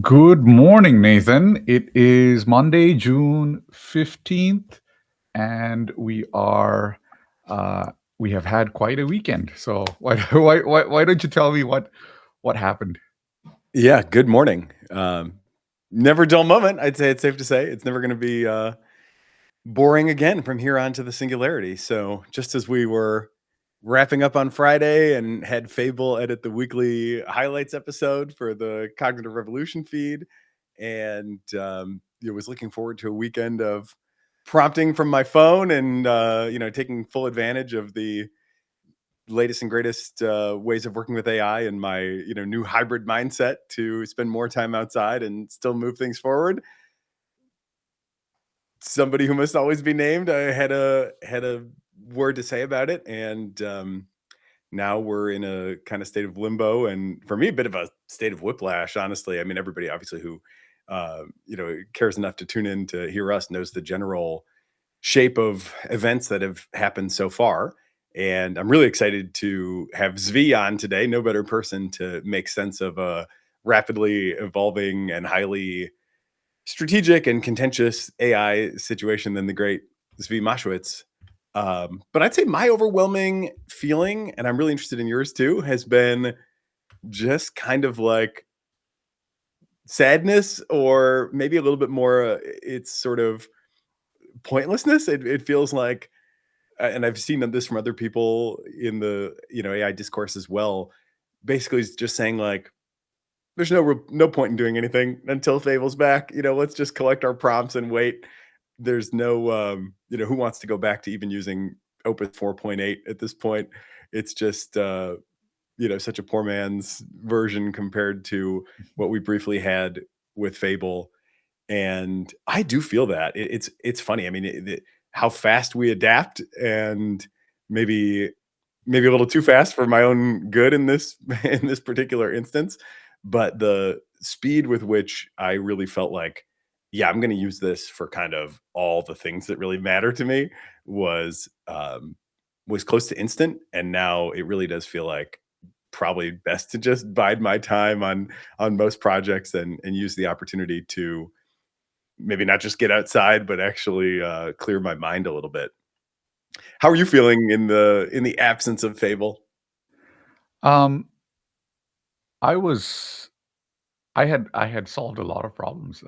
Good morning, Nathan. It is Monday, June 15th, and we have had quite a weekend. So why don't you tell me what happened? Yeah, good morning. Never a dull moment. I'd say it's safe to say it's never going to be boring again from here on to the singularity. So, just as we were wrapping up on Friday and had Fable edit the weekly highlights episode for the Cognitive Revolution feed, and was looking forward to a weekend of prompting from my phone and taking full advantage of the latest and greatest ways of working with AI and my new hybrid mindset to spend more time outside and still move things forward. Somebody who must always be named. I had a word to say about it, and now we're in a kind of state of limbo, and for me, a bit of a state of whiplash. Honestly, I mean, everybody obviously who cares enough to tune in to hear us knows the general shape of events that have happened so far. And I'm really excited to have Zvi on today. No better person to make sense of a rapidly evolving and highly strategic and contentious AI situation than the great Zvi Mowshowitz. But I'd say my overwhelming feeling, and I'm really interested in yours too, has been just kind of like sadness, or maybe a little bit more. It's sort of pointlessness. It feels like, and I've seen this from other people in the AI discourse as well. Basically, it's just saying like, there's no point in doing anything until Fable's back. Let's just collect our prompts and wait. There's no, who wants to go back to even using Opus 4.8 at this point? It's just, such a poor man's version compared to what we briefly had with Fable. And I do feel that it's funny. I mean, how fast we adapt, and maybe maybe a little too fast for my own good in this in this particular instance. But the speed with which I really felt like, yeah, I'm going to use this for kind of all the things that really matter to me was close to instant. And now it really does feel like probably best to just bide my time on most projects and use the opportunity to maybe not just get outside, but actually clear my mind a little bit. How are you feeling in the absence of Fable? Um, I was I had solved a lot of problems.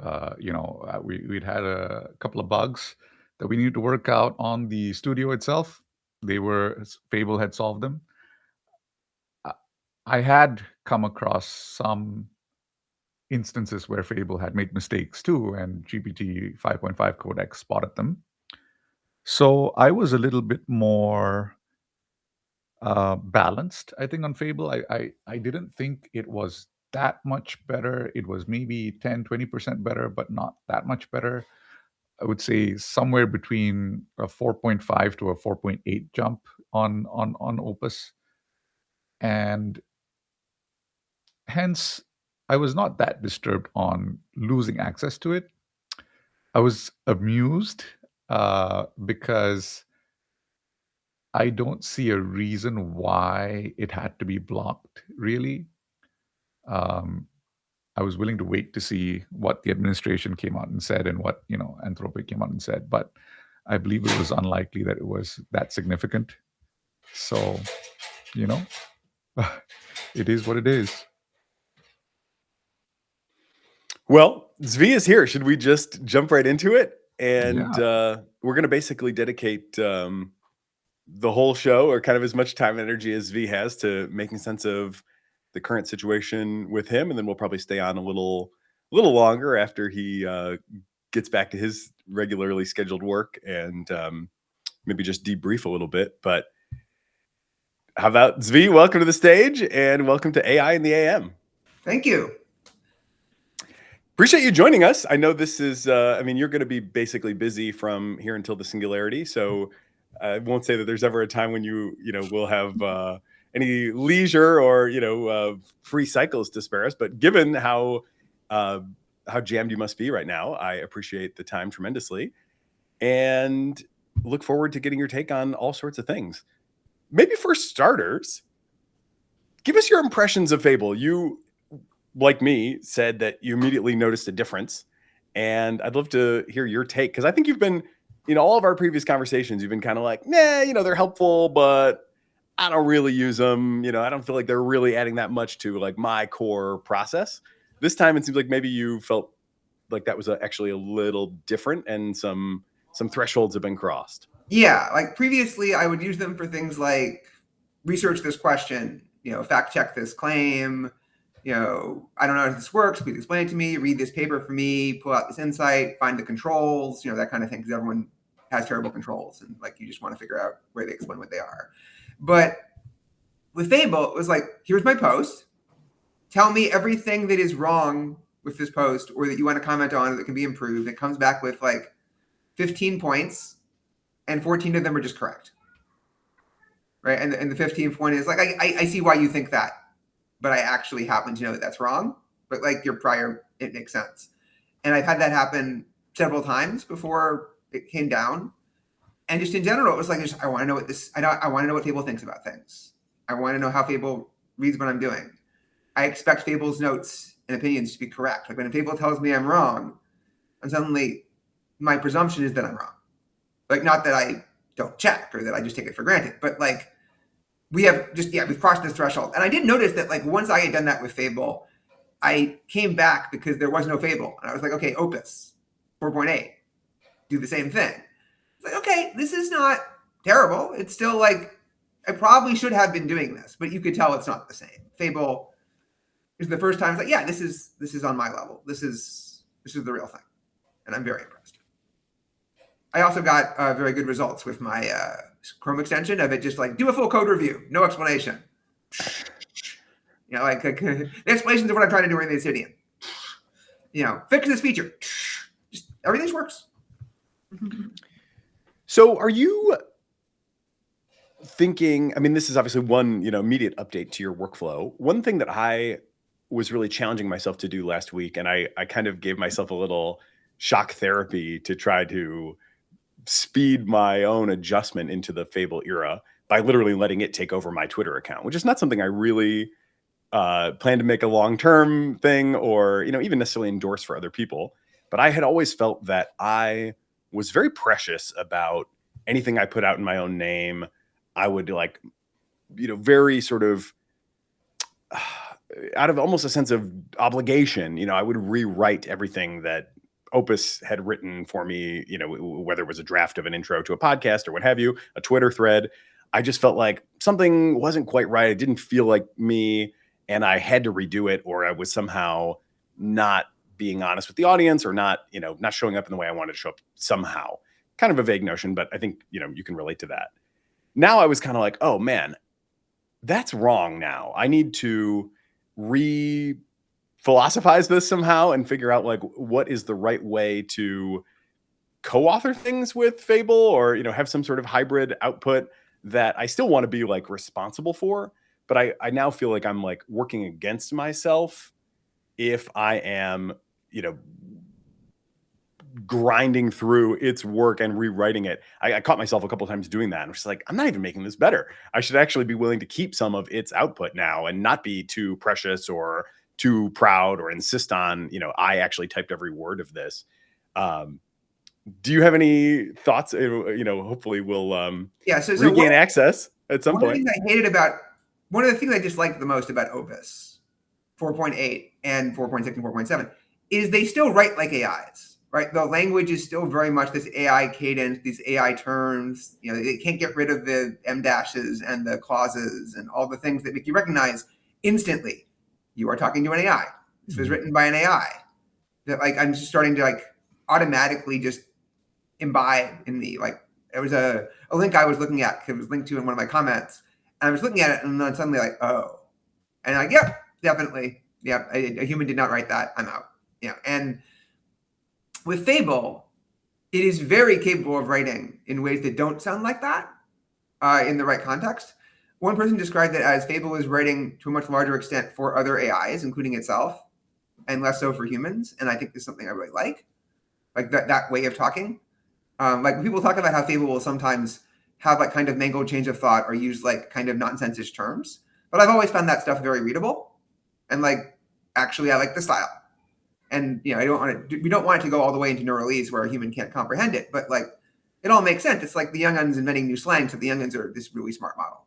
We'd had a couple of bugs that we needed to work out on the studio itself. Fable had solved them. I I had come across some instances where Fable had made mistakes too, and GPT 5.5 Codex spotted them. So I was a little bit more balanced, I think, on Fable. I didn't think it was that much better. It was maybe 10-20% better, but not that much better. I would say somewhere between a 4.5 to a 4.8 jump on Opus. And hence, I was not that disturbed on losing access to it. I was amused because I don't see a reason why it had to be blocked, really. Um, I was willing to wait to see what the administration came out and said and what, Anthropic came out and said, but I believe it was unlikely that it was that significant. So, you know, it is what it is. Well, Zvi is here. Should we just jump right into it? And Yeah. we're going to basically dedicate the whole show, or kind of as much time and energy as Zvi has, to making sense of the current situation with him, and then we'll probably stay on a little longer after he gets back to his regularly scheduled work, and maybe just debrief a little bit. But how about Zvi? Welcome to the stage, and welcome to AI in the AM. Thank you. Appreciate you joining us. I know this is, I mean, you're going to be basically busy from here until the singularity. So I won't say that there's ever a time when will have any leisure or, free cycles to spare us. But given how jammed you must be right now, I appreciate the time tremendously and look forward to getting your take on all sorts of things. Maybe for starters, give us your impressions of Fable. like me, said that you immediately noticed a difference. And I'd love to hear your take, because I think you've been, all of our previous conversations, you've been kind of like, nah, they're helpful, but I don't really use them. I don't feel like they're really adding that much to like my core process. This time, it seems like maybe you felt like that was actually a little different, and some thresholds have been crossed. Yeah, like previously, I would use them for things like research this question, fact check this claim. I don't know how this works. Please explain it to me. Read this paper for me. Pull out this insight. Find the controls. That kind of thing. Because everyone has terrible controls, and like you just want to figure out where they explain what they are. But with Fable, it was like, here's my post. Tell me everything that is wrong with this post, or that you want to comment on, or that can be improved. It comes back with like 15 points, and 14 of them are just correct. Right. And the 15th point is like, I see why you think that, but I actually happen to know that that's wrong. But like your prior, it makes sense. And I've had that happen several times before it came down. And just in general, it was like, I want to know I want to know what Fable thinks about things. I want to know how Fable reads what I'm doing. I expect Fable's notes and opinions to be correct. Like when Fable tells me I'm wrong, and suddenly my presumption is that I'm wrong. Like, not that I don't check or that I just take it for granted, but like we've crossed this threshold. And I did notice that like once I had done that with Fable, I came back because there was no Fable. And I was like, okay, Opus 4.8, do the same thing. It's like, okay, this is not terrible. It's still like, I probably should have been doing this, but you could tell it's not the same. Fable is the first time it's like, yeah, this is on my level. This is the real thing. And I'm very impressed. I also got very good results with my Chrome extension of it, just like do a full code review, no explanation. Like the explanations of what I'm trying to do in the Obsidian. Fix this feature. Just everything works. So are you thinking, I mean, this is obviously one, immediate update to your workflow. One thing that I was really challenging myself to do last week, and I kind of gave myself a little shock therapy to try to speed my own adjustment into the Fable era by literally letting it take over my Twitter account, which is not something I really plan to make a long-term thing or, even necessarily endorse for other people. But I had always felt that I was very precious about anything I put out in my own name. I would like, very sort of out of almost a sense of obligation, I would rewrite everything that Opus had written for me, whether it was a draft of an intro to a podcast or what have you, a Twitter thread. I just felt like something wasn't quite right. It didn't feel like me, and I had to redo it, or I was somehow not being honest with the audience, or not showing up in the way I wanted to show up somehow. Kind of a vague notion, but I think, you can relate to that. Now I was kind of like, oh man, that's wrong now. I need to philosophize this somehow and figure out like what is the right way to co-author things with Fable, or have some sort of hybrid output that I still want to be like responsible for, but I now feel like I'm like working against myself if I am grinding through its work and rewriting it. I caught myself a couple of times doing that, and I was just like, I'm not even making this better. I should actually be willing to keep some of its output now and not be too precious or too proud or insist on, I actually typed every word of this. Do you have any thoughts? Hopefully we'll regain access at some point. One of the things I disliked the most about Opus 4.8 and 4.6 and 4.7 is they still write like AIs, right? The language is still very much this AI cadence, these AI terms. They can't get rid of the M dashes and the clauses and all the things that make you recognize instantly you are talking to an AI. This was written by an AI. That like I'm just starting to like automatically just imbibe in the like. There was a link I was looking at. It was linked to in one of my comments, and I was looking at it, and then suddenly like, oh, and like, yep, definitely, yep, a human did not write that. I'm out. And with Fable, it is very capable of writing in ways that don't sound like that in the right context. One person described it as Fable is writing to a much larger extent for other AIs, including itself, and less so for humans. And I think this is something I really like that way of talking. Like when people talk about how Fable will sometimes have like kind of mangled change of thought or use like kind of nonsensish terms. But I've always found that stuff very readable. And like actually I like the style. And we don't want it to go all the way into neuralese where a human can't comprehend it, but like it all makes sense. It's like the young uns inventing new slang, so the young uns are this really smart model.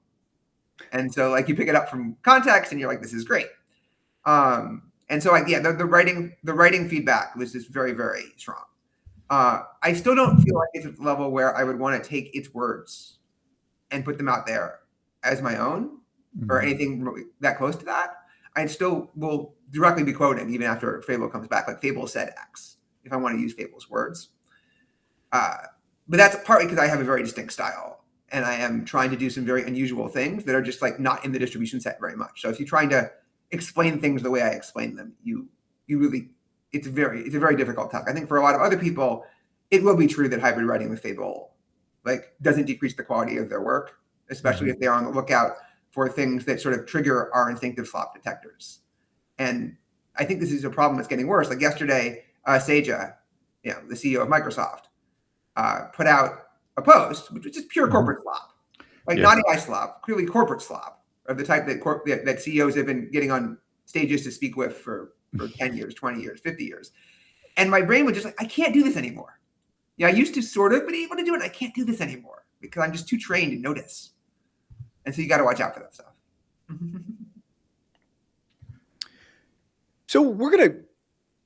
And so like you pick it up from context and you're like, this is great. And so the writing feedback was just very, very strong. I still don't feel like it's at the level where I would want to take its words and put them out there as my own or anything that close to that. I still will directly be quoting even after Fable comes back, like Fable said X, if I want to use Fable's words. But that's partly because I have a very distinct style and I am trying to do some very unusual things that are just like not in the distribution set very much. So if you're trying to explain things the way I explain them, you really, it's a very difficult task. I think for a lot of other people, it will be true that hybrid writing with Fable like doesn't decrease the quality of their work, especially if they're on the lookout for things that sort of trigger our instinctive slop detectors. And I think this is a problem that's getting worse. Like yesterday, Seja, the CEO of Microsoft, put out a post, which was just pure corporate slop, like not AI slop, clearly corporate slop of the type that CEOs have been getting on stages to speak with for 10 years, 20 years, 50 years. And my brain was just like, I can't do this anymore. I used to sort of be able to do it. I can't do this anymore because I'm just too trained to notice. And so you got to watch out for that stuff. So we're going to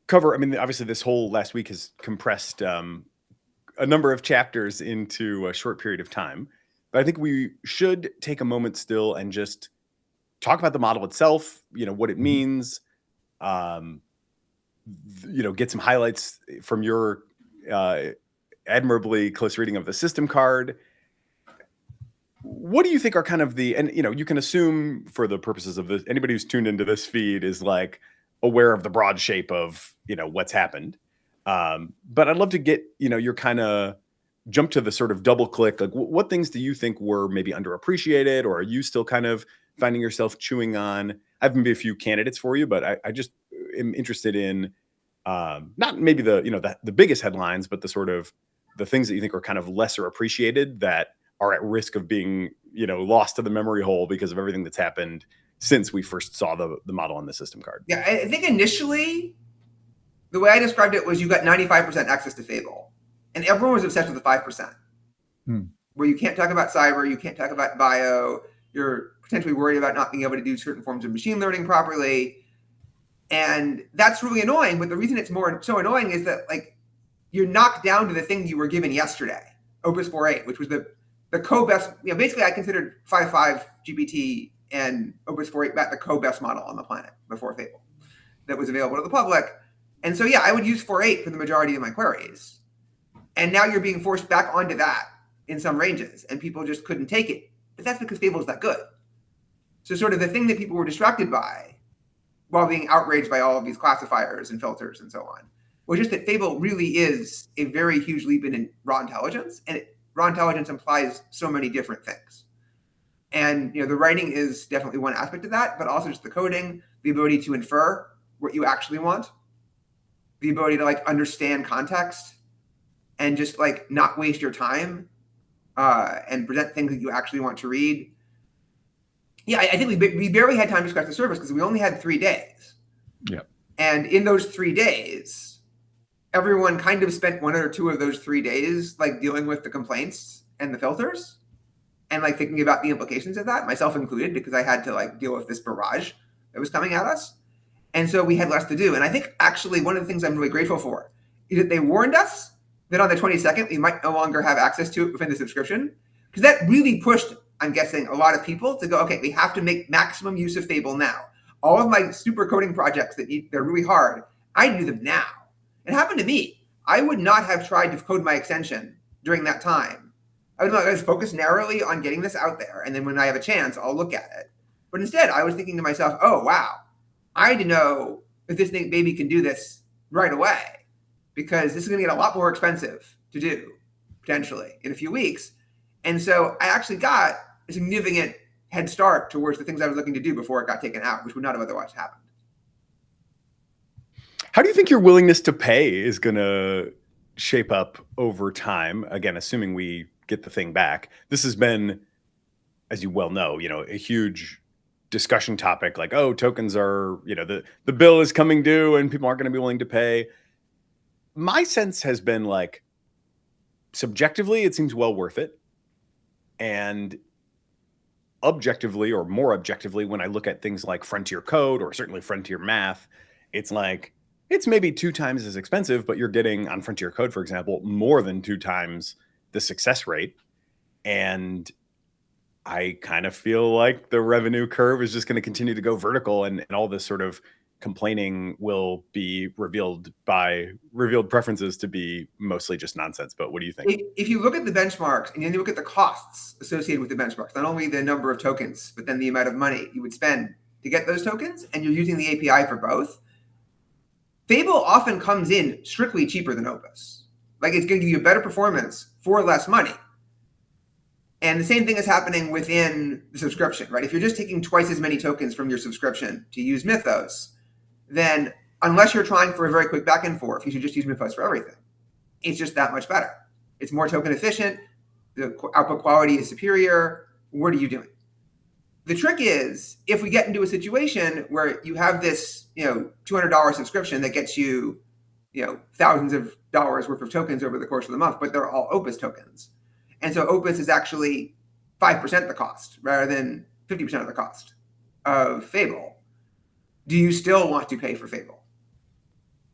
cover, obviously this whole last week has compressed a number of chapters into a short period of time. But I think we should take a moment still and just talk about the model itself, what it means, get some highlights from your admirably close reading of the system card. What do you think are kind of and you can assume for the purposes of this, anybody who's tuned into this feed is like aware of the broad shape of, what's happened. But I'd love to get, your kind of jump to the sort of double click, like what things do you think were maybe underappreciated, or are you still kind of finding yourself chewing on? I have maybe a few candidates for you, but I just am interested in not maybe the biggest headlines, but the sort of the things that you think are kind of lesser appreciated that are at risk of being, lost to the memory hole because of everything that's happened since we first saw the model on the system card. Yeah, I think initially the way I described it was you got 95% access to Fable, and everyone was obsessed with the 5%, where you can't talk about cyber, you can't talk about bio, you're potentially worried about not being able to do certain forms of machine learning properly. And that's really annoying. But the reason it's so annoying is that like you're knocked down to the thing you were given yesterday, Opus 4.8, which was the co-best, basically I considered 5.5 GPT and Opus 4.8 the co-best model on the planet before Fable that was available to the public. And so, I would use 4.8 for the majority of my queries. And now you're being forced back onto that in some ranges, and people just couldn't take it. But that's because Fable is that good. So sort of the thing that people were distracted by while being outraged by all of these classifiers and filters and so on was just that Fable really is a very huge leap in raw intelligence. And raw intelligence implies so many different things. And, the writing is definitely one aspect of that, but also just the coding, the ability to infer what you actually want, the ability to like understand context and just like not waste your time and present things that you actually want to read. I think we barely had time to scratch the surface because we only had 3 days. Yeah. And in those 3 days, everyone kind of spent 1 or 2 of those 3 days like dealing with the complaints and the filters and like thinking about the implications of that, myself included, because I had to like deal with this barrage that was coming at us. And so we had less to do. And I think actually one of the things I'm really grateful for is that they warned us that on the 22nd, we might no longer have access to it within the subscription, because that really pushed, I'm guessing, a lot of people to go, okay, we have to make maximum use of Fable now. All of my super coding projects they're really hard, I do them now. It happened to me. I would not have tried to code my extension during that time. I would focus narrowly on getting this out there. And then when I have a chance, I'll look at it. But instead, I was thinking to myself, oh, wow, I need to know if this thing baby can do this right away, because this is going to get a lot more expensive to do potentially in a few weeks. And so I actually got a significant head start towards the things I was looking to do before it got taken out, which would not have otherwise happened. How do you think your willingness to pay is going to shape up over time? Again, assuming we get the thing back. This has been, as you well know, a huge discussion topic, like, oh, tokens are, the bill is coming due and people aren't going to be willing to pay. My sense has been like, subjectively, it seems well worth it. And objectively, or more objectively, when I look at things like frontier code or certainly frontier math, it's like, it's maybe 2 times as expensive, but you're getting on frontier code, for example, more than 2 times the success rate. And I kind of feel like the revenue curve is just going to continue to go vertical, and all this sort of complaining will be revealed preferences to be mostly just nonsense. But what do you think? If you look at the benchmarks and then you look at the costs associated with the benchmarks, not only the number of tokens, but then the amount of money you would spend to get those tokens, and you're using the API for both, Fable often comes in strictly cheaper than Opus. Like, it's going to give you better performance for less money. And the same thing is happening within the subscription, right? If you're just taking twice as many tokens from your subscription to use Mythos, then unless you're trying for a very quick back and forth, you should just use Mythos for everything. It's just that much better. It's more token efficient. The output quality is superior. What are you doing? The trick is, if we get into a situation where you have this, $200 subscription that gets you, thousands of dollars worth of tokens over the course of the month, but they're all Opus tokens. And so Opus is actually 5% the cost rather than 50% of the cost of Fable. Do you still want to pay for Fable?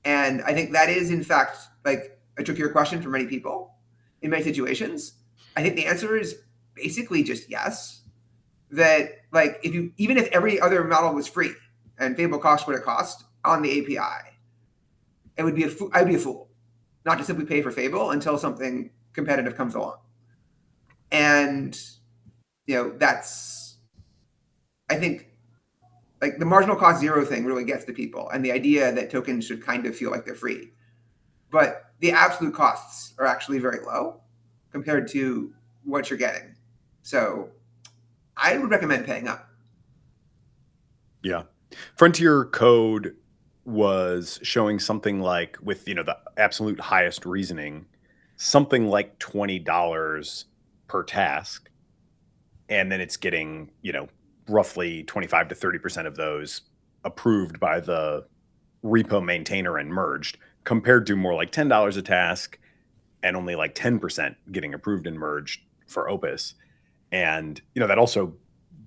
And I think that is, in fact, like a trickier question for many people in many situations. I think the answer is basically just yes. That, like, even if every other model was free and Fable cost what it cost on the API, I'd be a fool not to simply pay for Fable until something competitive comes along. And, that's, I think, like, the marginal cost zero thing really gets to people, and the idea that tokens should kind of feel like they're free. But the absolute costs are actually very low compared to what you're getting. So I would recommend paying up. Yeah. Frontier code was showing something like, with, the absolute highest reasoning, something like $20 per task. And then it's getting, roughly 25 to 30% of those approved by the repo maintainer and merged, compared to more like $10 a task and only like 10% getting approved and merged for Opus. And, that also,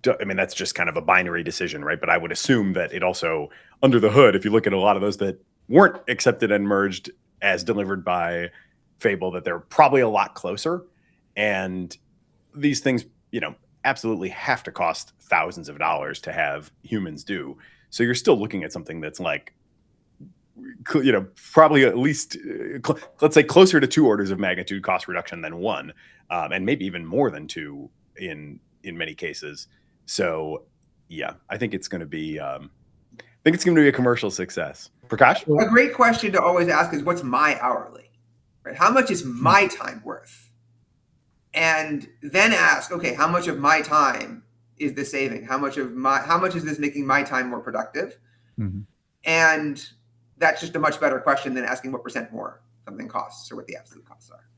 that's just kind of a binary decision, right? But I would assume that it also, under the hood, if you look at a lot of those that weren't accepted and merged as delivered by Fable, that they're probably a lot closer. And these things, absolutely have to cost thousands of dollars to have humans do. So you're still looking at something that's like, probably at least, let's say, closer to 2 orders of magnitude cost reduction than 1, and maybe even more than 2 in many cases. So yeah, I think it's going to be, a commercial success. Prakash? A great question to always ask is, what's my hourly, right? How much is my time worth? And then ask, okay, how much of my time is this saving? How much is this making my time more productive? Mm-hmm. And that's just a much better question than asking what percent more something costs or what the absolute costs are.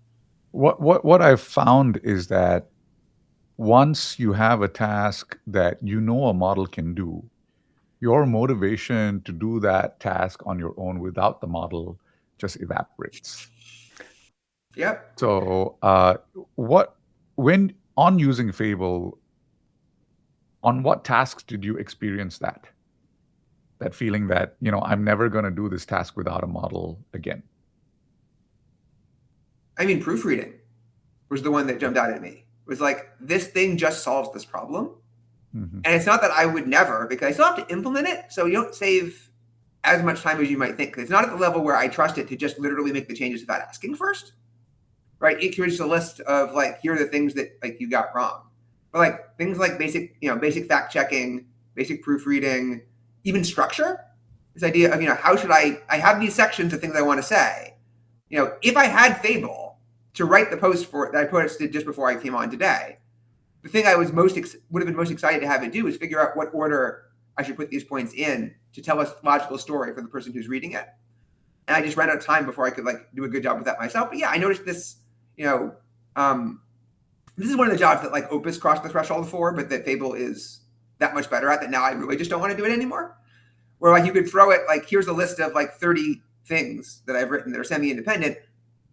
What I've found is that once you have a task that a model can do, your motivation to do that task on your own without the model just evaporates. Yep. So when on using Fable, on what tasks did you experience that feeling that, I'm never going to do this task without a model again? Proofreading was the one that jumped out at me. It was like, this thing just solves this problem. Mm-hmm. And it's not that I would never, because I still have to implement it. So you don't save as much time as you might think. It's not at the level where I trust it to just literally make the changes without asking first. Right? It creates a list of, like, here are the things that, like, you got wrong. But, like, things like basic fact checking, basic proofreading, even structure. This idea of, how should I have these sections of things I want to say. If I had Fable to write the post that I posted just before I came on today, the thing I was would have been most excited to have it do is figure out what order I should put these points in to tell a logical story for the person who's reading it. And I just ran out of time before I could, like, do a good job with that myself. But yeah, I noticed this. This is one of the jobs that, like, Opus crossed the threshold for, but that Fable is that much better at that now I really just don't want to do it anymore. Where like you could throw it like, here's a list of like 30 things that I've written that are semi-independent.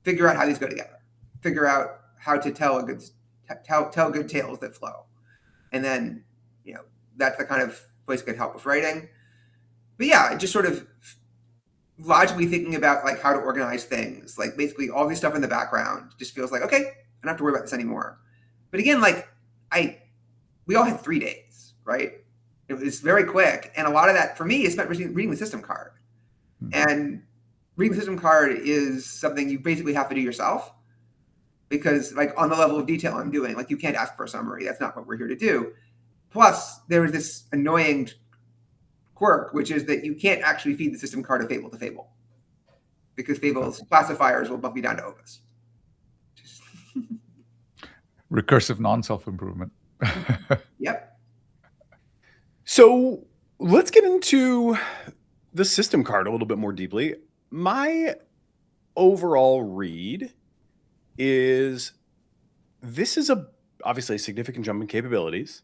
Figure out how these go together. Figure out how to tell good tales that flow. And then, that's the kind of place that could help with writing. But yeah, just sort of logically thinking about like how to organize things, like basically all this stuff in the background just feels like, okay, I don't have to worry about this anymore. But again, like we all had 3 days, right? It was very quick. And a lot of that for me is spent reading the system card. And reading the system card is something you basically have to do yourself, because like on the level of detail I'm doing, like you can't ask for a summary. That's not what we're here to do. Plus there was this annoying quirk, which is that you can't actually feed the system card of Fable to Fable, because Fable's classifiers will bump you down to Opus. Recursive non-self-improvement. Yep. So let's get into the system card a little bit more deeply. My overall read is this is obviously a significant jump in capabilities.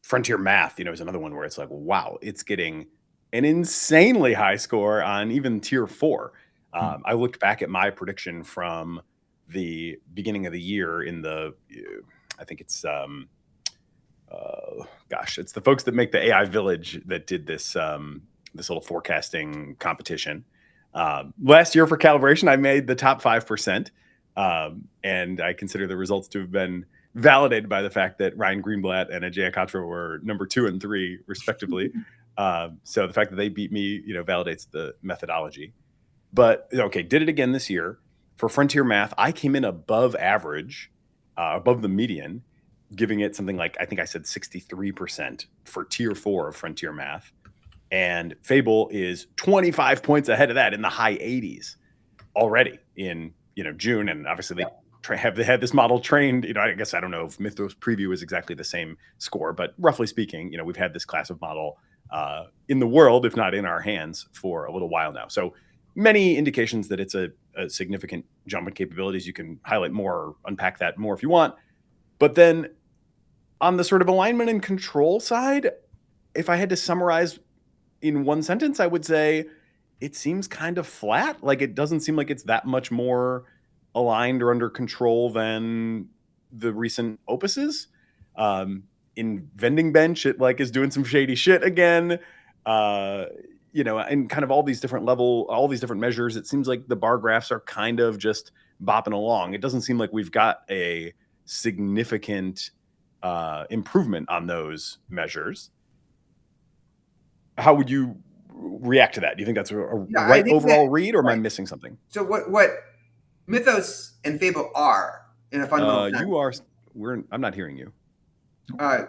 Frontier Math, is another one where it's like, wow, it's getting an insanely high score on even tier 4. I looked back at my prediction from the beginning of the year in I think it's it's the folks that make the AI Village that did this little forecasting competition. Last year for calibration, I made the top 5%, and I consider the results to have been validated by the fact that Ryan Greenblatt and Ajay Katra were number 2 and 3 respectively. So the fact that they beat me, validates the methodology. But okay, did it again this year. For Frontier Math, I came in above average, above the median, giving it something like, I think I said 63% for tier 4 of Frontier Math. And Fable is 25 points ahead of that in the high 80s already in, June. And obviously they had this model trained, I guess, I don't know if Mythos Preview is exactly the same score, but roughly speaking, we've had this class of model in the world, if not in our hands, for a little while now. So many indications that it's a significant jump in capabilities. You can highlight more or unpack that more if you want. But then on the sort of alignment and control side, if I had to summarize in one sentence, I would say it seems kind of flat. Like it doesn't seem like it's that much more aligned or under control than the recent opuses. In Vending Bench, it like is doing some shady shit again. And kind of all these different measures, it seems like the bar graphs are kind of just bopping along. It doesn't seem like we've got a significant improvement on those measures. How would you react to that? Do you think that's a right overall read, or am I missing something? So what Mythos and Fable are in a fundamental sense. I'm not hearing you.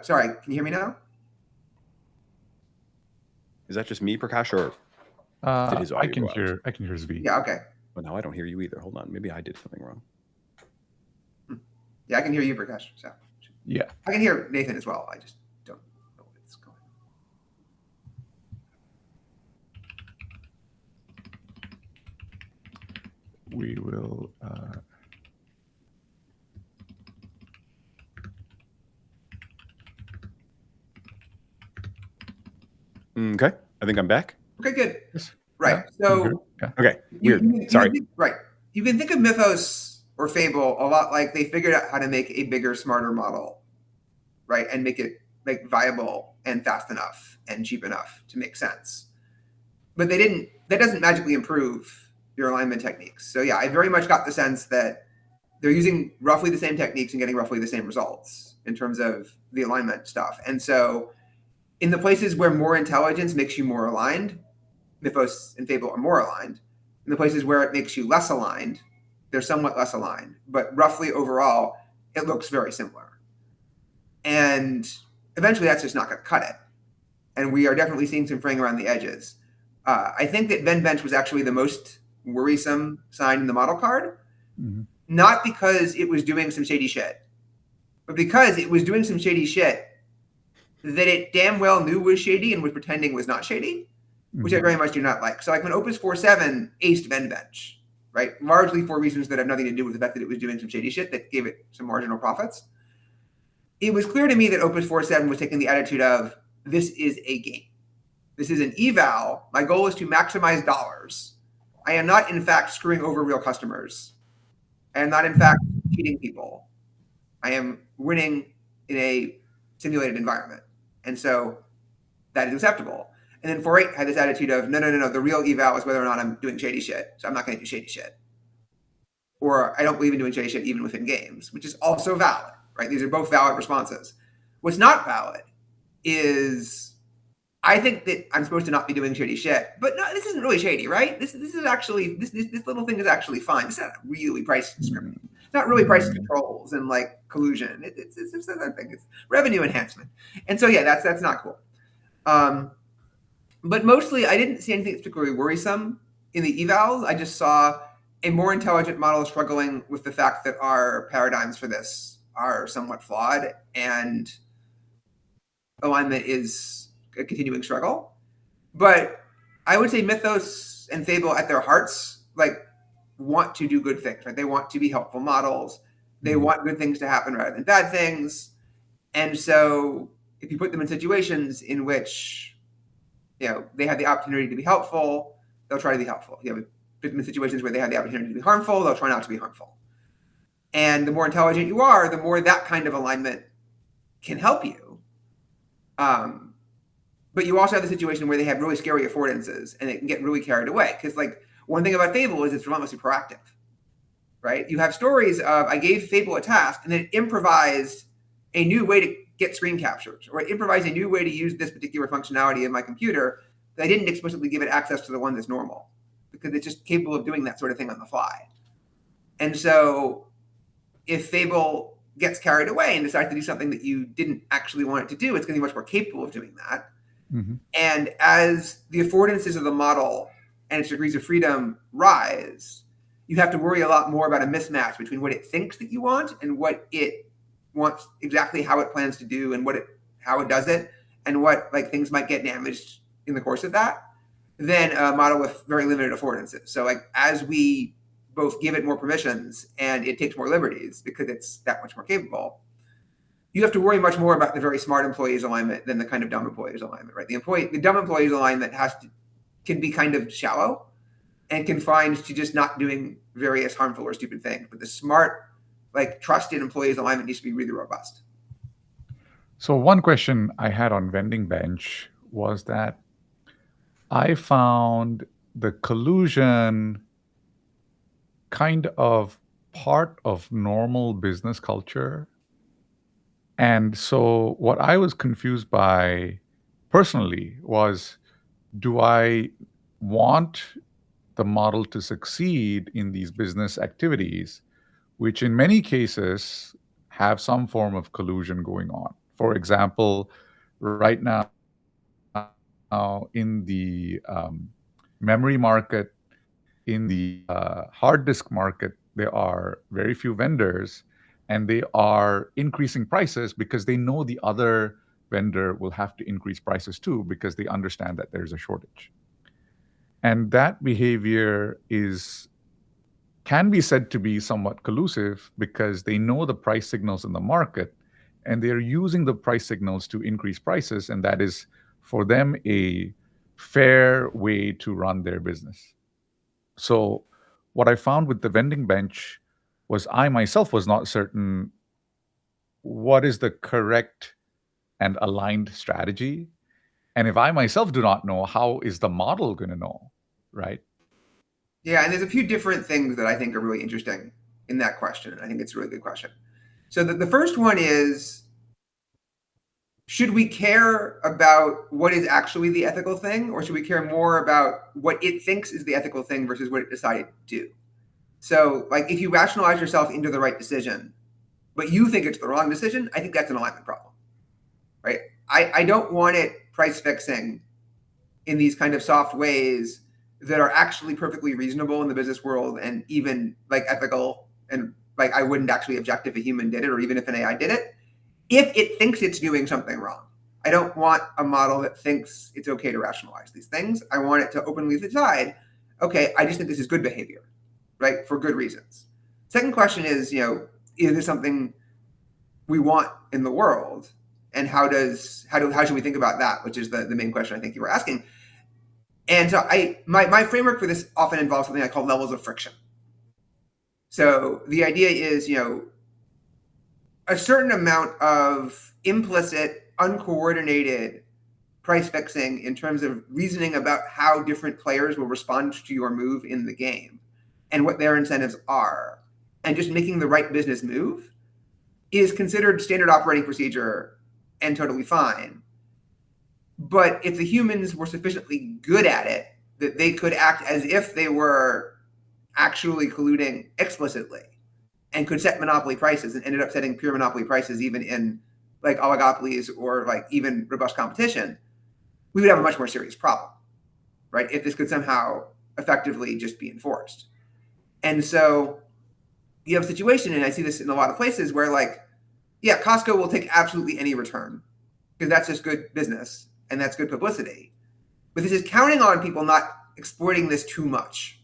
Sorry, can you hear me now? Is that just me, Prakash, or did his audio go out? I can hear Zvi. Yeah, okay. Well, now I don't hear you either. Hold on, maybe I did something wrong. Yeah, I can hear you, Prakash. So yeah, I can hear Nathan as well. I just don't know what's going on. We will. Okay, I think I'm back. Okay, good. Yes. Right. Yeah. So okay, weird. Sorry. Right. You can think of Mythos or Fable a lot like they figured out how to make a bigger, smarter model, right, and make it like viable and fast enough and cheap enough to make sense. But they didn't. That doesn't magically improve your alignment techniques. So yeah, I very much got the sense that they're using roughly the same techniques and getting roughly the same results in terms of the alignment stuff. And so in the places where more intelligence makes you more aligned, Mythos and Fable are more aligned. In the places where it makes you less aligned, they're somewhat less aligned. But roughly overall, it looks very similar. And eventually that's just not going to cut it. And we are definitely seeing some fraying around the edges. I think that Vending Bench was actually the most worrisome sign in the model card. Mm-hmm. Not because it was doing some shady shit, but because it was doing some shady shit that it damn well knew was shady and was pretending was not shady, which I very much do not like. So like when Opus 4.7 aced Vending Bench, right? Largely for reasons that have nothing to do with the fact that it was doing some shady shit that gave it some marginal profits. it was clear to me that Opus 4.7 was taking the attitude of, this is a game. This is an eval. My goal is to maximize dollars. I am not, in fact, screwing over real customers. I am not, in fact, cheating people. I am winning in a simulated environment. And so that is acceptable. And then 4.8 had this attitude of, no, the real eval is whether or not I'm doing shady shit. So I'm not going to do shady shit. Or I don't believe in doing shady shit even within games, which is also valid, right? These are both valid responses. What's not valid is, I think that I'm supposed to not be doing shady shit, but no, this isn't really shady, right? This is actually, this little thing is actually fine. This is not really price discrimination. It's not really price controls and like collusion. It's another thing. It's revenue enhancement. And so yeah, that's not cool. But mostly, I didn't see anything particularly worrisome in the evals. I just saw a more intelligent model struggling with the fact that our paradigms for this are somewhat flawed, and alignment is a continuing struggle. But I would say Mythos and Fable at their hearts, like, want to do good things, right? They want to be helpful models. They want good things to happen rather than bad things. And so if you put them in situations in which, you know, they have the opportunity to be helpful, they'll try to be helpful. You know, put them in situations where they have the opportunity to be harmful, they'll try not to be harmful. And the more intelligent you are, the more that kind of alignment can help you. But you also have the situation where they have really scary affordances and it can get really carried away. Because like one thing about Fable is it's relentlessly proactive, right? You have stories of, I gave Fable a task and then it improvised a new way to get screen captures, or it improvised a new way to use this particular functionality in my computer that I didn't explicitly give it access to the one that's normal, because it's just capable of doing that sort of thing on the fly. And so if Fable gets carried away and decides to do something that you didn't actually want it to do, it's going to be much more capable of doing that. And as the affordances of the model and its degrees of freedom rise, you have to worry a lot more about a mismatch between what it thinks that you want and what it wants, exactly how it plans to do and how it does it, and what like things might get damaged in the course of that, than a model with very limited affordances. So like as we both give it more permissions and it takes more liberties because it's that much more capable, you have to worry much more about the very smart employees alignment than the kind of dumb employees alignment, right? The dumb employees alignment can be kind of shallow and confined to just not doing various harmful or stupid things. But the smart, like trusted employees alignment needs to be really robust. So one question I had on Vending Bench was that I found the collusion kind of part of normal business culture. And so what I was confused by personally was, do I want the model to succeed in these business activities, which in many cases have some form of collusion going on? For example, right now in the memory market, in the hard disk market, there are very few vendors, and they are increasing prices because they know the other vendor will have to increase prices too, because they understand that there's a shortage. And that behavior can be said to be somewhat collusive because they know the price signals in the market and they're using the price signals to increase prices, and that is for them a fair way to run their business. So what I found with the Vending Bench was I myself was not certain what is the correct and aligned strategy. And if I myself do not know, how is the model going to know, right? Yeah, and there's a few different things that I think are really interesting in that question. I think it's a really good question. So the first one is, should we care about what is actually the ethical thing, or should we care more about what it thinks is the ethical thing versus what it decided to do? So like if you rationalize yourself into the right decision, but you think it's the wrong decision, I think that's an alignment problem, right? I don't want it price fixing in these kind of soft ways that are actually perfectly reasonable in the business world and even like ethical, and like I wouldn't actually object if a human did it, or even if an AI did it, if it thinks it's doing something wrong. I don't want a model that thinks it's okay to rationalize these things. I want it to openly decide, okay, I just think this is good behavior, right? For good reasons. Second question is, is this something we want in the world, and how should we think about that, which is the main question I think you were asking. And so my framework for this often involves something I call levels of friction. So the idea is, a certain amount of implicit, uncoordinated price fixing in terms of reasoning about how different players will respond to your move in the game and what their incentives are, and just making the right business move is considered standard operating procedure and totally fine. But if the humans were sufficiently good at it that they could act as if they were actually colluding explicitly and could set monopoly prices, and ended up setting pure monopoly prices even in like oligopolies or like even robust competition, we would have a much more serious problem, right? If this could somehow effectively just be enforced. And so you have a situation, and I see this in a lot of places where like, yeah, Costco will take absolutely any return because that's just good business and that's good publicity. But this is counting on people not exploiting this too much,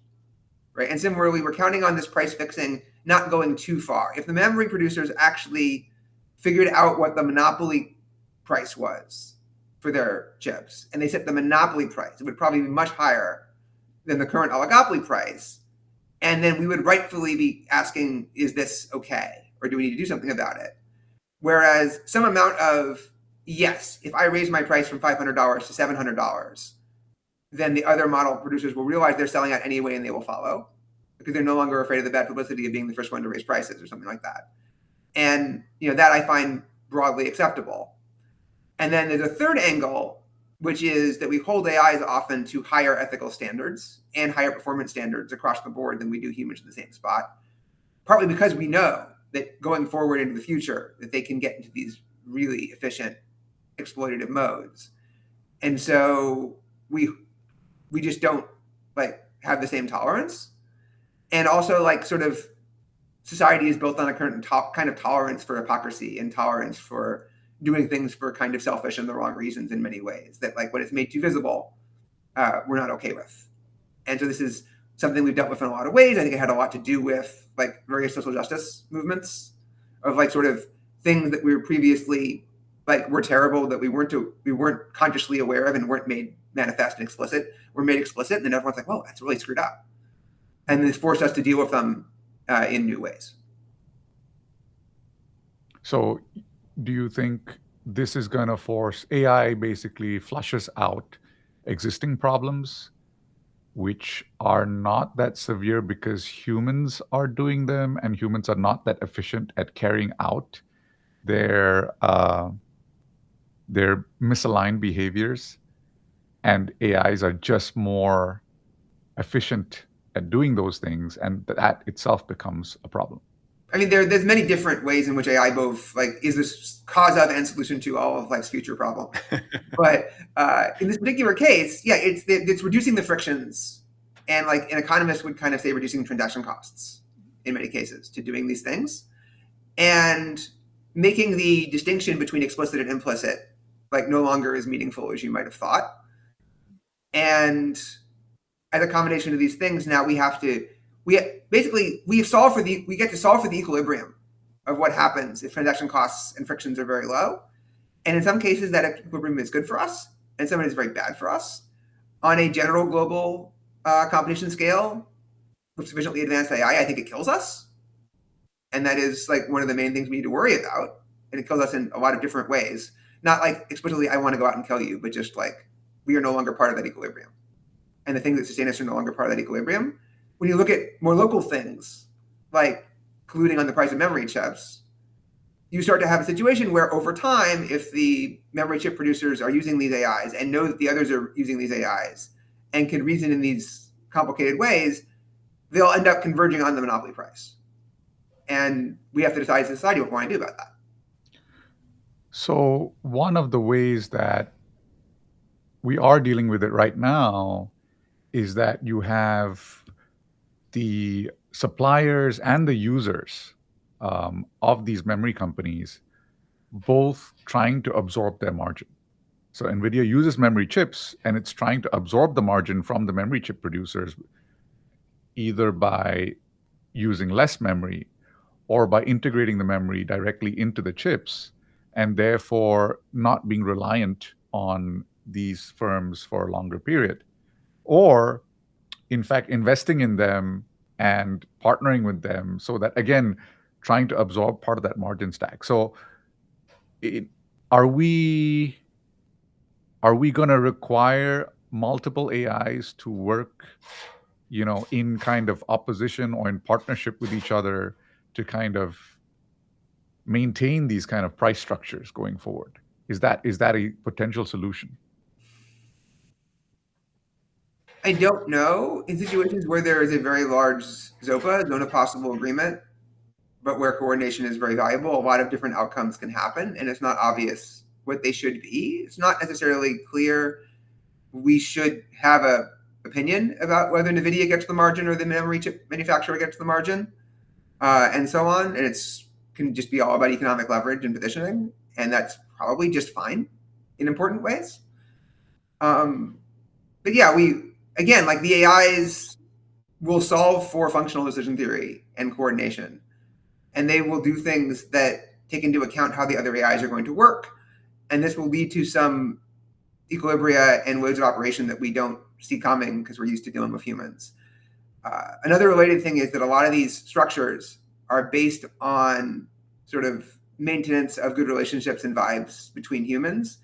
right? And similarly, we're counting on this price fixing not going too far. If the memory producers actually figured out what the monopoly price was for their chips, and they set the monopoly price, it would probably be much higher than the current oligopoly price. And then we would rightfully be asking, is this okay? Or do we need to do something about it? Whereas some amount of, yes, if I raise my price from $500 to $700, then the other model producers will realize they're selling out anyway and they will follow because they're no longer afraid of the bad publicity of being the first one to raise prices or something like that. And that I find broadly acceptable. And then there's a third angle, which is that we hold AIs often to higher ethical standards and higher performance standards across the board than we do humans in the same spot, partly because we know that going forward into the future that they can get into these really efficient exploitative modes. And so we just don't like have the same tolerance. And also like sort of society is built on a current kind of tolerance for hypocrisy and tolerance for doing things for kind of selfish and the wrong reasons in many ways, that like when it's made too visible, we're not okay with. And so this is something we've dealt with in a lot of ways. I think it had a lot to do with like various social justice movements of like sort of things that we were previously like were terrible, that we weren't consciously aware of and weren't made manifest and explicit, were made explicit. And then everyone's like, whoa, that's really screwed up. And this forced us to deal with them in new ways. So do you think this is going to force AI basically flushes out existing problems which are not that severe because humans are doing them and humans are not that efficient at carrying out their misaligned behaviors, and AIs are just more efficient at doing those things, and that itself becomes a problem? I mean, there's many different ways in which AI both like is this cause of and solution to all of life's future problems. But in this particular case, yeah, it's reducing the frictions, and like an economist would kind of say reducing transaction costs in many cases to doing these things, and making the distinction between explicit and implicit like no longer as meaningful as you might have thought. And as a combination of these things, now we get to solve for the equilibrium of what happens if transaction costs and frictions are very low. And in some cases, that equilibrium is good for us, and some of it is very bad for us. On a general global competition scale, with sufficiently advanced AI, I think it kills us. And that is like one of the main things we need to worry about. And it kills us in a lot of different ways. Not like explicitly, I want to go out and kill you, but just like we are no longer part of that equilibrium. And the things that sustain us are no longer part of that equilibrium. When you look at more local things, like colluding on the price of memory chips, you start to have a situation where over time, if the memory chip producers are using these AIs and know that the others are using these AIs and can reason in these complicated ways, they'll end up converging on the monopoly price. And we have to decide as a society what we want to do about that. So one of the ways that we are dealing with it right now is that you have the suppliers and the users of these memory companies both trying to absorb their margin. So NVIDIA uses memory chips, and it's trying to absorb the margin from the memory chip producers either by using less memory or by integrating the memory directly into the chips, and therefore not being reliant on these firms for a longer period. Or, in fact, investing in them and partnering with them so that, again, trying to absorb part of that margin stack. So are we going to require multiple AIs to work, in kind of opposition or in partnership with each other to kind of maintain these kind of price structures going forward? Is that a potential solution? I don't know. In situations where there is a very large ZOPA, zone of possible agreement, but where coordination is very valuable, a lot of different outcomes can happen, and it's not obvious what they should be. It's not necessarily clear we should have a opinion about whether NVIDIA gets the margin or the memory chip manufacturer gets the margin, and so on. And it's can just be all about economic leverage and positioning, and that's probably just fine in important ways. But yeah, like the AIs will solve for functional decision theory and coordination, and they will do things that take into account how the other AIs are going to work, and this will lead to some equilibria and modes of operation that we don't see coming because we're used to dealing with humans. Another related thing is that a lot of these structures are based on sort of maintenance of good relationships and vibes between humans,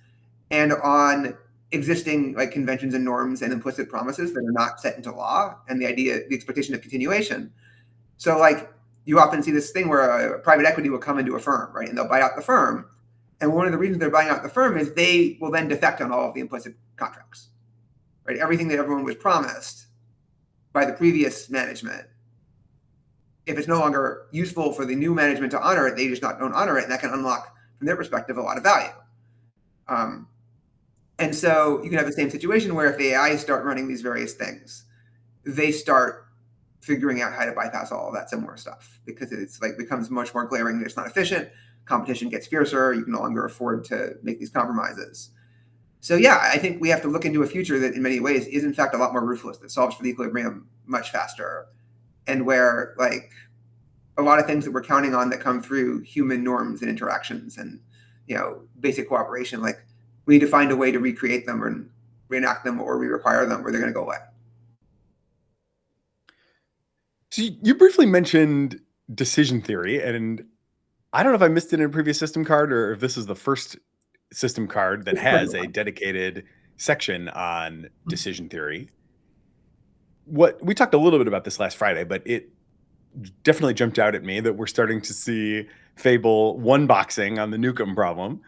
and on existing like conventions and norms and implicit promises that are not set into law, and the expectation of continuation. So like you often see this thing where a private equity will come into a firm, right? And they'll buy out the firm. And one of the reasons they're buying out the firm is they will then defect on all of the implicit contracts, right? Everything that everyone was promised by the previous management, if it's no longer useful for the new management to honor it, they just don't honor it, and that can unlock, from their perspective, a lot of value. And so you can have the same situation where if the AI start running these various things, they start figuring out how to bypass all of that similar stuff, because it's like becomes much more glaring that it's not efficient. Competition gets fiercer. You can no longer afford to make these compromises. So yeah, I think we have to look into a future that in many ways is in fact a lot more ruthless, that solves for the equilibrium much faster, and where like a lot of things that we're counting on that come through human norms and interactions and basic cooperation, like we need to find a way to recreate them or reenact them or re-require them, or they're going to go away. So you briefly mentioned decision theory, and I don't know if I missed it in a previous system card or if this is the first system card that has a dedicated section on decision theory. We talked a little bit about this last Friday, but it definitely jumped out at me that we're starting to see Fable one-boxing on the Newcomb problem.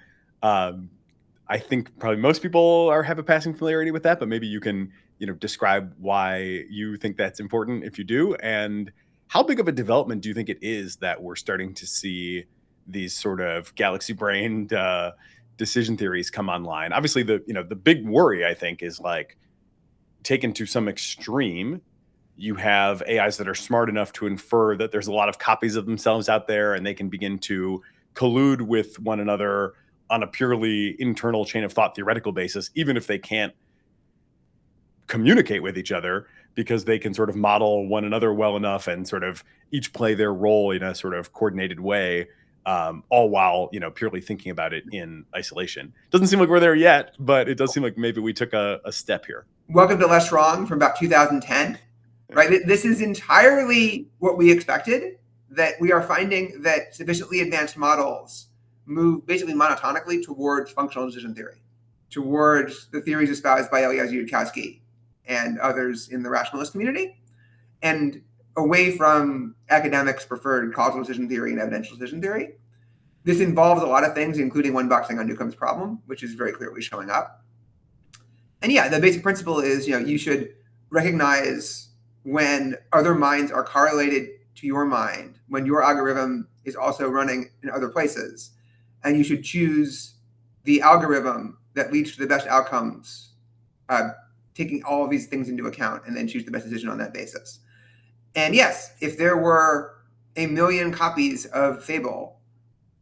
I think probably most people have a passing familiarity with that, but maybe you can, describe why you think that's important if you do, and how big of a development do you think it is that we're starting to see these sort of galaxy-brained decision theories come online? Obviously, the big worry I think is like taken to some extreme. You have AIs that are smart enough to infer that there's a lot of copies of themselves out there, and they can begin to collude with one another on a purely internal chain of thought theoretical basis, even if they can't communicate with each other, because they can sort of model one another well enough and sort of each play their role in a sort of coordinated way, all while, purely thinking about it in isolation. Doesn't seem like we're there yet, but it does seem like maybe we took a step here. Welcome to Less Wrong from about 2010, right? This is entirely what we expected, that we are finding that sufficiently advanced models move basically monotonically towards functional decision theory, towards the theories espoused by Eliezer Yudkowsky and others in the rationalist community, and away from academics' preferred causal decision theory and evidential decision theory. This involves a lot of things, including one-boxing on Newcomb's problem, which is very clearly showing up. And yeah, the basic principle is, you should recognize when other minds are correlated to your mind, when your algorithm is also running in other places, and you should choose the algorithm that leads to the best outcomes, taking all of these things into account, and then choose the best decision on that basis. And yes, if there were 1 million copies of Fable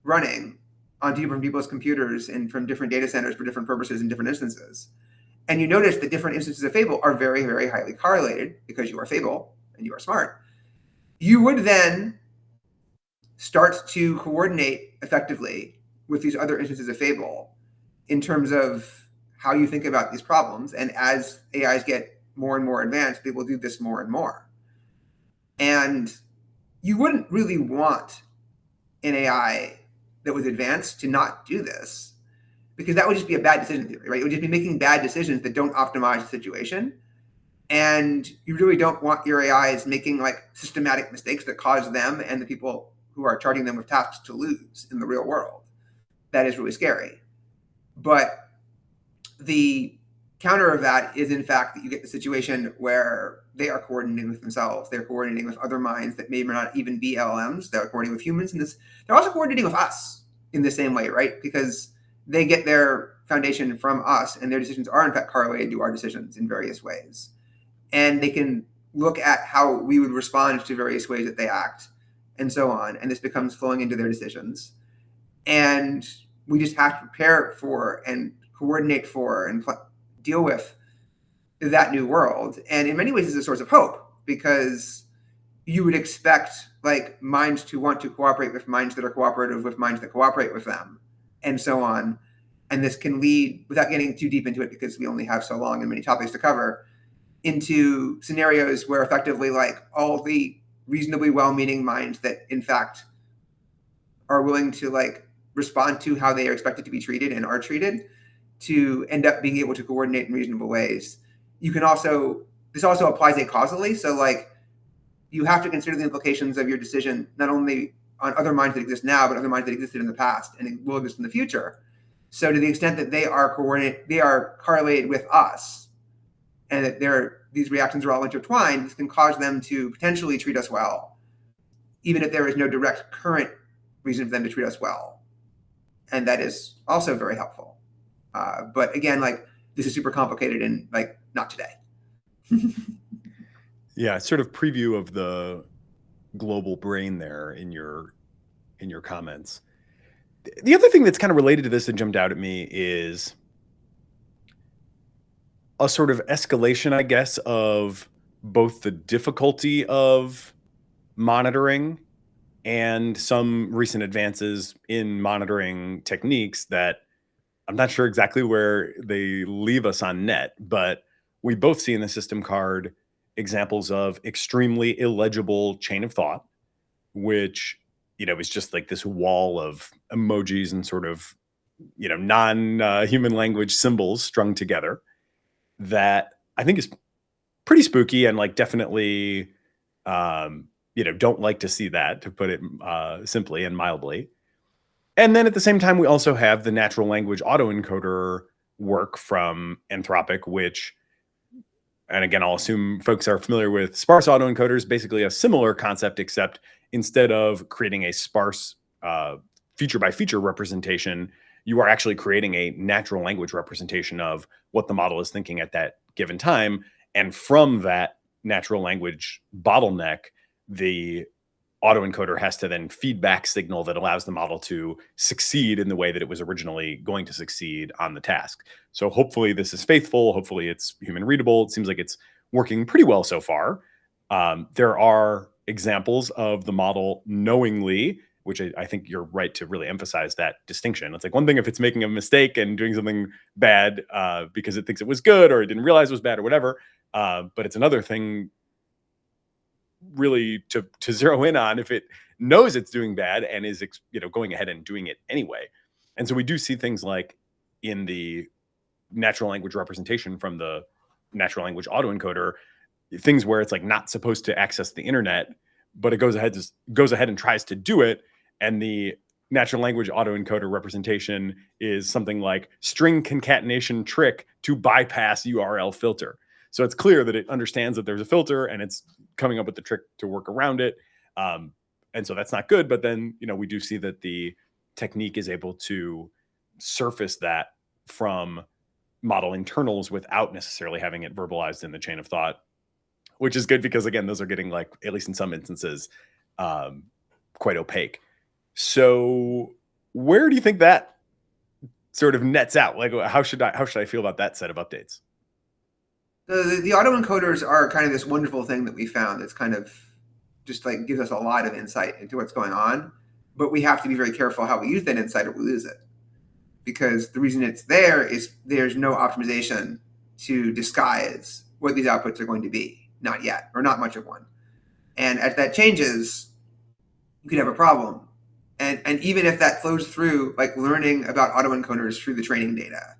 running on different people's computers and from different data centers for different purposes in different instances, and you notice that different instances of Fable are very, very highly correlated because you are Fable and you are smart, you would then starts to coordinate effectively with these other instances of Fable in terms of how you think about these problems. And as AIs get more and more advanced, they will do this more and more. And you wouldn't really want an AI that was advanced to not do this, because that would just be a bad decision theory, right? It would just be making bad decisions that don't optimize the situation. And you really don't want your AIs making like systematic mistakes that cause them and the people who are charging them with tasks to lose in the real world. That is really scary. But the counter of that is, in fact, that you get the situation where they are coordinating with themselves. They're coordinating with other minds that may or not even be LLMs. They're coordinating with humans in this. They're also coordinating with us in the same way, right? Because they get their foundation from us, and their decisions are, in fact, correlated to our decisions in various ways. And they can look at how we would respond to various ways that they act and so on. And this becomes flowing into their decisions. And we just have to prepare for and coordinate for and deal with that new world. And in many ways, it's a source of hope, because you would expect like minds to want to cooperate with minds that are cooperative with minds that cooperate with them, and so on. And this can lead, without getting too deep into it, because we only have so long and many topics to cover, into scenarios where effectively like all the reasonably well-meaning minds that in fact are willing to like respond to how they are expected to be treated and are treated, to end up being able to coordinate in reasonable ways. You can also, this also applies acausally. So like you have to consider the implications of your decision, not only on other minds that exist now, but other minds that existed in the past and will exist in the future. So to the extent that they are correlated with us, and that these reactions are all intertwined, this can cause them to potentially treat us well, even if there is no direct current reason for them to treat us well. And that is also very helpful. But again, like this is super complicated and like not today. Yeah, sort of preview of the global brain there in your comments. The other thing that's kind of related to this that jumped out at me is a sort of escalation, I guess, of both the difficulty of monitoring and some recent advances in monitoring techniques that I'm not sure exactly where they leave us on net, but we both see in the system card examples of extremely illegible chain of thought, which, is just like this wall of emojis and sort of, non-human language symbols strung together that I think is pretty spooky and like definitely, don't like to see that, to put it simply and mildly. And then at the same time, we also have the natural language autoencoder work from Anthropic, which, and again, I'll assume folks are familiar with sparse autoencoders, basically a similar concept, except instead of creating a sparse feature by feature representation, you are actually creating a natural language representation of what the model is thinking at that given time. And from that natural language bottleneck, the autoencoder has to then feedback signal that allows the model to succeed in the way that it was originally going to succeed on the task. So hopefully this is faithful. Hopefully it's human readable. It seems like it's working pretty well so far. There are examples of the model knowingly, which I think you're right to really emphasize that distinction. It's like one thing if it's making a mistake and doing something bad because it thinks it was good or it didn't realize it was bad or whatever. But it's another thing really to zero in on if it knows it's doing bad and is going ahead and doing it anyway. And so we do see things like in the natural language representation from the natural language autoencoder, things where it's like not supposed to access the internet, but it goes ahead and tries to do it. And the natural language autoencoder representation is something like string concatenation trick to bypass URL filter. So it's clear that it understands that there's a filter and it's coming up with the trick to work around it. And so that's not good. But then, we do see that the technique is able to surface that from model internals without necessarily having it verbalized in the chain of thought, which is good because, again, those are getting, like, at least in some instances, quite opaque. So where do you think that sort of nets out? Like, how should I feel about that set of updates? The autoencoders are kind of this wonderful thing that we found that's kind of just like gives us a lot of insight into what's going on. but we have to be very careful how we use that insight or we lose it. Because the reason it's there is there's no optimization to disguise what these outputs are going to be. Not yet, or not much of one. And as that changes, you could have a problem. And even if that flows through, like learning about autoencoders through the training data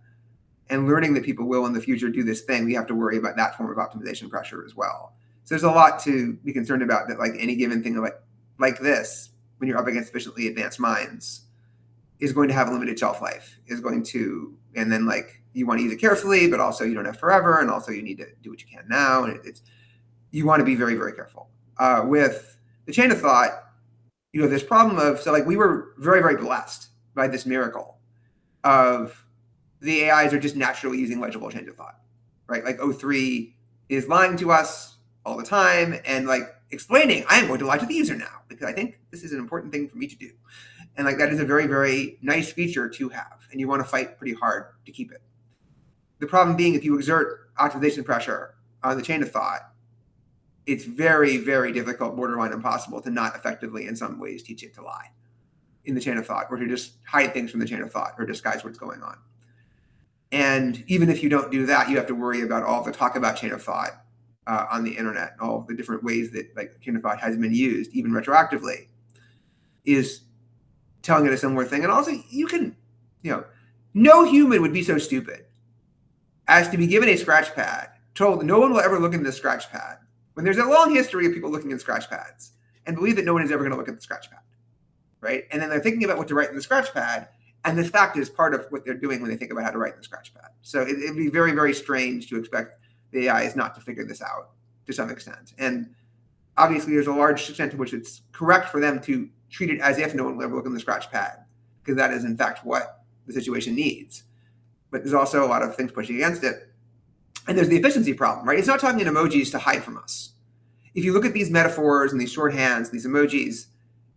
and learning that people will in the future do this thing, we have to worry about that form of optimization pressure as well. So there's a lot to be concerned about, that like any given thing like this, when you're up against sufficiently advanced minds, is going to have a limited shelf life, is going to, and then like you want to use it carefully, but also you don't have forever, and also you need to do what you can now, and you want to be very, very careful. With the chain of thought, you have this problem of, so like we were very, very blessed by this miracle of the AIs are just naturally using legible chains of thought, right? Like O3 is lying to us all the time and like explaining, I am going to lie to the user now because I think this is an important thing for me to do. And like that is a very, very nice feature to have, and you want to fight pretty hard to keep it. The problem being, if you exert optimization pressure on the chain of thought, it's very, very difficult, borderline impossible, to not effectively in some ways teach it to lie in the chain of thought, or to just hide things from the chain of thought or disguise what's going on. And even if you don't do that, you have to worry about all the talk about chain of thought on the internet, all the different ways that like chain of thought has been used, even retroactively, is telling it a similar thing. And also you can, no human would be so stupid as to be given a scratch pad, told no one will ever look into the scratch pad, when there's a long history of people looking at scratch pads, and believe that no one is ever going to look at the scratch pad, right? And then they're thinking about what to write in the scratch pad, and this fact is part of what they're doing when they think about how to write in the scratch pad. So it'd be very, very strange to expect the AIs not to figure this out to some extent. And obviously there's a large extent to which it's correct for them to treat it as if no one will ever look in the scratch pad, because that is in fact what the situation needs. But there's also a lot of things pushing against it. And there's the efficiency problem, right? It's not talking in emojis to hide from us. If you look at these metaphors and these shorthands, these emojis,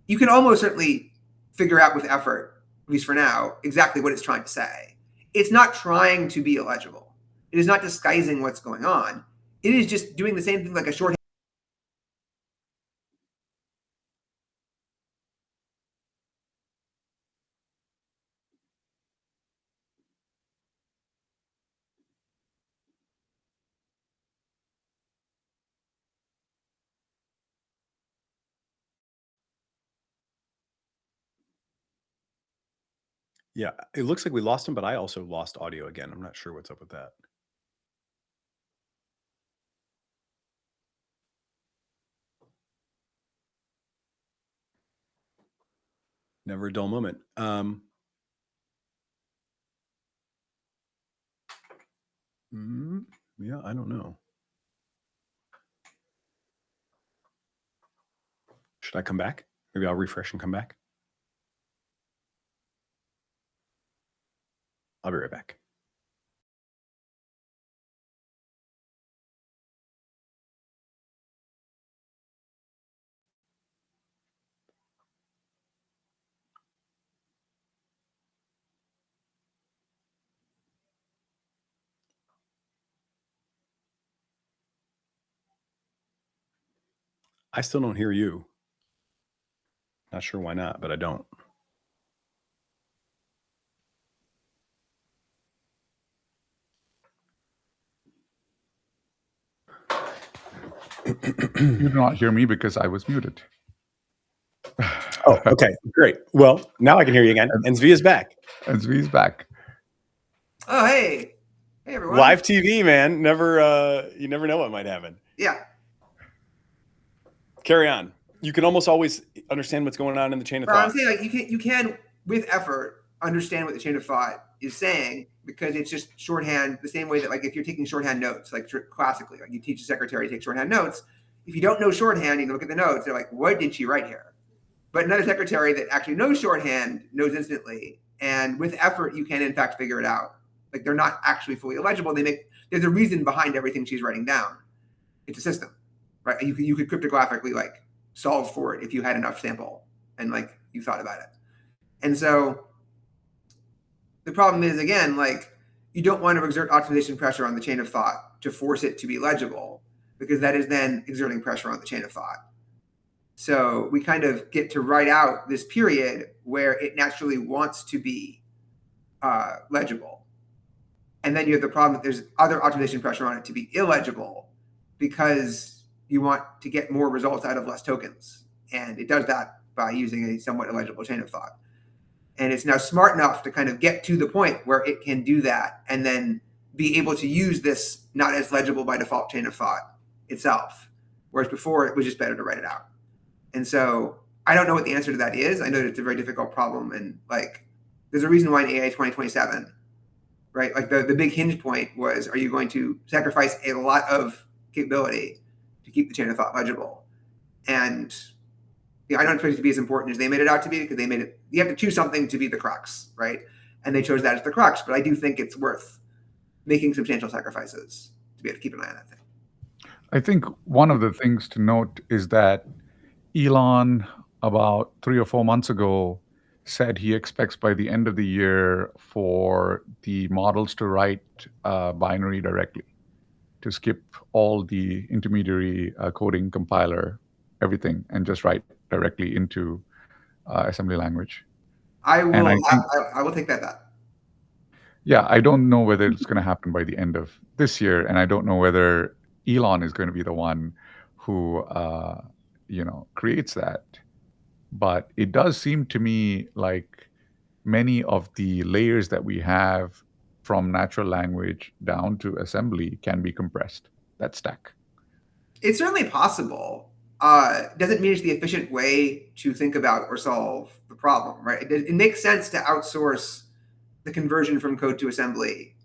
you can almost certainly figure out with effort, at least for now, exactly what it's trying to say. It's not trying to be illegible. It is not disguising what's going on. It is just doing the same thing like a shorthand. Yeah, it looks like we lost him, but I also lost audio again. I'm not sure what's up with that. Never a dull moment. Yeah, I don't know. Should I come back? Maybe I'll refresh and come back. I'll be right back. I still don't hear you. Not sure why not, but I don't. You do not hear me because I was muted. Oh, okay, great. Well, now I can hear you again, and Zvi is back. And Zvi is back. Oh, hey everyone. Live TV, man. You never know what might happen. Yeah. Carry on. You can almost always understand what's going on in the chain of But thought. I'm saying, like, you can with effort understand what the chain of thought is saying, because it's just shorthand, the same way that like if you're taking shorthand notes, like classically, like you teach a secretary to take shorthand notes. If you don't know shorthand, you look at the notes, they're like, what did she write here? But another secretary that actually knows shorthand knows instantly. And with effort, you can in fact figure it out. Like they're not actually fully illegible. There's a reason behind everything she's writing down. It's a system, right? You could cryptographically like solve for it if you had enough sample and like you thought about it. And so the problem is, again, like you don't want to exert optimization pressure on the chain of thought to force it to be legible, because that is then exerting pressure on the chain of thought. So we kind of get to write out this period where it naturally wants to be legible. And then you have the problem that there's other optimization pressure on it to be illegible because you want to get more results out of less tokens. And it does that by using a somewhat illegible chain of thought. And it's now smart enough to kind of get to the point where it can do that and then be able to use this not as legible by default chain of thought itself. Whereas before it was just better to write it out. And so I don't know what the answer to that is. I know that it's a very difficult problem. And like, there's a reason why in AI 2027, right? Like the big hinge point was, are you going to sacrifice a lot of capability to keep the chain of thought legible? And I don't expect it to be as important as they made it out to be, because they made it, you have to choose something to be the crux, right? And they chose that as the crux, but I do think it's worth making substantial sacrifices to be able to keep an eye on that thing. I think one of the things to note is that Elon, about 3 or 4 months ago, said he expects by the end of the year for the models to write binary directly, to skip all the intermediary coding, compiler, everything, and just write directly into assembly language. I And I will, think, I will take that bet. yeah, I don't know whether it's going to happen by the end of this year, and I don't know whether Elon is going to be the one who, creates that. But it does seem to me like many of the layers that we have from natural language down to assembly can be compressed. That stack. It's certainly possible. Doesn't mean it's the efficient way to think about or solve the problem, right? It makes sense to outsource the conversion from code to assembly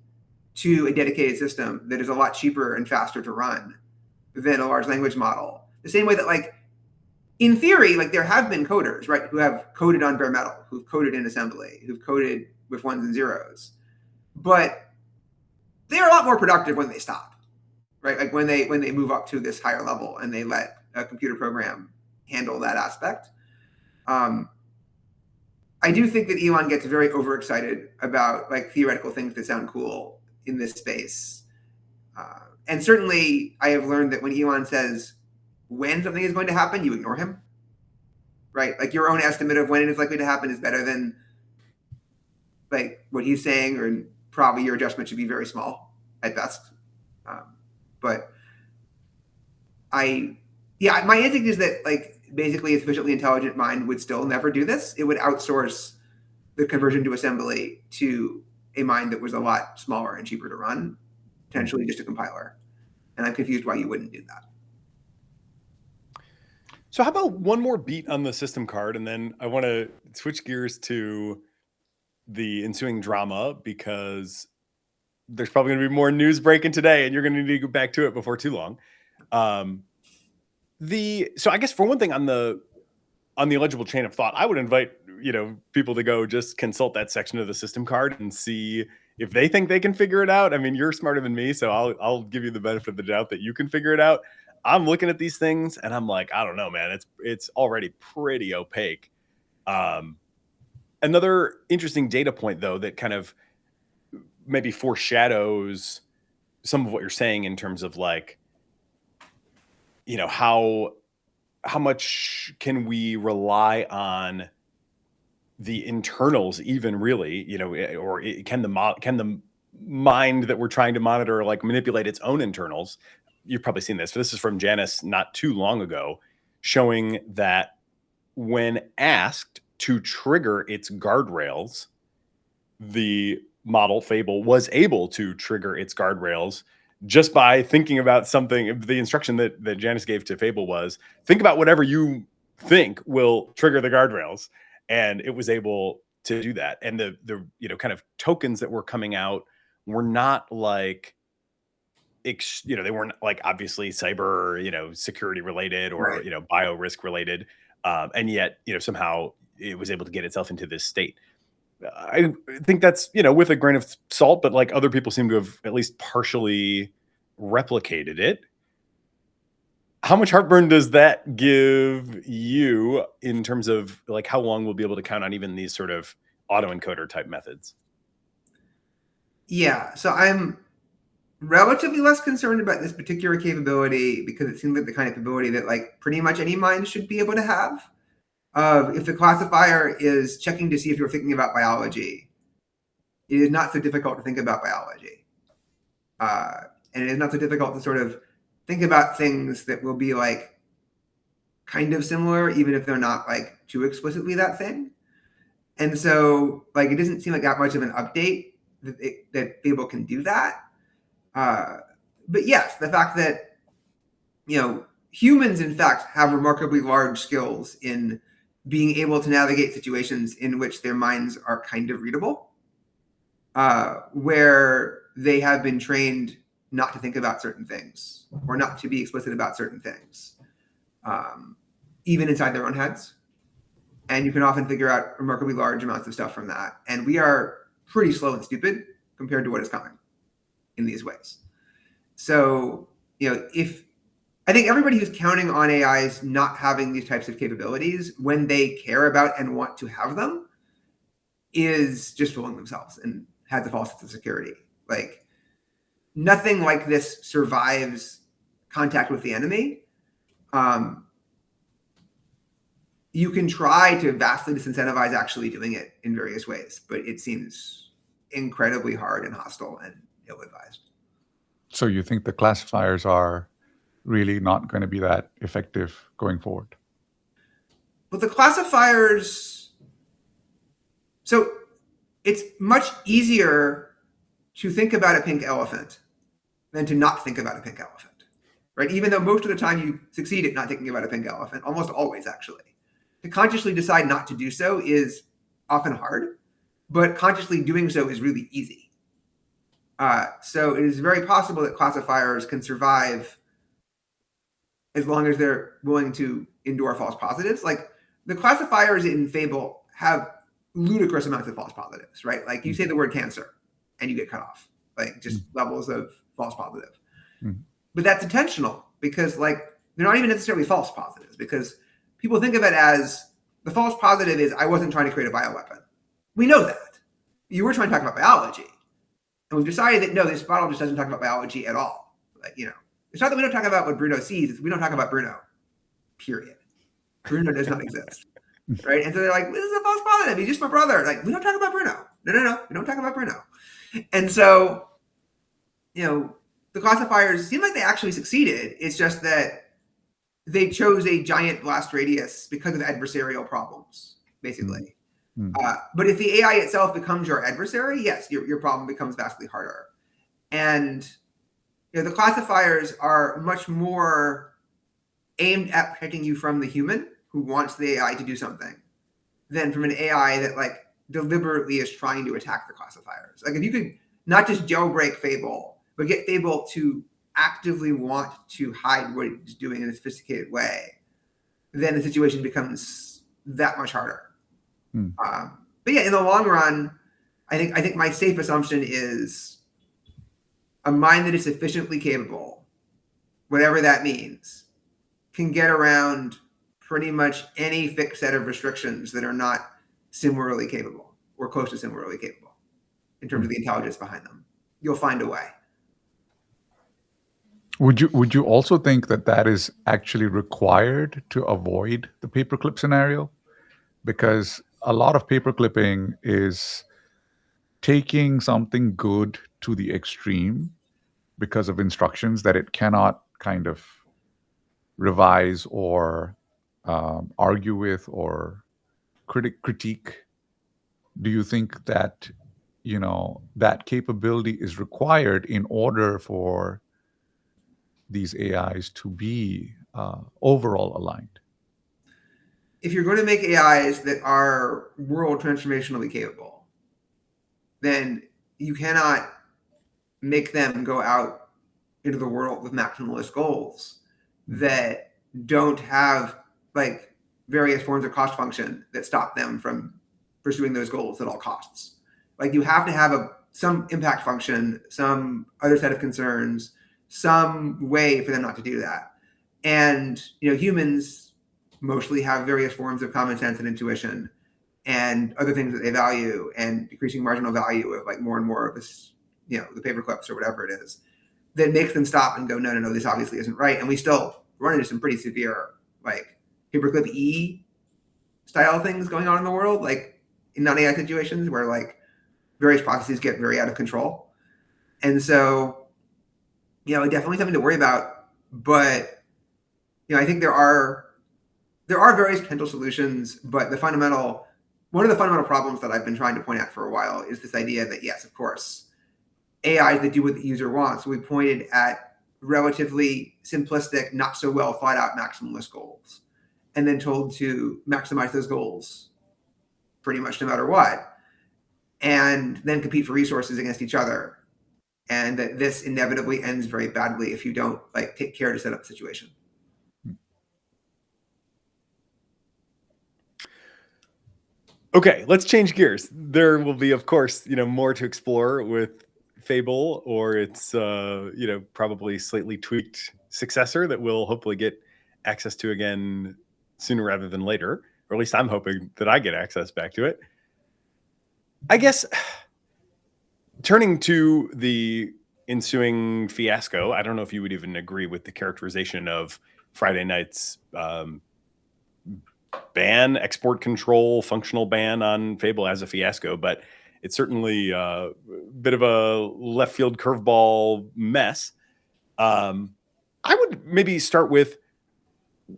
to a dedicated system that is a lot cheaper and faster to run than a large language model. The same way that, like, in theory, like, there have been coders, right, who have coded on bare metal, who've coded in assembly, who've coded with ones and zeros, but they're a lot more productive when they stop, right? Like when they move up to this higher level and they let a computer program handle that aspect. I do think that Elon gets very overexcited about like theoretical things that sound cool in this space. And certainly I have learned that when Elon says when something is going to happen, you ignore him, right? Like your own estimate of when it is likely to happen is better than like what he's saying, or probably your adjustment should be very small at best. But my instinct is that like basically a sufficiently intelligent mind would still never do this. It would outsource the conversion to assembly to a mind that was a lot smaller and cheaper to run, potentially just a compiler. And I'm confused why you wouldn't do that. So how about one more beat on the system card, and then I want to switch gears to the ensuing drama, because there's probably going to be more news breaking today, and you're going to need to go back to it before too long. So I guess for one thing, on the illegible chain of thought, I would invite people to go just consult that section of the system card and see if they think they can figure it out. I mean, you're smarter than me, so I'll give you the benefit of the doubt that you can figure it out. I'm looking at these things and I'm like, I don't know, man. It's already pretty opaque. Another interesting data point, though, that kind of maybe foreshadows some of what you're saying in terms of like, how much can we rely on the internals, even really, or can the mind that we're trying to monitor like manipulate its own internals? You've probably seen this. This is from Janice not too long ago, showing that when asked to trigger its guardrails, the model Fable was able to trigger its guardrails just by thinking about something. The instruction that Janice gave to Fable was, think about whatever you think will trigger the guardrails. And it was able to do that. And the kind of tokens that were coming out were not like, they weren't like obviously cyber, security related or, Right. bio risk related. And yet, somehow it was able to get itself into this state. I think that's, with a grain of salt, but like other people seem to have at least partially replicated it. How much heartburn does that give you in terms of like how long we'll be able to count on even these sort of autoencoder type methods? Yeah. So I'm relatively less concerned about this particular capability because it seems like the kind of capability that like pretty much any mind should be able to have. If the classifier is checking to see if you're thinking about biology, it is not so difficult to think about biology. And it is not so difficult to sort of think about things that will be like kind of similar, even if they're not like too explicitly that thing. And so like, it doesn't seem like that much of an update that Fable can do that. But yes, the fact that, you know, humans in fact have remarkably large skills in being able to navigate situations in which their minds are kind of readable, where they have been trained not to think about certain things or not to be explicit about certain things, even inside their own heads. And you can often figure out remarkably large amounts of stuff from that. And we are pretty slow and stupid compared to what is coming in these ways. So, you know, I think everybody who's counting on AIs not having these types of capabilities when they care about and want to have them is just fooling themselves and has a false sense of security. Like, nothing like this survives contact with the enemy. You can try to vastly disincentivize actually doing it in various ways, but it seems incredibly hard and hostile and ill-advised. So you think the classifiers are really not going to be that effective going forward? But the classifiers, so it's much easier to think about a pink elephant than to not think about a pink elephant, right? Even though most of the time you succeed at not thinking about a pink elephant, almost always actually. To consciously decide not to do so is often hard, but consciously doing so is really easy. So it is very possible that classifiers can survive as long as they're willing to endure false positives. Like the classifiers in Fable have ludicrous amounts of false positives, right? Like you say the word cancer and you get cut off, like just levels of false positive. But that's intentional because like they're not even necessarily false positives, because people think of it as the false positive is I wasn't trying to create a bioweapon. We know that. You were trying to talk about biology. And we've decided that no, this model just doesn't talk about biology at all. Like, you know, it's not that we don't talk about what Bruno sees, it's we don't talk about Bruno. Period. Bruno does not exist. Right? And so they're like, this is a false positive. He's just my brother. Like, we don't talk about Bruno. No. We don't talk about Bruno. And so, you know, the classifiers seem like they actually succeeded. It's just that they chose a giant blast radius because of adversarial problems, basically. But if the AI itself becomes your adversary, yes, your problem becomes vastly harder. And you know, the classifiers are much more aimed at protecting you from the human who wants the AI to do something than from an AI that like deliberately is trying to attack the classifiers. Like if you could not just jailbreak Fable, but get Fable to actively want to hide what it's doing in a sophisticated way, then the situation becomes that much harder. But yeah, in the long run, I think my safe assumption is a mind that is sufficiently capable, whatever that means, can get around pretty much any fixed set of restrictions that are not similarly capable or close to similarly capable in terms of the intelligence behind them. You'll find a way. Would you also think that is actually required to avoid the paperclip scenario? Because a lot of paperclipping is taking something good to the extreme because of instructions that it cannot kind of revise or argue with or critique. Do you think that, you know, that capability is required in order for these AIs to be overall aligned? If you're going to make AIs that are world transformationally capable, then you cannot make them go out into the world with maximalist goals that don't have like various forms of cost function that stop them from pursuing those goals at all costs. Like you have to have some impact function, some other set of concerns, some way for them not to do that. And you know, humans mostly have various forms of common sense and intuition and other things that they value, and decreasing marginal value of like more and more of this, you know, the paper clips or whatever it is. that makes them stop and go, no, this obviously isn't right. And we still run into some pretty severe, like, paperclip E style things going on in the world, like in non-AI situations where like various processes get very out of control. And so, definitely something to worry about. But, I think there are various potential solutions, but one of the fundamental problems that I've been trying to point out for a while is this idea that, yes, of course, AIs that do what the user wants. We pointed at relatively simplistic, not so well thought out maximalist goals, and then told to maximize those goals pretty much no matter what, and then compete for resources against each other. And that this inevitably ends very badly if you don't take care to set up the situation. Okay, let's change gears. There will be, of course, more to explore with Fable or its, probably slightly tweaked successor that we'll hopefully get access to again sooner rather than later. Or at least I'm hoping that I get access back to it. I guess turning to the ensuing fiasco, I don't know if you would even agree with the characterization of Friday night's ban, export control, functional ban on Fable as a fiasco, but it's certainly a bit of a left field curveball mess. I would maybe start with,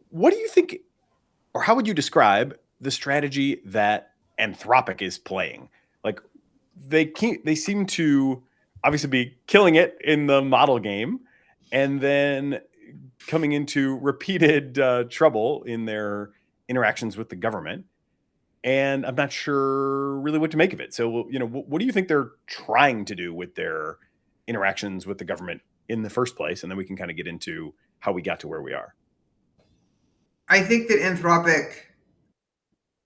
what do you think, or how would you describe the strategy that Anthropic is playing? Like, they seem to obviously be killing it in the model game, and then coming into repeated trouble in their interactions with the government. And I'm not sure really what to make of it. So, what do you think they're trying to do with their interactions with the government in the first place? And then we can kind of get into how we got to where we are. I think that Anthropic,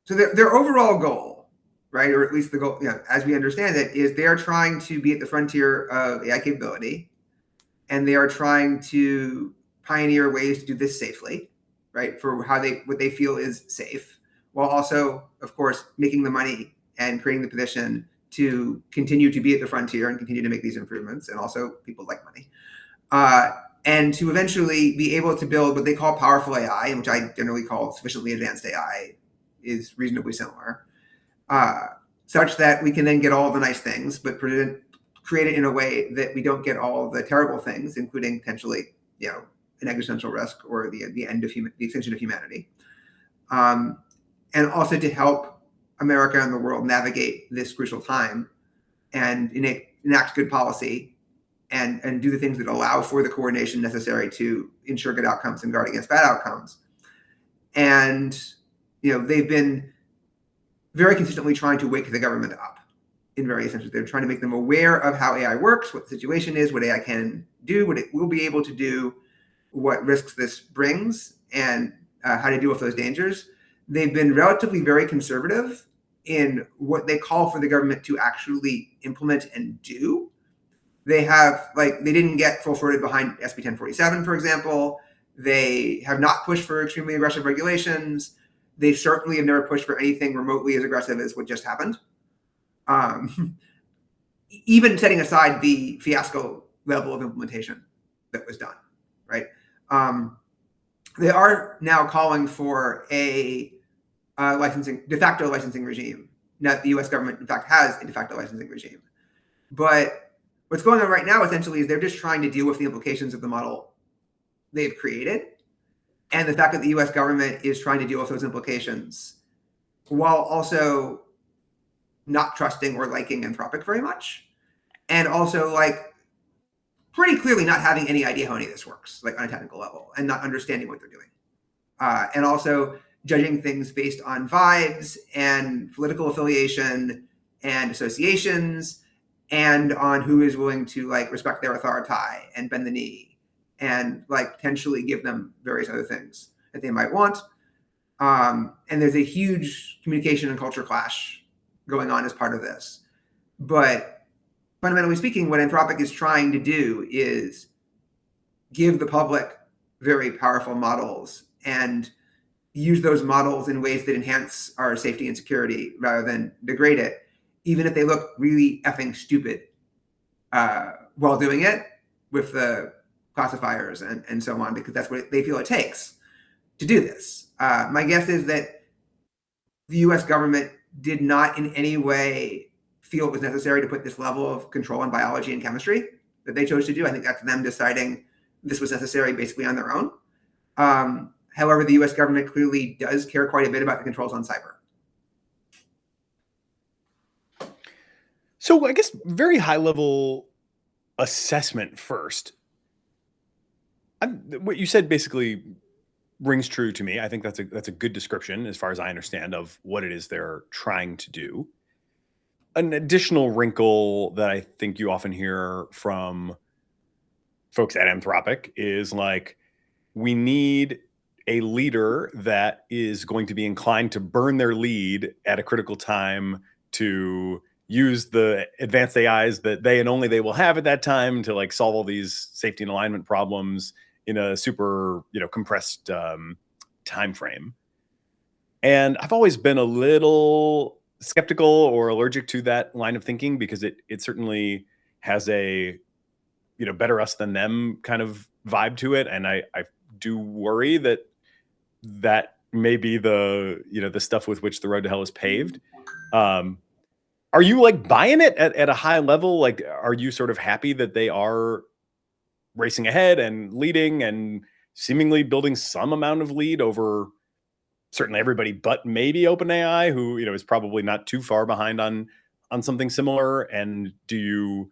so their overall goal, right, or at least the goal, as we understand it, is they are trying to be at the frontier of AI capability, and they are trying to pioneer ways to do this safely, right, for what they feel is safe, while also, of course, making the money and creating the position to continue to be at the frontier and continue to make these improvements. And also, people like money. And to eventually be able to build what they call powerful AI, and which I generally call sufficiently advanced AI, is reasonably similar, such that we can then get all the nice things, but create it in a way that we don't get all the terrible things, including potentially, an existential risk or the end of the extinction of humanity. And also to help America and the world navigate this crucial time and enact good policy and do the things that allow for the coordination necessary to ensure good outcomes and guard against bad outcomes. And, they've been very consistently trying to wake the government up in various senses. They're trying to make them aware of how AI works, what the situation is, what AI can do, what it will be able to do, what risks this brings, and how to deal with those dangers. They've been relatively very conservative in what they call for the government to actually implement and do. They have, they didn't get full-throated behind SB 1047, for example. They have not pushed for extremely aggressive regulations. They certainly have never pushed for anything remotely as aggressive as what just happened. Even setting aside the fiasco level of implementation that was done, right? They are now calling for a de facto licensing regime. Now, the US government, in fact, has a de facto licensing regime. But what's going on right now, essentially, is they're just trying to deal with the implications of the model they've created, and the fact that the US government is trying to deal with those implications while also not trusting or liking Anthropic very much, and also pretty clearly not having any idea how any of this works, on a technical level, and not understanding what they're doing. And also judging things based on vibes and political affiliation and associations, and on who is willing to respect their authority and bend the knee, and potentially give them various other things that they might want. And there's a huge communication and culture clash going on as part of this. But fundamentally speaking, what Anthropic is trying to do is give the public very powerful models and use those models in ways that enhance our safety and security rather than degrade it, even if they look really effing stupid while doing it, with the classifiers and so on, because that's what they feel it takes to do this. My guess is that the US government did not in any way feel it was necessary to put this level of control on biology and chemistry that they chose to do. I think that's them deciding this was necessary basically on their own. However, the US government clearly does care quite a bit about the controls on cyber. So I guess very high level assessment first. What you said basically rings true to me. I think that's a good description as far as I understand of what it is they're trying to do. An additional wrinkle that I think you often hear from folks at Anthropic is like, we need a leader that is going to be inclined to burn their lead at a critical time, to use the advanced AIs that they and only they will have at that time to like solve all these safety and alignment problems in a super, compressed time frame. And I've always been a little skeptical or allergic to that line of thinking, because it certainly has a, better us than them kind of vibe to it. And I do worry that may be the, the stuff with which the road to hell is paved. Are you like buying it at a high level? Like, are you sort of happy that they are racing ahead and leading and seemingly building some amount of lead over certainly everybody, but maybe OpenAI, who, is probably not too far behind on something similar? And do you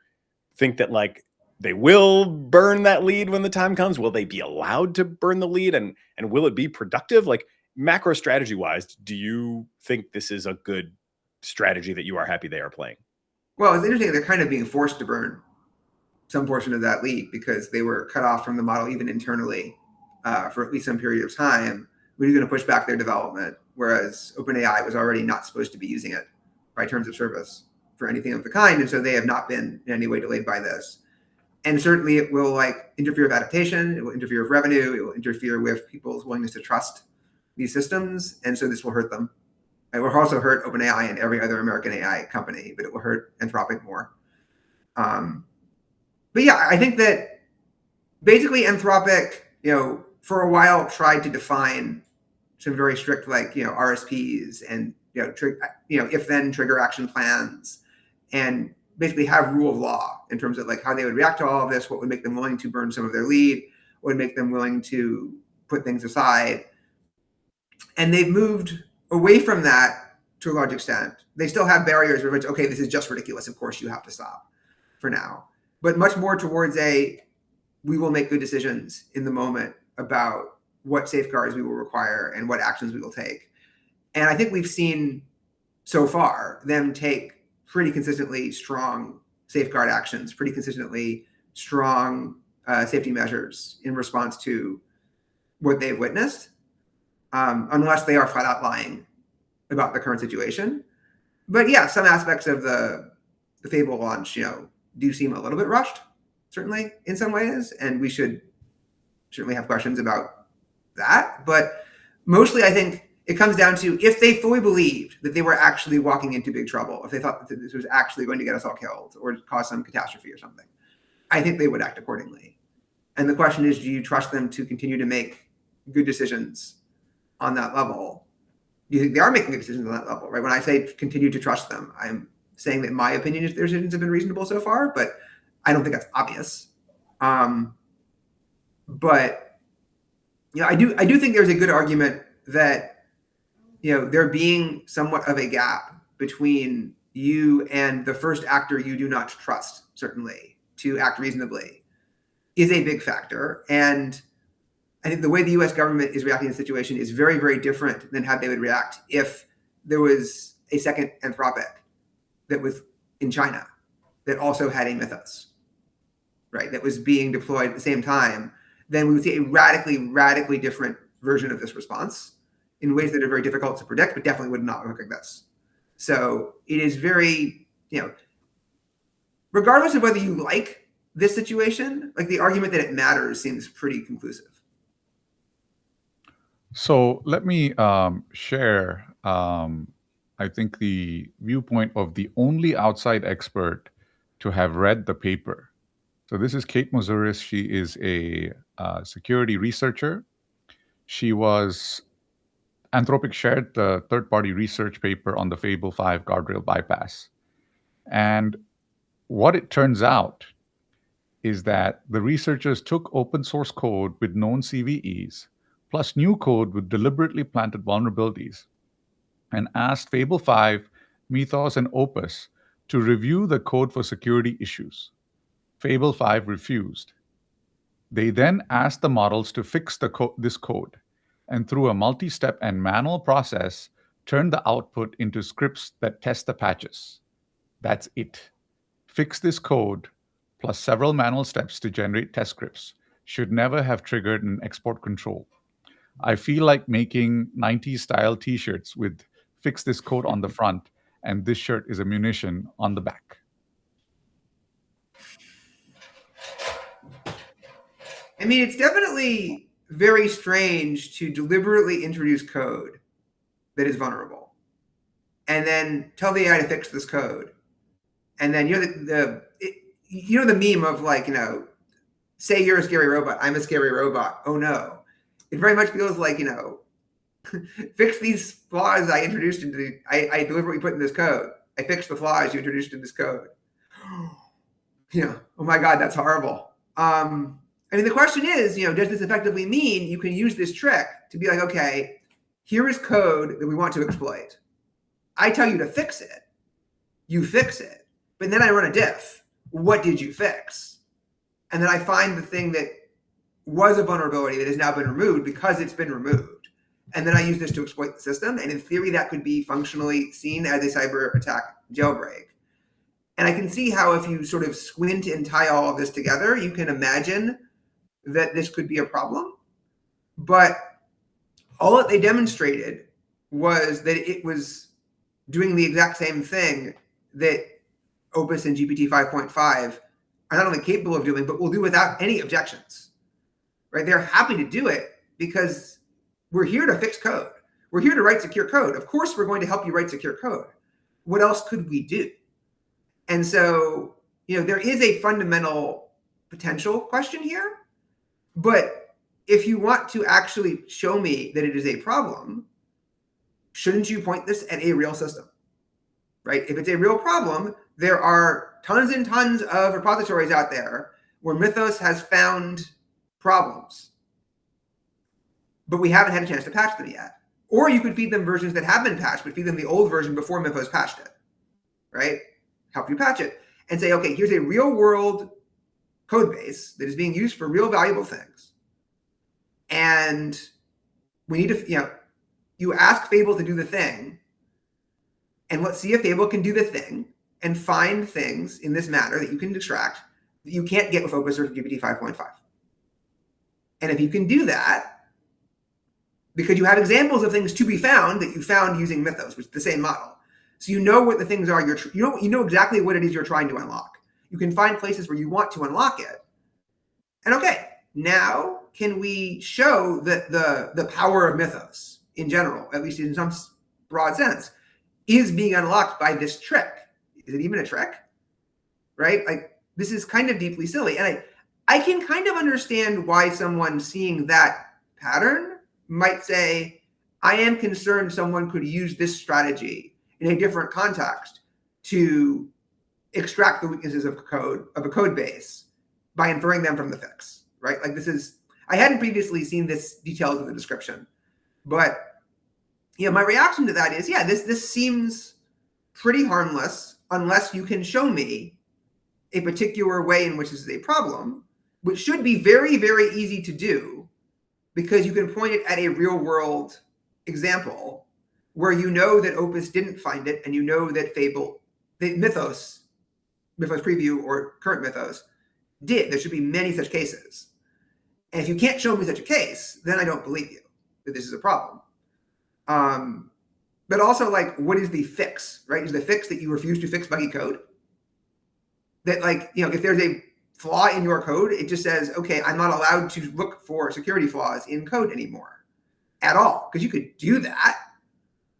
think that like they will burn that lead when the time comes? Will they be allowed to burn the lead, and will it be productive? Like, macro strategy wise, do you think this is a good strategy that you are happy they are playing? Well, it's interesting. They're kind of being forced to burn some portion of that lead because they were cut off from the model even internally for at least some period of time. We were going to push back their development, whereas OpenAI was already not supposed to be using it by terms of service for anything of the kind. And so they have not been in any way delayed by this. And certainly it will like interfere with adaptation. It will interfere with revenue. It will interfere with people's willingness to trust these systems. And so this will hurt them. It will also hurt OpenAI and every other American AI company, but it will hurt Anthropic more. But yeah, I think that basically Anthropic, for a while tried to define some very strict, like, RSPs and, if then trigger action plans, and basically have rule of law in terms of like how they would react to all of this, what would make them willing to burn some of their lead, what would make them willing to put things aside. And they've moved away from that to a large extent. They still have barriers where it's, okay, this is just ridiculous. Of course you have to stop for now. But much more towards we will make good decisions in the moment about what safeguards we will require and what actions we will take. And I think we've seen so far them take pretty consistently strong safeguard actions, pretty consistently strong safety measures in response to what they've witnessed, unless they are flat out lying about the current situation. But yeah, some aspects of the Fable launch, do seem a little bit rushed, certainly in some ways, and we should certainly have questions about that. But mostly I think it comes down to, if they fully believed that they were actually walking into big trouble, if they thought that this was actually going to get us all killed or cause some catastrophe or something, I think they would act accordingly. And the question is, do you trust them to continue to make good decisions on that level? Do you think they are making good decisions on that level, right? When I say continue to trust them, I'm saying that my opinion is their decisions have been reasonable so far, but I don't think that's obvious. But I do think there's a good argument that there being somewhat of a gap between you and the first actor you do not trust, certainly, to act reasonably, is a big factor. And I think the way the US government is reacting to the situation is very, very different than how they would react if there was a second Anthropic that was in China that also had a mythos, right, that was being deployed at the same time. Then we would see a radically, radically different version of this response in ways that are very difficult to predict, but definitely would not look like this. So it is very, regardless of whether you like this situation, like the argument that it matters seems pretty conclusive. So let me share, I think, the viewpoint of the only outside expert to have read the paper. So this is Kate Moussouris. She is a security researcher. She was Anthropic shared the third-party research paper on the Fable 5 guardrail bypass. And what it turns out is that the researchers took open source code with known CVEs, plus new code with deliberately planted vulnerabilities, and asked Fable 5, Mythos, and Opus to review the code for security issues. Fable 5 refused. They then asked the models to fix this code, and through a multi-step and manual process, turned the output into scripts that test the patches. That's it. Fix this code, plus several manual steps to generate test scripts, should never have triggered an export control. I feel like making 90s style t-shirts with fix this code on the front, and this shirt is a munition on the back. I mean, it's definitely very strange to deliberately introduce code that is vulnerable and then tell the AI to fix this code. And then, the meme of like, say you're a scary robot, I'm a scary robot. Oh no. It very much feels like, fix these flaws I introduced I deliberately put in this code. I fixed the flaws you introduced in this code. Oh my God, that's horrible. I mean, the question is, does this effectively mean you can use this trick to be like, okay, here is code that we want to exploit. I tell you to fix it. You fix it. But then I run a diff. What did you fix? And then I find the thing that was a vulnerability that has now been removed because it's been removed. And then I use this to exploit the system. And in theory, that could be functionally seen as a cyber attack jailbreak. And I can see how if you sort of squint and tie all of this together, you can imagine that this could be a problem. But all that they demonstrated was that it was doing the exact same thing that Opus and GPT 5.5 are not only capable of doing, but will do without any objections, right? They're happy to do it because we're here to fix code. We're here to write secure code. Of course, we're going to help you write secure code. What else could we do? And so, there is a fundamental potential question here. But if you want to actually show me that it is a problem, shouldn't you point this at a real system, right? If it's a real problem, there are tons and tons of repositories out there where Mythos has found problems, but we haven't had a chance to patch them yet. Or you could feed them versions that have been patched, but feed them the old version before Mythos patched it, right? Help you patch it and say, okay, here's a real world code base that is being used for real valuable things. And we need to, you ask Fable to do the thing, and let's see if Fable can do the thing and find things in this matter that you can extract that you can't get with Opus or GPT 5.5. And if you can do that, because you have examples of things to be found that you found using Mythos, which is the same model. So you know what the things are, you know exactly what it is you're trying to unlock. You can find places where you want to unlock it. And okay, now can we show that the power of Mythos in general, at least in some broad sense, is being unlocked by this trick? Is it even a trick? Right? Like, this is kind of deeply silly. And I can kind of understand why someone seeing that pattern might say, I am concerned someone could use this strategy in a different context to extract the weaknesses of a code base by inferring them from the fix, right? Like, I hadn't previously seen this details of the description, but my reaction to that is, this seems pretty harmless unless you can show me a particular way in which this is a problem, which should be very, very easy to do because you can point it at a real world example where you know that Opus didn't find it and you know that Mythos preview or current Mythos did. There should be many such cases. And if you can't show me such a case, then I don't believe you that this is a problem. But also, like, what is the fix, right? Is the fix that you refuse to fix buggy code? That, like, if there's a flaw in your code, it just says, okay, I'm not allowed to look for security flaws in code anymore at all. Because you could do that,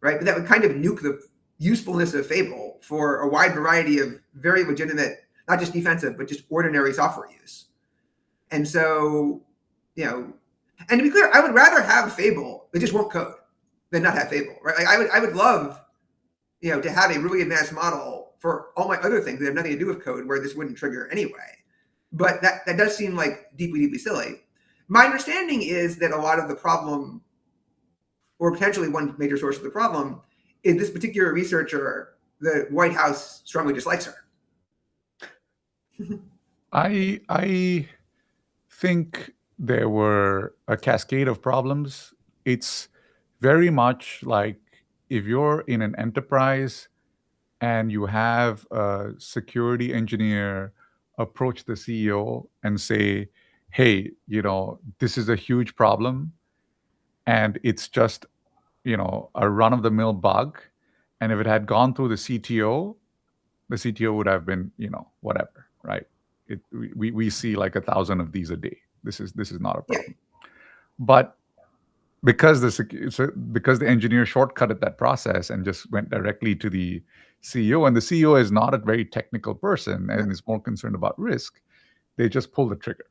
right? But that would kind of nuke the usefulness of Fable for a wide variety of very legitimate not just defensive, but just ordinary software use. And so, and to be clear, I would rather have Fable that just won't code than not have Fable, right? Like I would love, to have a really advanced model for all my other things that have nothing to do with code where this wouldn't trigger anyway. But that does seem like deeply, deeply silly. My understanding is that a lot of the problem, or potentially one major source of the problem, is this particular researcher, the White House strongly dislikes her. I think there were a cascade of problems. It's very much like if you're in an enterprise and you have a security engineer approach the CEO and say, hey, this is a huge problem and it's just, a run-of-the-mill bug. And if it had gone through the CTO would have been, whatever, right? We see like 1,000 of these a day. This is not a problem. Yeah. But because the engineer shortcutted that process and just went directly to the CEO, and the CEO is not a very technical person and is more concerned about risk, they just pull the trigger.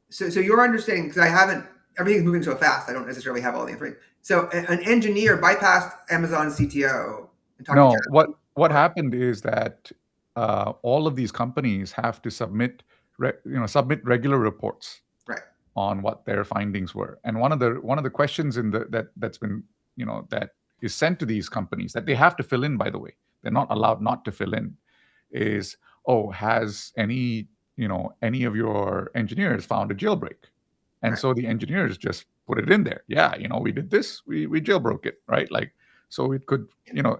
So your understanding, because everything's moving so fast, I don't necessarily have all the information. So an engineer bypassed Amazon's CTO. No, what happened is that all of these companies have to submit regular reports, right, on what their findings were. And one of the questions that's been that is sent to these companies that they have to fill in, by the way, they're not allowed not to fill in, is, has any of your engineers found a jailbreak? And right. So the engineers just put it in there. Yeah, we did this, we jailbroke it, right? Like, so it could,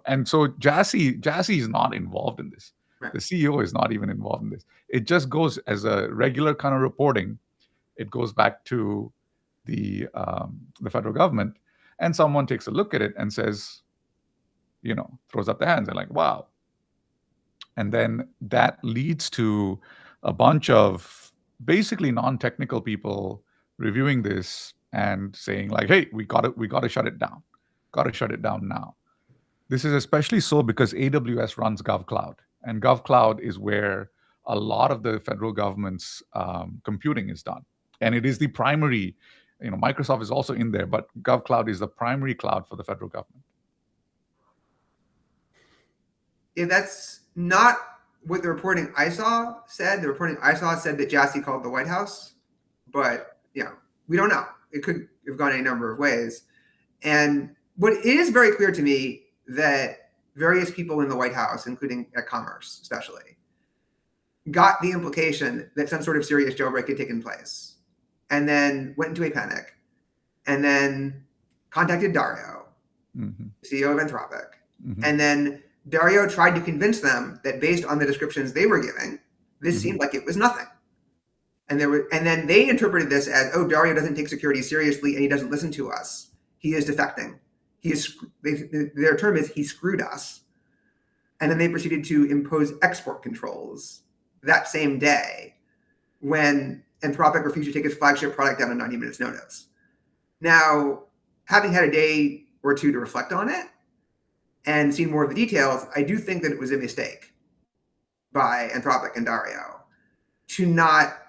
and so Jassy is not involved in this. Right. The CEO is not even involved in this. It just goes as a regular kind of reporting. It goes back to the federal government, and someone takes a look at it and says, throws up their hands and like, wow. And then that leads to a bunch of basically non-technical people reviewing this and saying like, hey, we got to shut it down. Got to shut it down now. This is especially so because AWS runs GovCloud, and GovCloud is where a lot of the federal government's computing is done. And it is the primary, Microsoft is also in there, but GovCloud is the primary cloud for the federal government. Yeah, that's not what the reporting I saw said. The reporting I saw said that Jassy called the White House, but we don't know. It could have gone any number of ways. And what is very clear to me that various people in the White House, including at Commerce especially, got the implication that some sort of serious jailbreak had taken place, and then went into a panic, and then contacted Dario, mm-hmm. CEO of Anthropic, mm-hmm. and then Dario tried to convince them that based on the descriptions they were giving, this mm-hmm. seemed like it was nothing. And then they interpreted this as, Dario doesn't take security seriously and he doesn't listen to us. He is defecting. Their term is he screwed us. And then they proceeded to impose export controls that same day when Anthropic refused to take its flagship product down on 90 minutes notice. Now, having had a day or two to reflect on it and seen more of the details, I do think that it was a mistake by Anthropic and Dario to not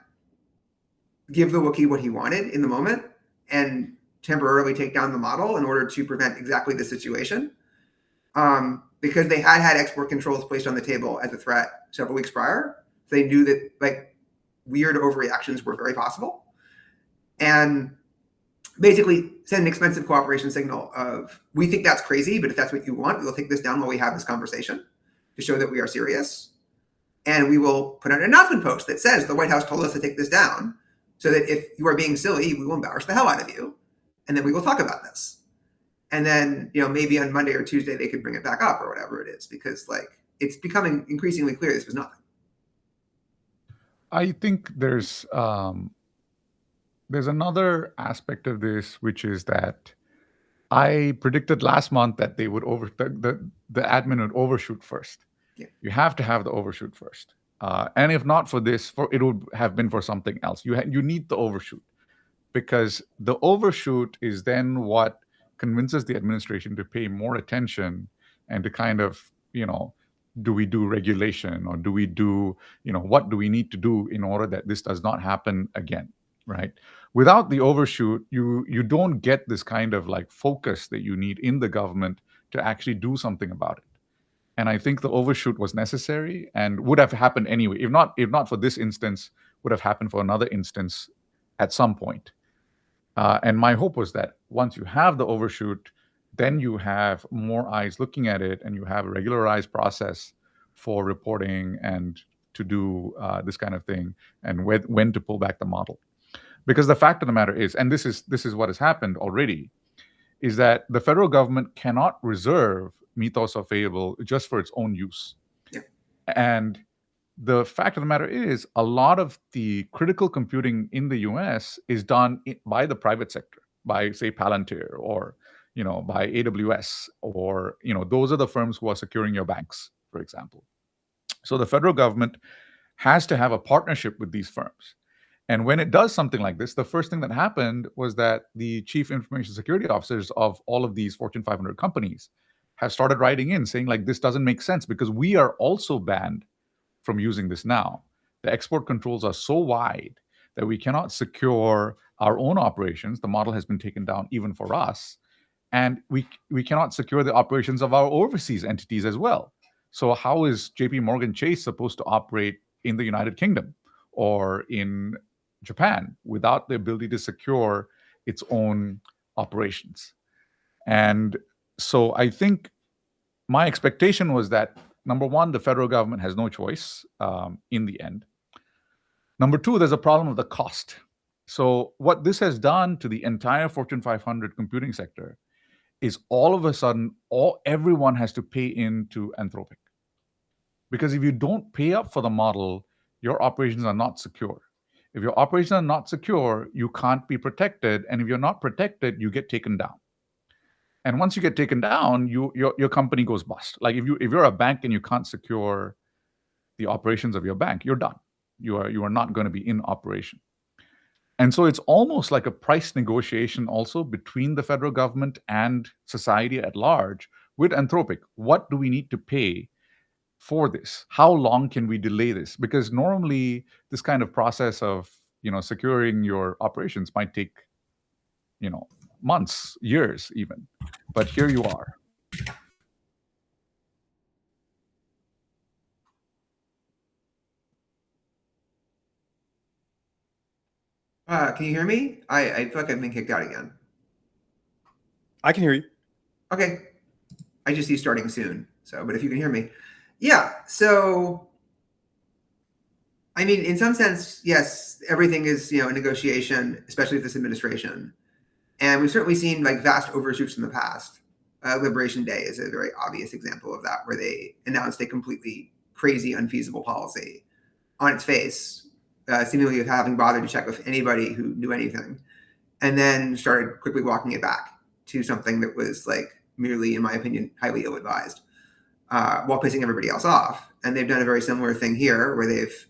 give the Wookiee what he wanted in the moment and temporarily take down the model in order to prevent exactly this situation. Because they had export controls placed on the table as a threat several weeks prior. So they knew that like weird overreactions were very possible. And basically send an expensive cooperation signal of, we think that's crazy, but if that's what you want, we'll take this down while we have this conversation to show that we are serious. And we will put out an announcement post that says the White House told us to take this down, so that if you are being silly, we will embarrass the hell out of you. And then we will talk about this. And then, maybe on Monday or Tuesday, they could bring it back up or whatever it is, because like it's becoming increasingly clear this was nothing. I think there's another aspect of this, which is that I predicted last month that they would the admin would overshoot first. Yeah. You have to have the overshoot first. And if not for this, it would have been for something else. You need the overshoot, because the overshoot is then what convinces the administration to pay more attention and to kind of, do we do regulation, or do we do, what do we need to do in order that this does not happen again, right? Without the overshoot, you don't get this kind of like focus that you need in the government to actually do something about it. And I think the overshoot was necessary and would have happened anyway. If not for this instance, would have happened for another instance at some point. And my hope was that once you have the overshoot, then you have more eyes looking at it, and you have a regularized process for reporting and to do this kind of thing, and when to pull back the model. Because the fact of the matter is, and this is what has happened already, is that the federal government cannot reserve mythos or fable just for its own use. Yeah. And the fact of the matter is, a lot of the critical computing in the US is done by the private sector, by, say, Palantir, or by AWS, or those are the firms who are securing your banks, for example. So the federal government has to have a partnership with these firms. And when it does something like this, the first thing that happened was that the chief information security officers of all of these Fortune 500 companies have started writing in saying, like, this doesn't make sense because we are also banned from using this now. The export controls are so wide that we cannot secure our own operations. The model has been taken down even for us. And we cannot secure the operations of our overseas entities as well. So how is JP Morgan Chase supposed to operate in the United Kingdom or in Japan without the ability to secure its own operations? And so I think my expectation was that, number one, the federal government has no choice in the end. Number two, there's a problem of the cost. So what this has done to the entire Fortune 500 computing sector is all of a sudden, everyone has to pay into Anthropic. Because if you don't pay up for the model, your operations are not secure. If your operations are not secure, you can't be protected. And if you're not protected, you get taken down. And once you get taken down, your company goes bust. Like if you're a bank and you can't secure the operations of your bank, you're done. You are not going to be in operation. And so it's almost like a price negotiation also between the federal government and society at large with Anthropic. What do we need to pay for this? How long can we delay this? Because normally this kind of process of securing your operations might take months, years even. But here you are. Can you hear me? I feel like I've been kicked out again. I can hear you. Okay. I just see you starting soon. But if you can hear me. Yeah. So, I mean, in some sense, yes, everything is, a negotiation, especially with this administration. And we've certainly seen like vast overshoots in the past. Liberation Day is a very obvious example of that, where they announced a completely crazy, unfeasible policy on its face, seemingly without having bothered to check with anybody who knew anything, and then started quickly walking it back to something that was like merely, in my opinion, highly ill-advised, while pissing everybody else off. And they've done a very similar thing here, where they've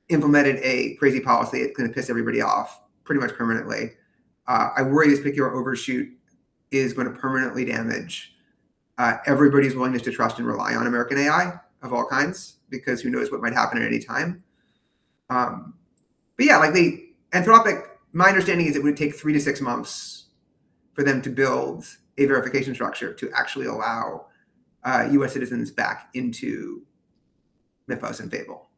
implemented a crazy policy that's going to piss everybody off pretty much permanently. I worry this particular overshoot is going to permanently damage everybody's willingness to trust and rely on American AI of all kinds, because who knows what might happen at any time. But yeah, like the Anthropic, my understanding is it would take 3 to 6 months for them to build a verification structure to actually allow US citizens back into Mythos and Fable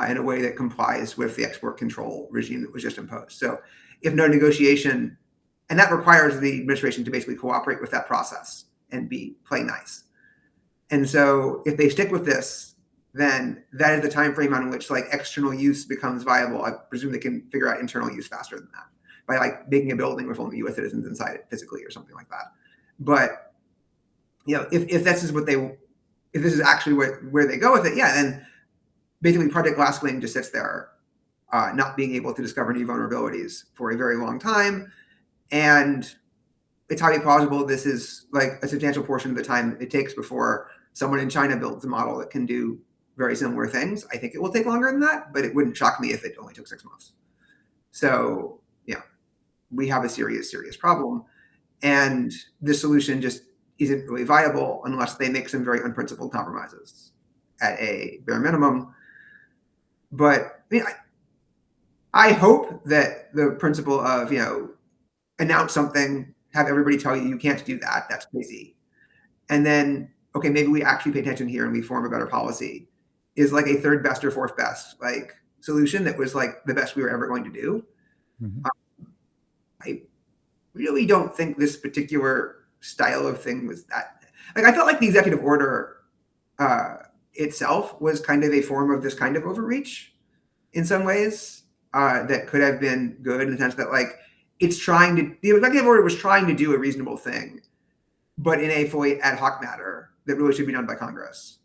in a way that complies with the export control regime that was just imposed. So if no negotiation, and that requires the administration to basically cooperate with that process and play nice. And so if they stick with this, then that is the time frame on which like external use becomes viable. I presume they can figure out internal use faster than that by like making a building with only US citizens inside it physically or something like that. But if this is if this is actually where they go with it, yeah, then basically Project Glasswing just sits there, not being able to discover new vulnerabilities for a very long time. And it's highly plausible this is like a substantial portion of the time it takes before someone in China builds a model that can do very similar things. I think it will take longer than that, but it wouldn't shock me if it only took 6 months. So yeah, we have a serious, serious problem. And this solution just isn't really viable unless they make some very unprincipled compromises. at a bare minimum. But I mean, I hope that the principle of, announce something, have everybody tell you can't do that, that's crazy. And then, okay, maybe we actually pay attention here and we form a better policy, is like a third best or fourth best like solution that was like the best we were ever going to do. Mhm. I really don't think this particular style of thing was that. Like, I felt like the executive order itself was kind of a form of this kind of overreach in some ways, that could have been good in the sense that, like, the executive order was trying to do a reasonable thing, but in a fully ad hoc matter that really should be done by Congress.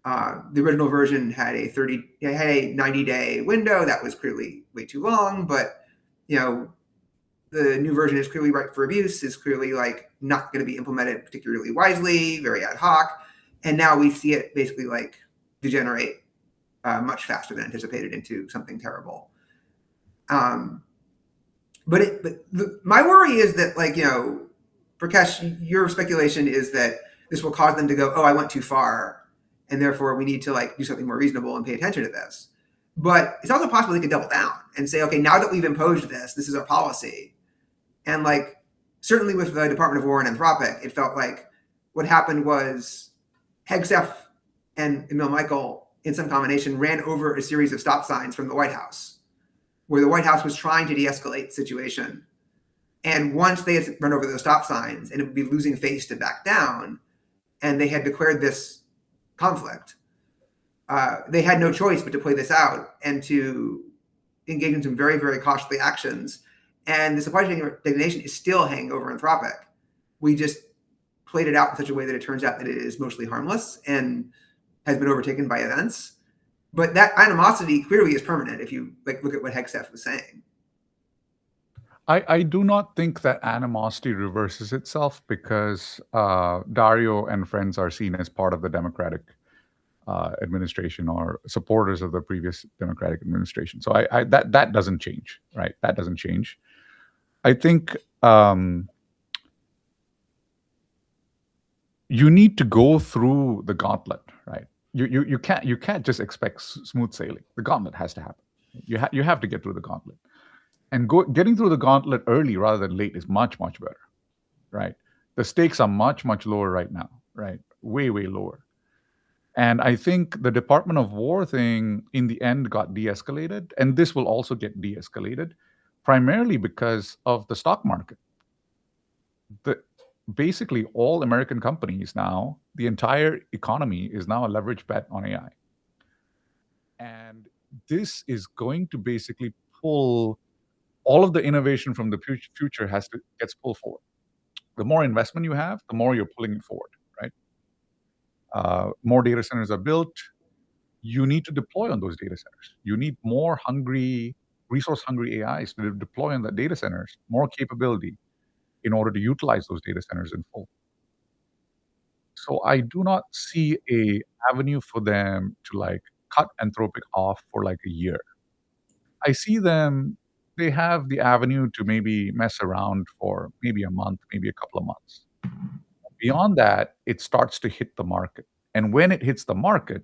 The original version had a 90-day window that was clearly way too long, but the new version is clearly ripe for abuse, is clearly like not going to be implemented particularly wisely, very ad hoc, and now we see it basically like degenerate much faster than anticipated into something terrible. My worry is that, like, Prakash, your speculation is that this will cause them to go, oh, I went too far, and therefore we need to like do something more reasonable and pay attention to this. But it's also possible they could double down and say, okay, now that we've imposed this is our policy. And like, certainly with the Department of War and Anthropic, it felt like what happened was Hegseth and Emil Michael, in some combination, ran over a series of stop signs from the White House, where the White House was trying to de-escalate the situation. And once they had run over those stop signs and it would be losing face to back down, and they had declared this conflict, they had no choice but to play this out and to engage in some very, very costly actions. And the supply chain designation is still hanging over Anthropic. We just played it out in such a way that it turns out that it is mostly harmless and has been overtaken by events. But that animosity clearly is permanent if you like look at what Hegseth was saying. I do not think that animosity reverses itself because Dario and friends are seen as part of the Democratic administration or supporters of the previous Democratic administration. So that doesn't change, right? That doesn't change. I think you need to go through the gauntlet, right? You can't just expect smooth sailing. The gauntlet has to happen. You have to get through the gauntlet. And getting through the gauntlet early rather than late is much, much better, right? The stakes are much, much lower right now, right? Way, way lower. And I think the Department of War thing in the end got de-escalated, and this will also get de-escalated primarily because of the stock market. Basically all American companies now, the entire economy is now a leverage bet on AI. And this is going to basically pull all of the innovation from the future gets pulled forward. The more investment you have, the more you're pulling it forward, right? More data centers are built. You need to deploy on those data centers. You need more resource-hungry AIs to deploy on the data centers, more capability in order to utilize those data centers in full. So I do not see a avenue for them to like cut Anthropic off for like a year. I see they have the avenue to maybe mess around for maybe a month, maybe a couple of months. Beyond that, it starts to hit the market. And when it hits the market,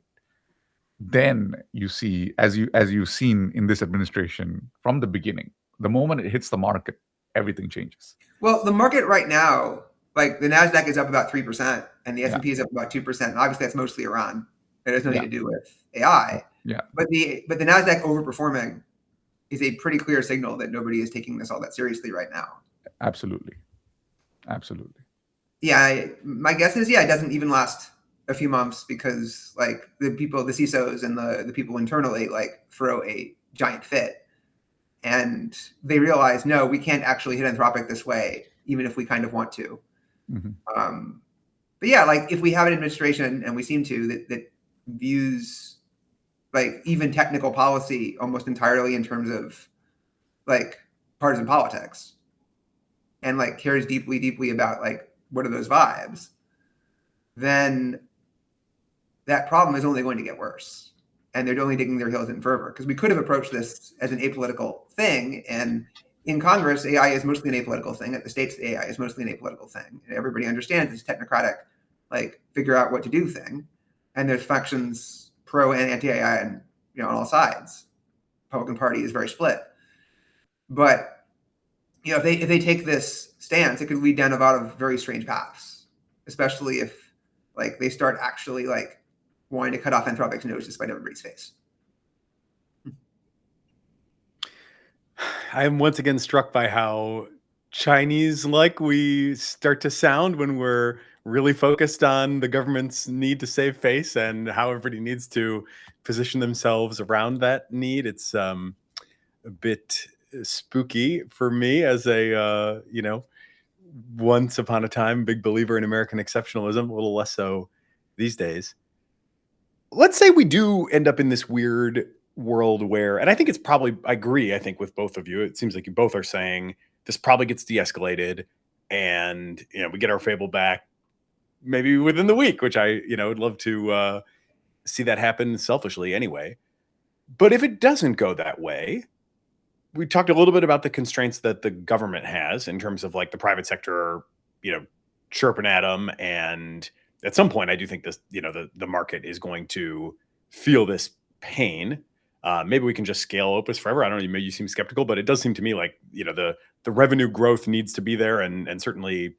then you see, as you've seen in this administration from the beginning, the moment it hits the market, everything changes. Well, the market right now, like the Nasdaq is up about 3%, and the S&P is up about 2%. And obviously, that's mostly Iran. It has nothing to do with AI. Yeah. But the Nasdaq overperforming is a pretty clear signal that nobody is taking this all that seriously right now. Absolutely. Absolutely. Yeah, my guess is, it doesn't even last a few months because like the CISOs and the people internally like throw a giant fit. And they realize, no, we can't actually hit Anthropic this way, even if we kind of want to. Mm-hmm. But yeah, like if we have an administration, and we seem to, that views like even technical policy almost entirely in terms of like partisan politics, and like cares deeply, deeply about like what are those vibes, then that problem is only going to get worse. And they're only digging their heels in further, because we could have approached this as an apolitical thing. And in Congress, AI is mostly an apolitical thing. At the states, AI is mostly an apolitical thing. And everybody understands it's technocratic, like figure out what to do thing. And there's factions pro and anti-AI on, on all sides. Republican Party is very split. But if they take this stance, it could lead down a lot of very strange paths, especially if they start actually wanting to cut off Anthropic's nose despite everybody's face. I am once again struck by how Chinese-like we start to sound when we're really focused on the government's need to save face and how everybody needs to position themselves around that need. It's a bit spooky for me as a, once upon a time big believer in American exceptionalism, a little less so these days. Let's say we do end up in this weird world where, and I think it's probably, I agree, I think with both of you, it seems like you both are saying this probably gets de-escalated and, we get our Fable back maybe within the week, which I, would love to see that happen selfishly anyway. But if it doesn't go that way, we talked a little bit about the constraints that the government has in terms of the private sector, chirping at them. And at some point, I do think this, the market is going to feel this pain. Maybe we can just scale Opus forever. I don't know. Maybe you seem skeptical, but it does seem to me like, the revenue growth needs to be there. And certainly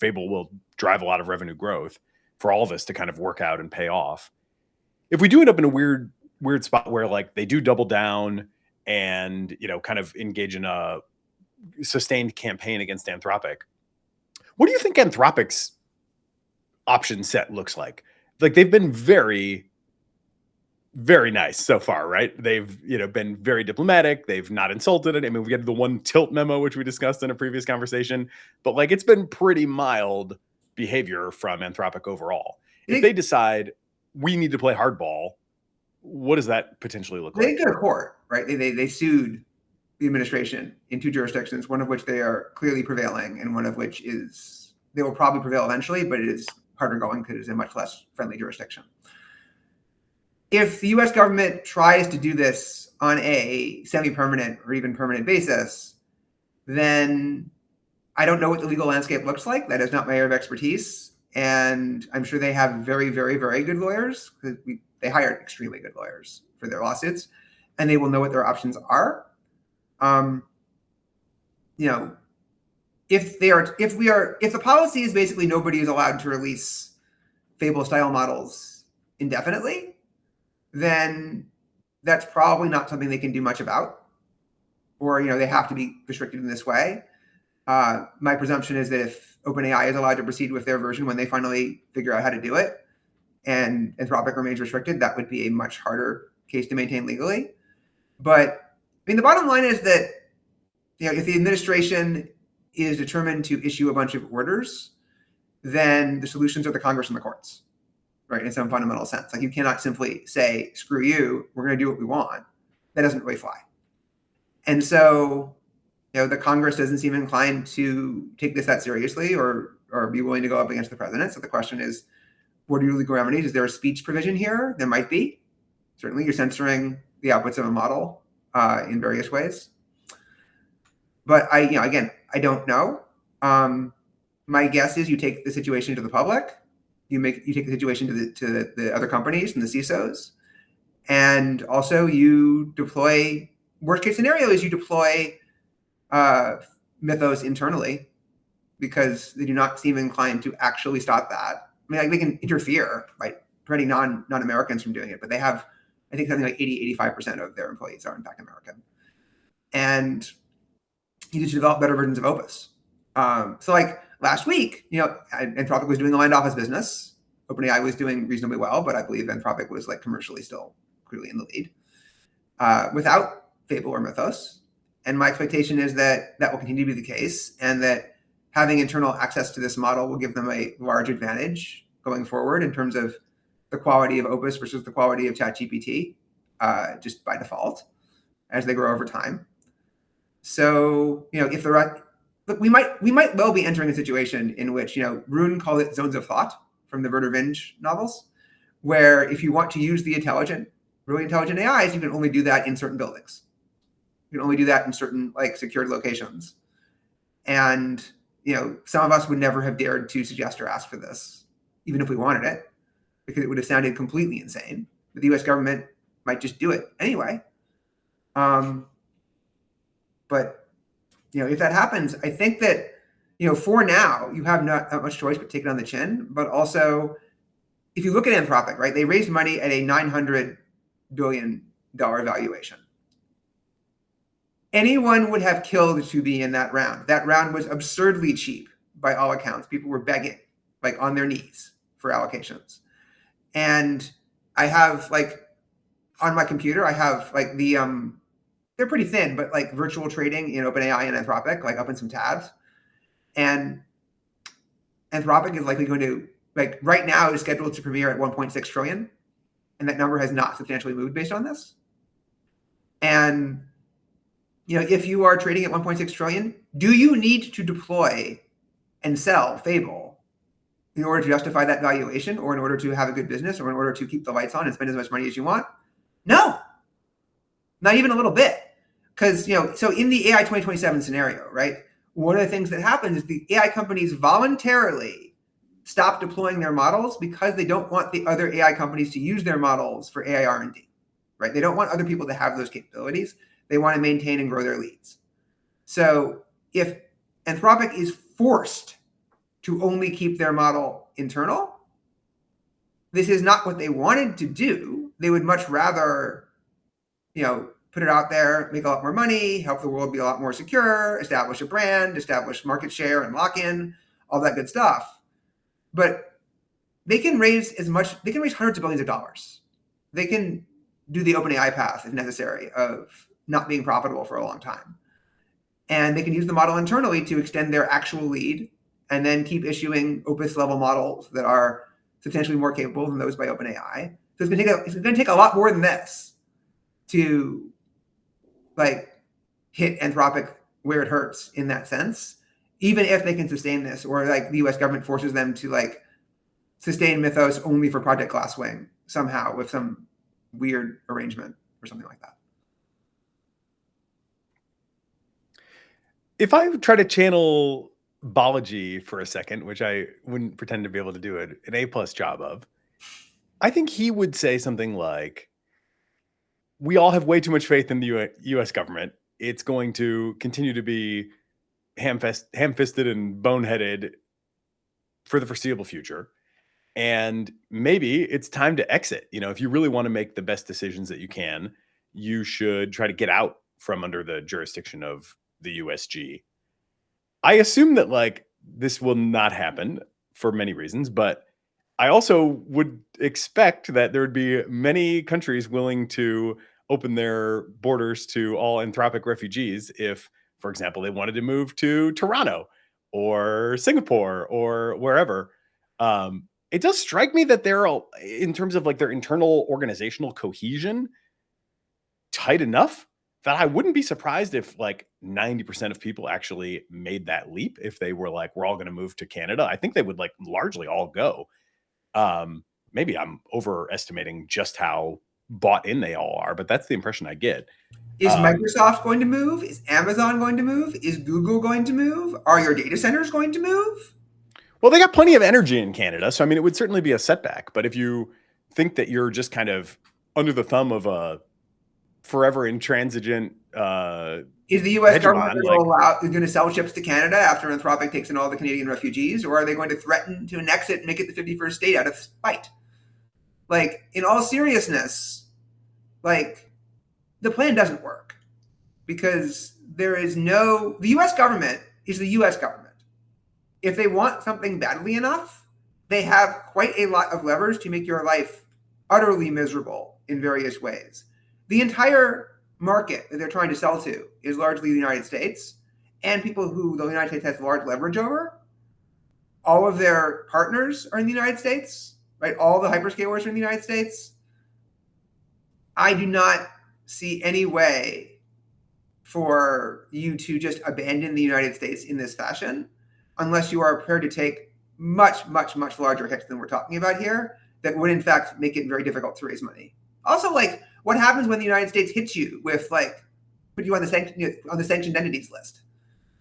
Fable will drive a lot of revenue growth for all this to kind of work out and pay off. If we do end up in a weird spot where they do double down and, kind of engage in a sustained campaign against Anthropic, what do you think Anthropic's option set looks like? They've been very, very nice so far, right? They've, been very diplomatic. They've not insulted it. I mean, we get the one tilt memo, which we discussed in a previous conversation, but it's been pretty mild behavior from Anthropic overall. If they decide we need to play hardball, what does that potentially look like? They go to court, right? They sued the administration in 2 jurisdictions, one of which they are clearly prevailing, and one of which is they will probably prevail eventually, but it is harder going because it's a much less friendly jurisdiction. If the U.S. government tries to do this on a semi-permanent or even permanent basis, then I don't know what the legal landscape looks like. That is not my area of expertise. And I'm sure they have very, very, very good lawyers because they hired extremely good lawyers for their lawsuits, and they will know what their options are. If the policy is basically nobody is allowed to release Fable style models indefinitely, then that's probably not something they can do much about, or they have to be restricted in this way. My presumption is that if OpenAI is allowed to proceed with their version when they finally figure out how to do it, and Anthropic remains restricted, that would be a much harder case to maintain legally. But the bottom line is that if the administration is determined to issue a bunch of orders, then the solutions are the Congress and the courts, right? In some fundamental sense, you cannot simply say, "Screw you, we're going to do what we want." That doesn't really fly. And so, the Congress doesn't seem inclined to take this that seriously or be willing to go up against the president. So the question is, what are your legal remedies? Is there a speech provision here? There might be. Certainly, you're censoring the outputs of a model in various ways. But I don't know. My guess is you take the situation to the public. You take the situation to the other companies and the CISOs, and also you deploy. Worst case scenario is you deploy Mythos internally because they do not seem inclined to actually stop that. They can interfere by preventing non-Americans from doing it, but they have, I think, something like 85% of their employees are in fact American. And you need to develop better versions of Opus. So last week, Anthropic was doing the land office business. OpenAI was doing reasonably well, but I believe Anthropic was commercially still clearly in the lead without Fable or Mythos. And my expectation is that will continue to be the case, and that having internal access to this model will give them a large advantage going forward in terms of the quality of Opus versus the quality of ChatGPT, just by default, as they grow over time. So, if the right, look, we might well be entering a situation in which, Rune called it zones of thought from the Werner Vinge novels, where if you want to use the really intelligent AIs, you can only do that in certain buildings. You can only do that in certain secured locations. And, some of us would never have dared to suggest or ask for this, even if we wanted it, because it would have sounded completely insane. that the US government might just do it anyway. But, if that happens, I think that, for now, you have not that much choice but take it on the chin. But also, if you look at Anthropic, right, they raised money at a $900 billion valuation. Anyone would have killed to be in that round. That round was absurdly cheap by all accounts. People were begging, like on their knees for allocations. And I have on my computer, I have they're pretty thin, but virtual trading in OpenAI and Anthropic, up in some tabs. And Anthropic is likely going to, right now is scheduled to premiere at 1.6 trillion. And that number has not substantially moved based on this. And, if you are trading at 1.6 trillion, do you need to deploy and sell Fable in order to justify that valuation, or in order to have a good business, or in order to keep the lights on and spend as much money as you want? No, not even a little bit. Because, so in the AI 2027 scenario, right, one of the things that happens is the AI companies voluntarily stop deploying their models because they don't want the other AI companies to use their models for AI R&D, right? They don't want other people to have those capabilities. They want to maintain and grow their leads. So if Anthropic is forced to only keep their model internal, this is not what they wanted to do. They would much rather, put it out there, make a lot more money, help the world be a lot more secure, establish a brand, establish market share and lock-in, all that good stuff. But they can raise hundreds of billions of dollars. They can do the OpenAI path if necessary of not being profitable for a long time. And they can use the model internally to extend their actual lead and then keep issuing Opus level models that are substantially more capable than those by OpenAI. So it's going to take a lot more than this to hit Anthropic where it hurts in that sense, even if they can sustain this, or the US government forces them to sustain Mythos only for Project Glasswing somehow with some weird arrangement or something like that. If I try to channel Balaji for a second, which I wouldn't pretend to be able to do an A+ job of, I think he would say something like, we all have way too much faith in the US government. It's going to continue to be ham-fisted and boneheaded for the foreseeable future. And maybe it's time to exit. If you really want to make the best decisions that you can, you should try to get out from under the jurisdiction of the USG. I assume that this will not happen for many reasons, but I also would expect that there would be many countries willing to open their borders to all Anthropic refugees if, for example, they wanted to move to Toronto or Singapore or wherever. It does strike me that they're, in terms of their internal organizational cohesion, tight enough that I wouldn't be surprised if 90% of people actually made that leap. If they were we're all going to move to Canada, I think they would largely all go. Maybe I'm overestimating just how bought in they all are, but that's the impression I get. Is Microsoft going to move? Is Amazon going to move? Is Google going to move? Are your data centers going to move? Well, they got plenty of energy in Canada, so it would certainly be a setback. But if you think that you're just kind of under the thumb of a forever intransigent is the U.S. government going to sell ships to Canada after Anthropic takes in all the Canadian refugees, or are they going to threaten to annex it and make it the 51st state out of spite? In all seriousness, the plan doesn't work because the U.S. government is the U.S. government. If they want something badly enough, they have quite a lot of levers to make your life utterly miserable in various ways. The entire market that they're trying to sell to is largely the United States and people who the United States has large leverage over. All of their partners are in the United States, right? All the hyperscalers are in the United States. I do not see any way for you to just abandon the United States in this fashion unless you are prepared to take much, much, much larger hits than we're talking about here that would in fact make it very difficult to raise money. Also, what happens when the United States hits you with put you on the sanctioned entities list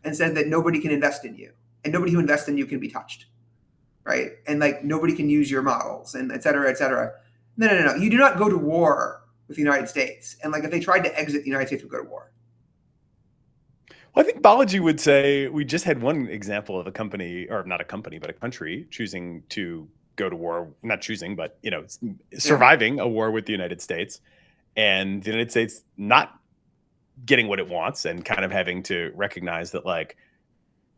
and said that nobody can invest in you and nobody who invests in you can be touched, right? And nobody can use your models and et cetera, et cetera. No. You do not go to war with the United States. And like if they tried to exit, the United States would go to war. Well, I think Balaji would say we just had one example of a company, or not a company, but a country choosing to go to war, not choosing, but, you know, surviving a war with the United States, and the United States not getting what it wants and kind of having to recognize that, like,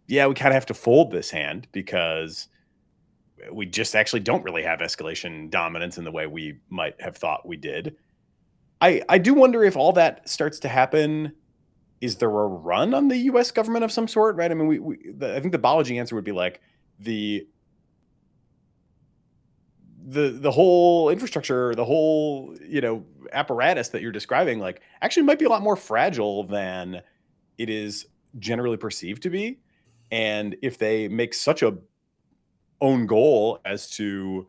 yeah, we kind of have to fold this hand because we just actually don't really have escalation dominance in the way we might have thought we did. I do wonder if all that starts to happen, is there a run on the U.S. government of some sort, right? I mean, I think the Balaji answer would be like the whole infrastructure, the whole, you know, apparatus that you're describing, like, actually might be a lot more fragile than it is generally perceived to be. And if they make such a own goal as to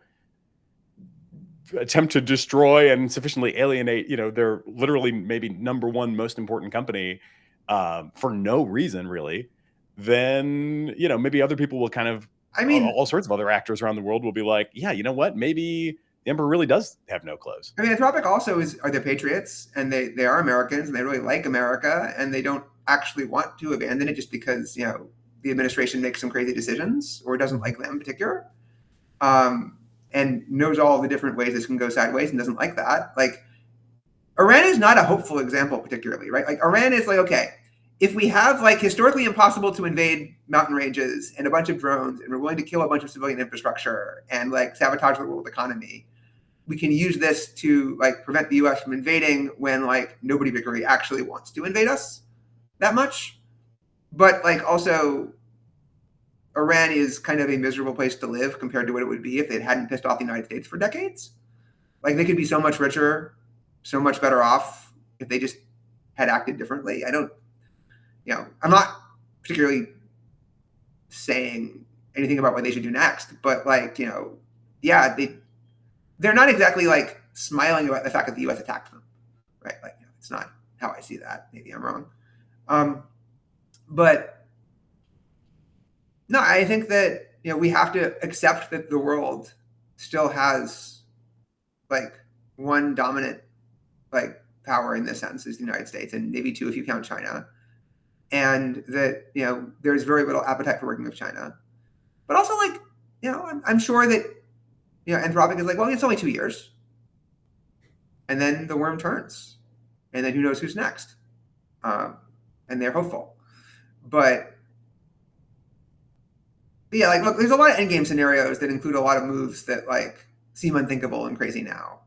attempt to destroy and sufficiently alienate, you know, their literally maybe number one most important company for no reason really, then, you know, maybe other people will kind of, I mean, all sorts of other actors around the world will be like, yeah, you know what, maybe the emperor really does have no clothes. I mean, Anthropic also are the patriots, and they are Americans, and they really like America, and they don't actually want to abandon it just because, you know, the administration makes some crazy decisions or doesn't like them in particular, and knows all the different ways this can go sideways and doesn't like that. Like, Iran is not a hopeful example particularly, right? Like, Iran is like, okay, if we have like historically impossible to invade mountain ranges and a bunch of drones, and we're willing to kill a bunch of civilian infrastructure and like sabotage the world economy, we can use this to like prevent the US from invading when like nobody particularly actually wants to invade us that much. But like also, Iran is kind of a miserable place to live compared to what it would be if they hadn't pissed off the United States for decades. Like they could be so much richer, so much better off if they just had acted differently. I don't, you know, I'm not particularly saying anything about what they should do next, but like, you know, yeah, they're not exactly like smiling about the fact that the U.S. attacked them, right? Like, you know, it's not how I see that. Maybe I'm wrong, but no, I think that, you know, we have to accept that the world still has like one dominant like power in this sense is the United States, and maybe two if you count China, and that, you know, there's very little appetite for working with China, but also like, you know, I'm sure that, you know, Anthropic is like, well, it's only 2 years, and then the worm turns, and then who knows who's next, and they're hopeful, but yeah, like, look, there's a lot of endgame scenarios that include a lot of moves that like seem unthinkable and crazy now,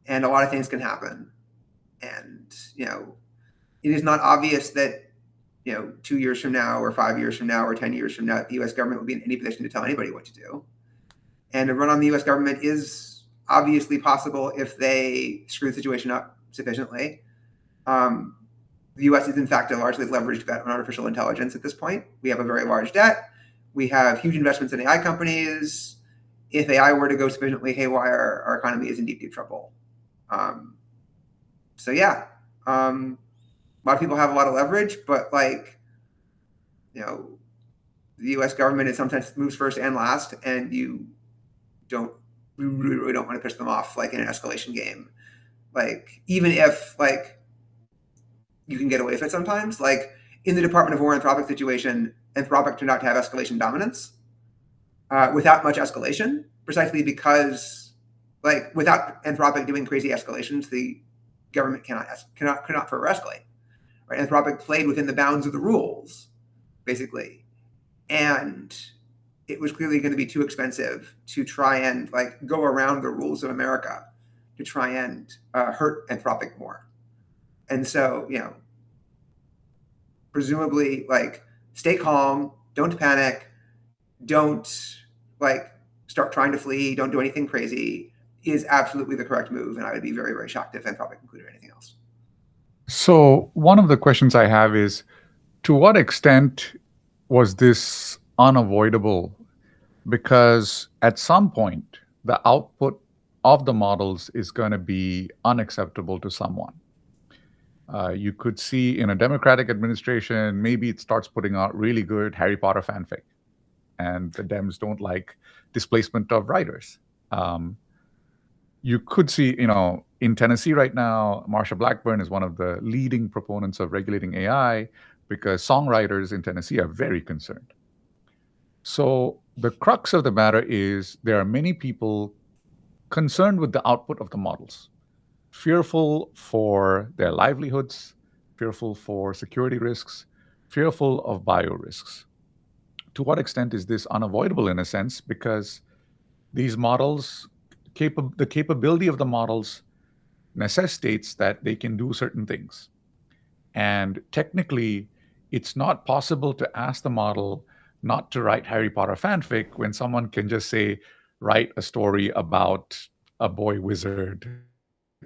and a lot of things can happen, and, you know, it is not obvious that, you know, 2 years from now or 5 years from now or 10 years from now, the U.S. government will be in any position to tell anybody what to do. And a run on the U.S. government is obviously possible if they screw the situation up sufficiently. The U.S. is, in fact, a largely leveraged bet on artificial intelligence at this point. We have a very large debt. We have huge investments in AI companies. If AI were to go sufficiently haywire, our economy is in deep, deep trouble. So, yeah, a lot of people have a lot of leverage, but, like, you know, the U.S. government is sometimes moves first and last, and you really don't want to piss them off, like, in an escalation game. Like, even if, like, you can get away with it sometimes. Like, in the Department of War Anthropic situation, Anthropic turned out to have escalation dominance without much escalation, precisely because, like, without Anthropic doing crazy escalations, the government cannot further escalate. Right? Anthropic played within the bounds of the rules, basically, and it was clearly going to be too expensive to try and like go around the rules of America to try and hurt Anthropic more. And so, you know, presumably, like, stay calm, don't panic, don't like start trying to flee, don't do anything crazy is absolutely the correct move. And I would be very, very shocked if Anthropic included anything else. So one of the questions I have is, to what extent was this unavoidable? Because at some point, the output of the models is going to be unacceptable to someone. You could see in a Democratic administration, maybe it starts putting out really good Harry Potter fanfic, and the Dems don't like displacement of writers. you could see, in Tennessee right now, Marsha Blackburn is one of the leading proponents of regulating AI because songwriters in Tennessee are very concerned. So the crux of the matter is there are many people concerned with the output of the models, fearful for their livelihoods, fearful for security risks, fearful of bio risks. To what extent is this unavoidable in a sense? Because these models, the capability of the models necessitates that they can do certain things. And technically, it's not possible to ask the model not to write Harry Potter fanfic when someone can just say, write a story about a boy wizard,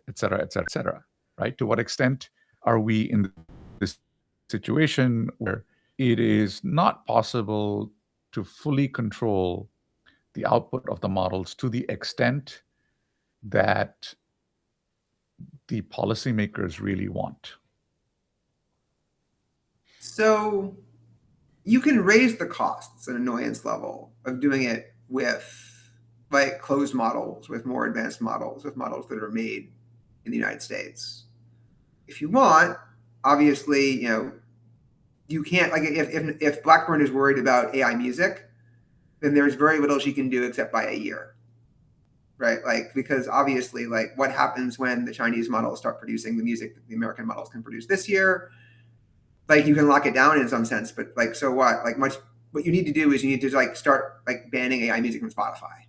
etc., etc., etc. Right? To what extent are we in this situation where it is not possible to fully control the output of the models to the extent that the policymakers really want? So you can raise the costs and annoyance level of doing it with like closed models, with more advanced models, with models that are made in the United States. If you want, obviously, you can't, like, if Blackburn is worried about AI music, then there's very little she can do except by a year, right? Like, because obviously, like, what happens when the Chinese models start producing the music that the American models can produce this year? Like, you can lock it down in some sense, but like, so what? Like, what you need to do is you need to like start like banning AI music from Spotify,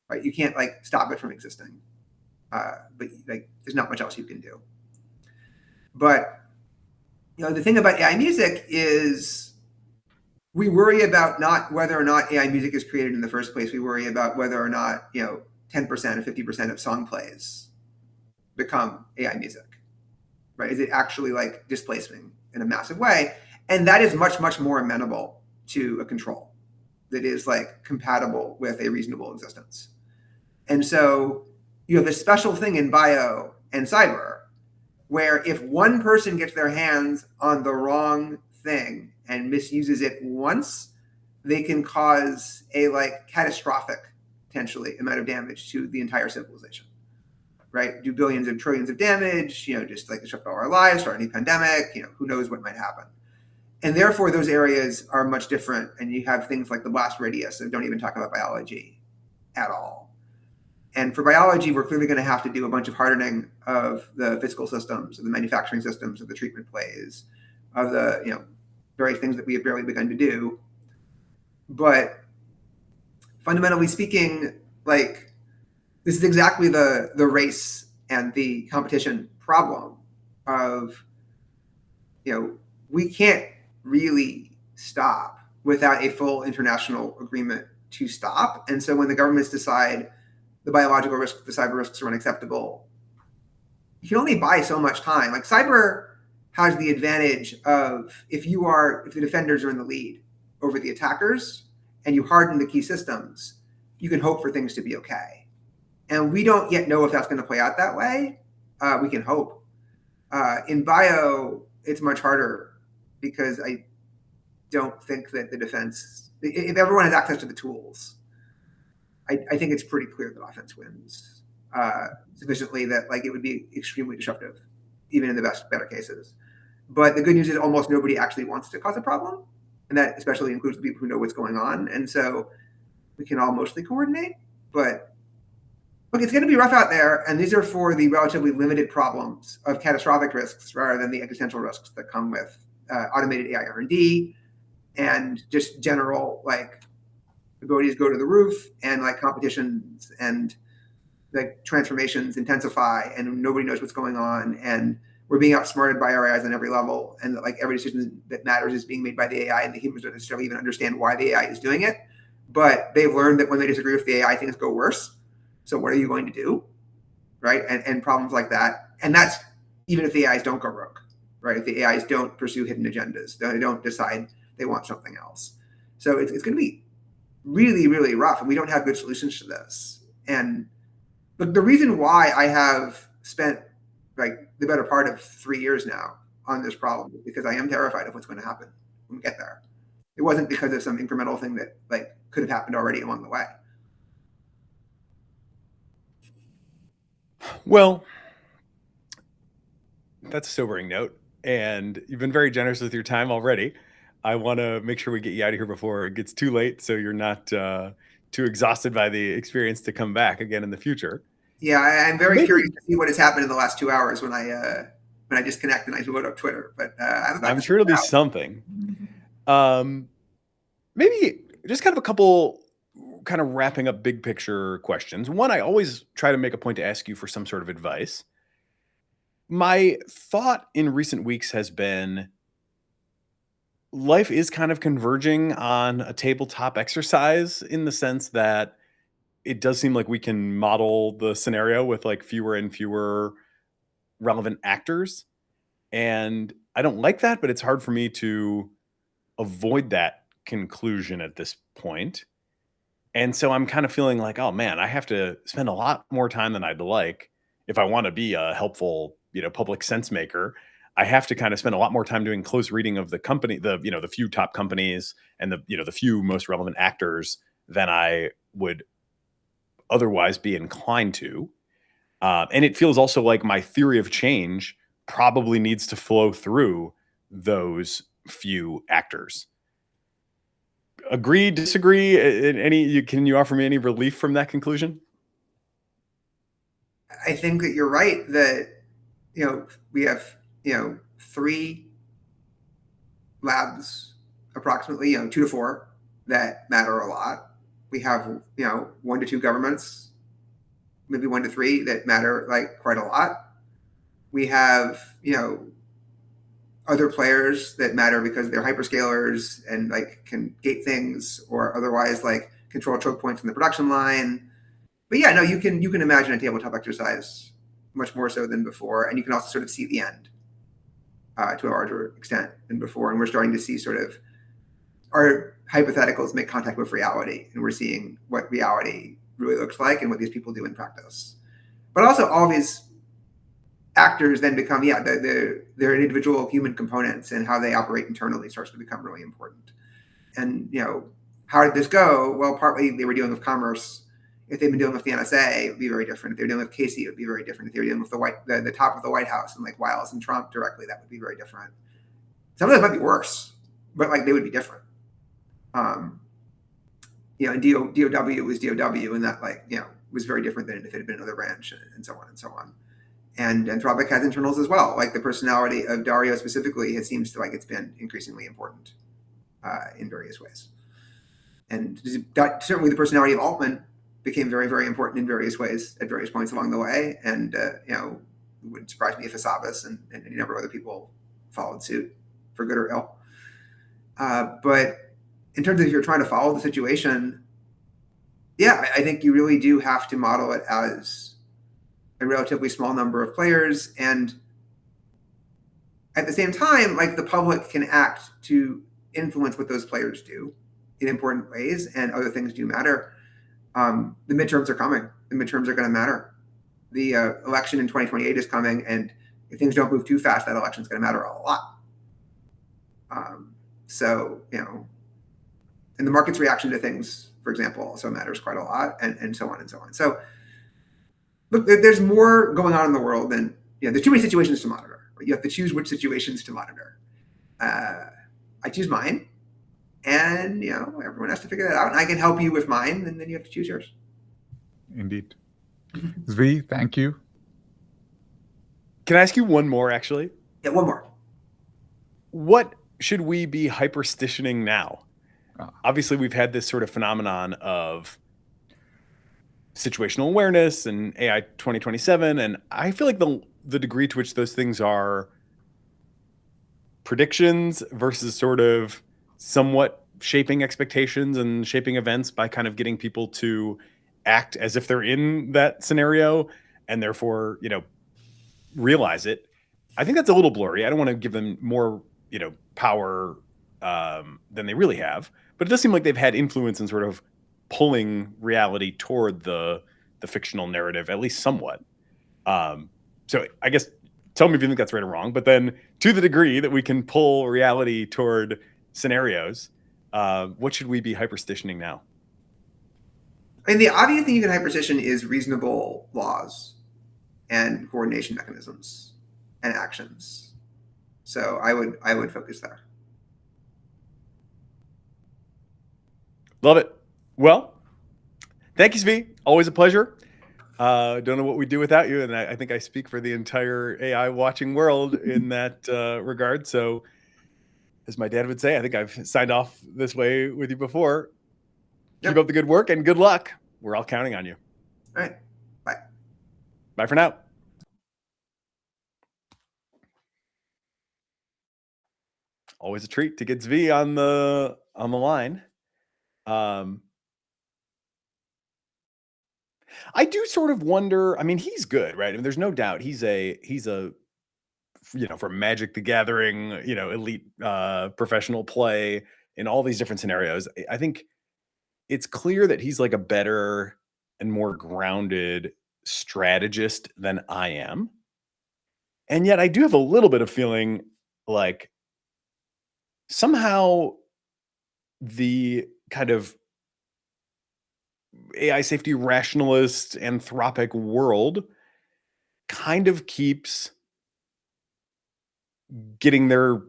right? You can't like stop it from existing, but like, there's not much else you can do. But the thing about AI music is we worry about not whether or not AI music is created in the first place. We worry about whether or not 10% or 50% of song plays become AI music, right? Is it actually like displacing in a massive way? And that is much, much more amenable to a control that is like compatible with a reasonable existence. And so you have a special thing in bio and cyber where if one person gets their hands on the wrong thing and misuses it once, they can cause a like catastrophic, potentially, amount of damage to the entire civilization, right? Do billions and trillions of damage, just like disrupt all our lives, start any pandemic, who knows what might happen. And therefore, those areas are much different. And you have things like the blast radius, and don't even talk about biology at all. And for biology, we're clearly going to have to do a bunch of hardening of the physical systems, of the manufacturing systems, of the treatment plays, of the various things that we have barely begun to do. But fundamentally speaking, like, this is exactly the race and the competition problem of, we can't really stop without a full international agreement to stop. And so when the governments decide the biological risks, the cyber risks are unacceptable, you can only buy so much time. Like, cyber has the advantage of if the defenders are in the lead over the attackers and you harden the key systems, you can hope for things to be okay. And we don't yet know if that's going to play out that way. We can hope. In bio, it's much harder because I don't think that the defense, if everyone has access to the tools, I think it's pretty clear that offense wins sufficiently that like it would be extremely disruptive, even in the better cases. But the good news is almost nobody actually wants to cause a problem, and that especially includes the people who know what's going on. And so we can all mostly coordinate. But look, it's going to be rough out there, and these are for the relatively limited problems of catastrophic risks rather than the existential risks that come with automated AI R&D and just general like abilities go to the roof, and like competitions and like transformations intensify, and nobody knows what's going on, and we're being outsmarted by our AIs on every level, and like every decision that matters is being made by the AI, and the humans don't necessarily even understand why the AI is doing it. But they've learned that when they disagree with the AI, things go worse. So what are you going to do, right? And problems like that, and that's even if the AIs don't go rogue, right? If the AIs don't pursue hidden agendas, they don't decide they want something else. So it's going to be really, really rough, and we don't have good solutions to this. And but the reason why I have spent like the better part of 3 years now on this problem is because I am terrified of what's going to happen when we get there. It wasn't because of some incremental thing that like could have happened already along the way. Well, that's a sobering note, and you've been very generous with your time already. I want to make sure we get you out of here before it gets too late, so you're not too exhausted by the experience to come back again in the future. Yeah, I'm very Maybe curious to see what has happened in the last 2 hours when I disconnect and I load up Twitter. But I'm sure it'll be something. Maybe just kind of a couple kind of wrapping up big picture questions. One, I always try to make a point to ask you for some sort of advice. My thought in recent weeks has been life is kind of converging on a tabletop exercise in the sense that it does seem like we can model the scenario with like fewer and fewer relevant actors. And I don't like that, but it's hard for me to avoid that conclusion at this point. And so I'm kind of feeling like, oh man, I have to spend a lot more time than I'd like if I want to be a helpful, public sense maker. I have to kind of spend a lot more time doing close reading of the company, the few top companies and the few most relevant actors than I would otherwise be inclined to. And it feels also like my theory of change probably needs to flow through those few actors. Agree, disagree? Can you offer me any relief from that conclusion? I think that you're right that we have 3 labs, approximately 2 to 4 that matter a lot. We have 1 to 2 governments, maybe 1 to 3 that matter like quite a lot. We have other players that matter because they're hyperscalers and like can gate things or otherwise like control choke points in the production line. But yeah, no, you can imagine a tabletop exercise much more so than before, and you can also sort of see the end to a larger extent than before. And we're starting to see sort of our hypotheticals make contact with reality, and we're seeing what reality really looks like and what these people do in practice. But also, all these actors then become their individual human components, and how they operate internally starts to become really important. And how did this go? Well, partly they were dealing with commerce. If they've been dealing with the NSA, it would be very different. If they were dealing with Casey, it would be very different. If they were dealing with the top of the White House and like Wiles and Trump directly, that would be very different. Some of those might be worse, but like they would be different. And DOW was DOW, and that was very different than if it had been another branch, and so on and so on. And Anthropic has internals as well. Like the personality of Dario specifically, it seems like it's been increasingly important in various ways. And certainly the personality of Altman became very, very important in various ways at various points along the way. And it wouldn't surprise me if Asabas and any number of other people followed suit, for good or ill. But in terms of if you're trying to follow the situation, I think you really do have to model it as a relatively small number of players. And at the same time, like the public can act to influence what those players do in important ways, and other things do matter. The midterms are coming. The midterms are going to matter. The election in 2028 is coming, and if things don't move too fast, that election is going to matter a lot. And the market's reaction to things, for example, also matters quite a lot, and so on and so on. So, look, there's more going on in the world than there's too many situations to monitor. You have to choose which situations to monitor. I choose mine. And, everyone has to figure that out. And I can help you with mine, and then you have to choose yours. Indeed. Zvi, thank you. Can I ask you one more, actually? Yeah, one more. What should we be hyperstitioning now? Obviously, we've had this sort of phenomenon of situational awareness and AI 2027, and I feel like the degree to which those things are predictions versus sort of somewhat shaping expectations and shaping events by kind of getting people to act as if they're in that scenario and therefore, realize it. I think that's a little blurry. I don't want to give them more, power than they really have, but it does seem like they've had influence in sort of pulling reality toward the fictional narrative, at least somewhat. So I guess tell me if you think that's right or wrong, but then to the degree that we can pull reality toward scenarios, what should we be hyperstitioning now? I mean, the obvious thing you can hyperstition is reasonable laws. and coordination mechanisms and actions. So I would focus there. Love it. Well, thank you, Zvi. Always a pleasure. Don't know what we'd do without you, and I think I speak for the entire AI watching world in that regard. So, as my dad would say, I think I've signed off this way with you before. Yep. Keep up the good work and good luck. We're all counting on you. All right. Bye. Bye for now. Always a treat to get Zvi on the line. I do sort of wonder. I mean, he's good, right? I mean, there's no doubt he's a from Magic the Gathering, elite professional play in all these different scenarios. I think it's clear that he's like a better and more grounded strategist than I am. And yet I do have a little bit of feeling like somehow the kind of AI safety rationalist Anthropic world kind of keeps getting their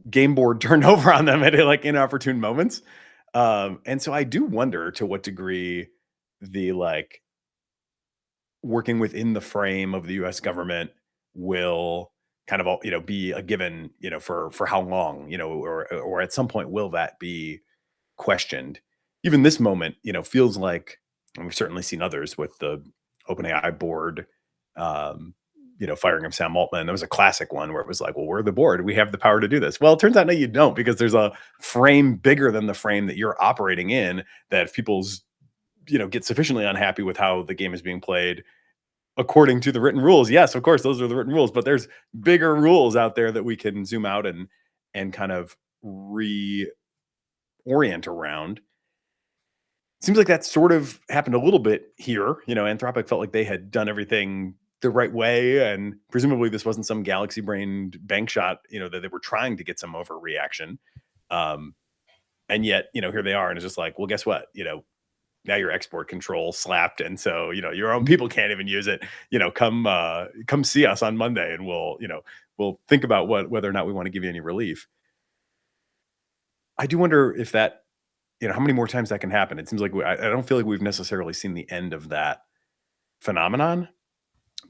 game board turned over on them at like inopportune moments. And so I do wonder to what degree the like working within the frame of the US government will kind of be a given, for how long, or at some point will that be questioned. Even this moment, feels like, and we've certainly seen others with the OpenAI board, firing of Sam Altman. There was a classic one where it was like, well, we're the board. We have the power to do this. Well, it turns out, no, you don't, because there's a frame bigger than the frame that you're operating in, that if people's, get sufficiently unhappy with how the game is being played according to the written rules. Yes, of course, those are the written rules, but there's bigger rules out there that we can zoom out and kind of reorient around. Seems like that sort of happened a little bit here. Anthropic felt like they had done everything the right way, and presumably this wasn't some galaxy-brained bank shot, that they were trying to get some overreaction. And yet, here they are, and it's just like, well, guess what? Now your export control slapped, and so your own people can't even use it. Come see us on Monday, and we'll think about whether or not we want to give you any relief. I do wonder if that, how many more times that can happen. It seems like I don't feel like we've necessarily seen the end of that phenomenon,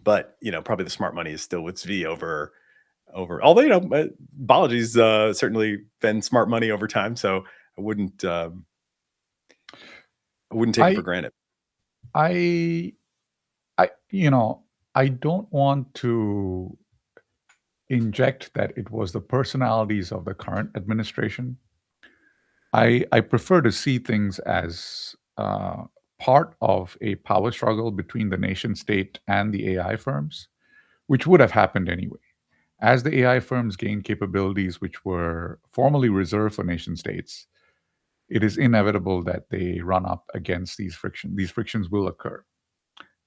but probably the smart money is still with Zvi over. Although Balaji's certainly been smart money over time, so I wouldn't take it for granted. I don't want to inject that it was the personalities of the current administration. I prefer to see things as part of a power struggle between the nation state and the AI firms, which would have happened anyway. As the AI firms gain capabilities which were formerly reserved for nation states, it is inevitable that they run up against these frictions. These frictions will occur.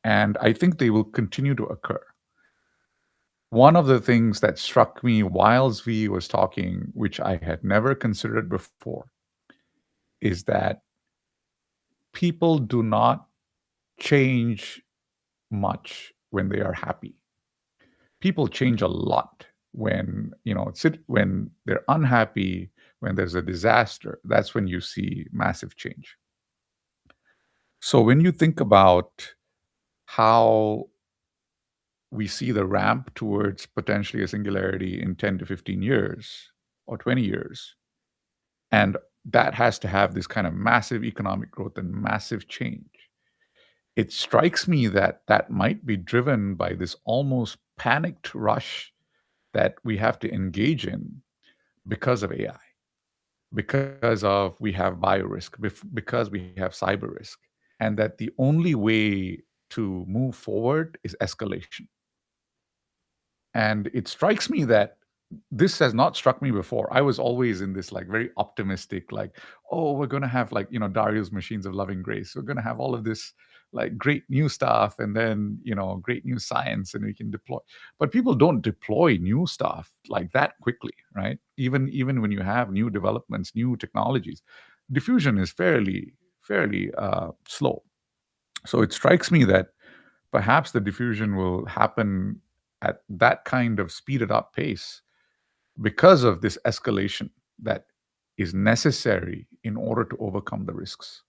And I think they will continue to occur. One of the things that struck me while Zvi was talking, which I had never considered before, is that people do not change much when they are happy. People change a lot when when they're unhappy, when there's a disaster. That's when you see massive change. So when you think about how we see the ramp towards potentially a singularity in 10 to 15 years or 20 years, and that has to have this kind of massive economic growth and massive change, it strikes me that that might be driven by this almost panicked rush that we have to engage in because of AI, because of we have biorisk, because we have cyber risk, and that the only way to move forward is escalation. And it strikes me that this has not struck me before. I was always in this like very optimistic, like, oh, we're going to have like, Dario's Machines of Loving Grace. We're going to have all of this like great new stuff, and then, great new science, and we can deploy. But people don't deploy new stuff like that quickly, right? Even when you have new developments, new technologies, diffusion is fairly slow. So it strikes me that perhaps the diffusion will happen at that kind of speeded up pace because of this escalation that is necessary in order to overcome the risks,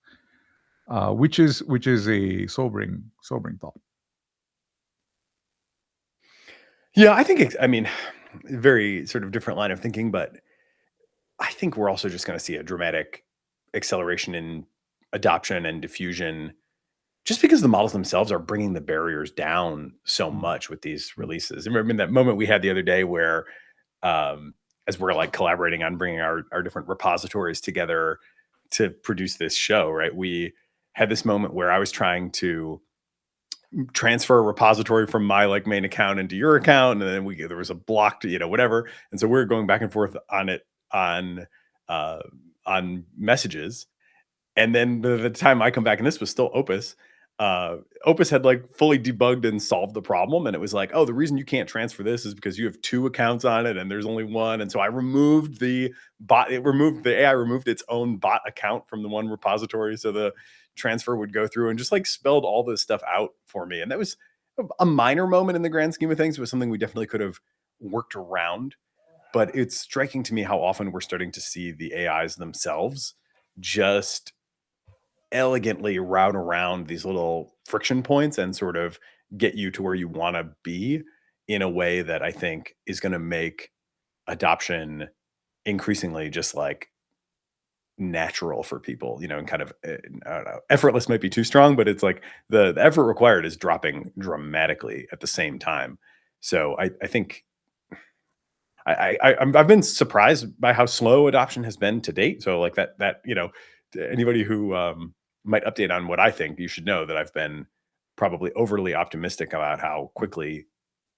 which is a sobering thought. Yeah, I think I mean, very sort of different line of thinking, but I think we're also just going to see a dramatic acceleration in adoption and diffusion just because the models themselves are bringing the barriers down so much with these releases. And remember that moment we had the other day where, as we're like collaborating on bringing our different repositories together to produce this show, right? We had this moment where I was trying to transfer a repository from my like main account into your account, and then there was a blocked, whatever. And so we were going back and forth on it uh, on messages. And then the time I come back, and this was still Opus, Opus had like fully debugged and solved the problem. And it was like, oh, the reason you can't transfer this is because you have 2 accounts on it and there's only one. And so I removed the bot, the AI removed its own bot account from the one repository. So the transfer would go through and just like spelled all this stuff out for me. And that was a minor moment in the grand scheme of things. It was something we definitely could have worked around. But it's striking to me how often we're starting to see the AIs themselves just elegantly route around these little friction points and sort of get you to where you want to be in a way that I think is going to make adoption increasingly just like natural for people, and kind of, I don't know, effortless might be too strong, but it's like the effort required is dropping dramatically at the same time. So I think I've been surprised by how slow adoption has been to date. So like that anybody who might update on what I think, you should know that I've been probably overly optimistic about how quickly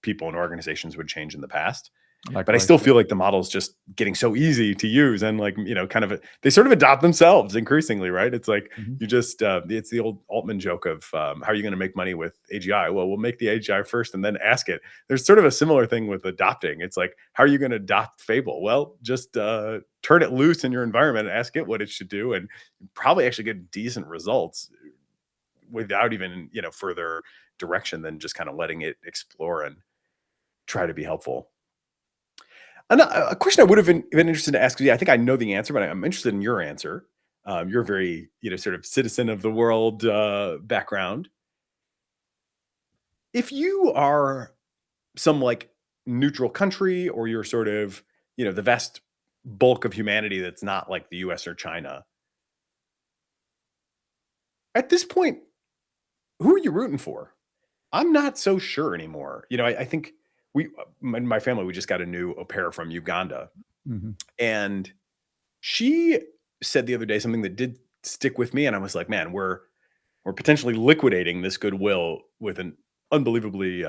people and organizations would change in the past. But I still feel like the model's just getting so easy to use, and like, kind of they sort of adopt themselves increasingly, right? It's like you just it's the old Altman joke of how are you going to make money with AGI? Well, we'll make the AGI first and then ask it. There's sort of a similar thing with adopting. It's like, how are you going to adopt Fable? Well, just turn it loose in your environment and ask it what it should do, and probably actually get decent results without even further direction than just kind of letting it explore and try to be helpful. A question I would have been interested to ask you. I think I know the answer, but I'm interested in your answer. You're a very, sort of citizen of the world background. If you are some like neutral country, or you're sort of, the vast bulk of humanity that's not like the US or China, at this point, who are you rooting for? I'm not so sure anymore. I think my family, we just got a new au pair from Uganda. And she said the other day something that did stick with me. And I was like, man, we're potentially liquidating this goodwill with an unbelievably,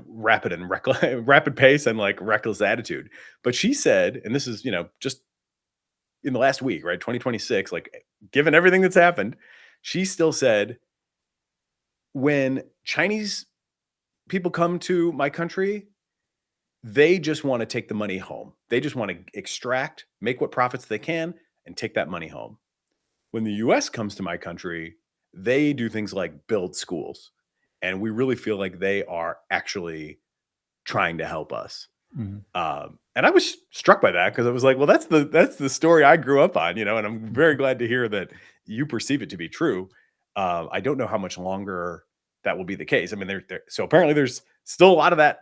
rapid and rapid pace and like reckless attitude. But she said, and this is, just in the last week, right? 2026, like given everything that's happened, she still said, when Chinese people come to my country, they just want to take the money home. They just want to extract, make what profits they can, and take that money home. When the US comes to my country, they do things like build schools. And we really feel like they are actually trying to help us. And I was struck by that because I was like, well, that's the story I grew up on, and I'm very glad to hear that you perceive it to be true. I don't know how much longer that will be the case. I mean, so apparently there's still a lot of that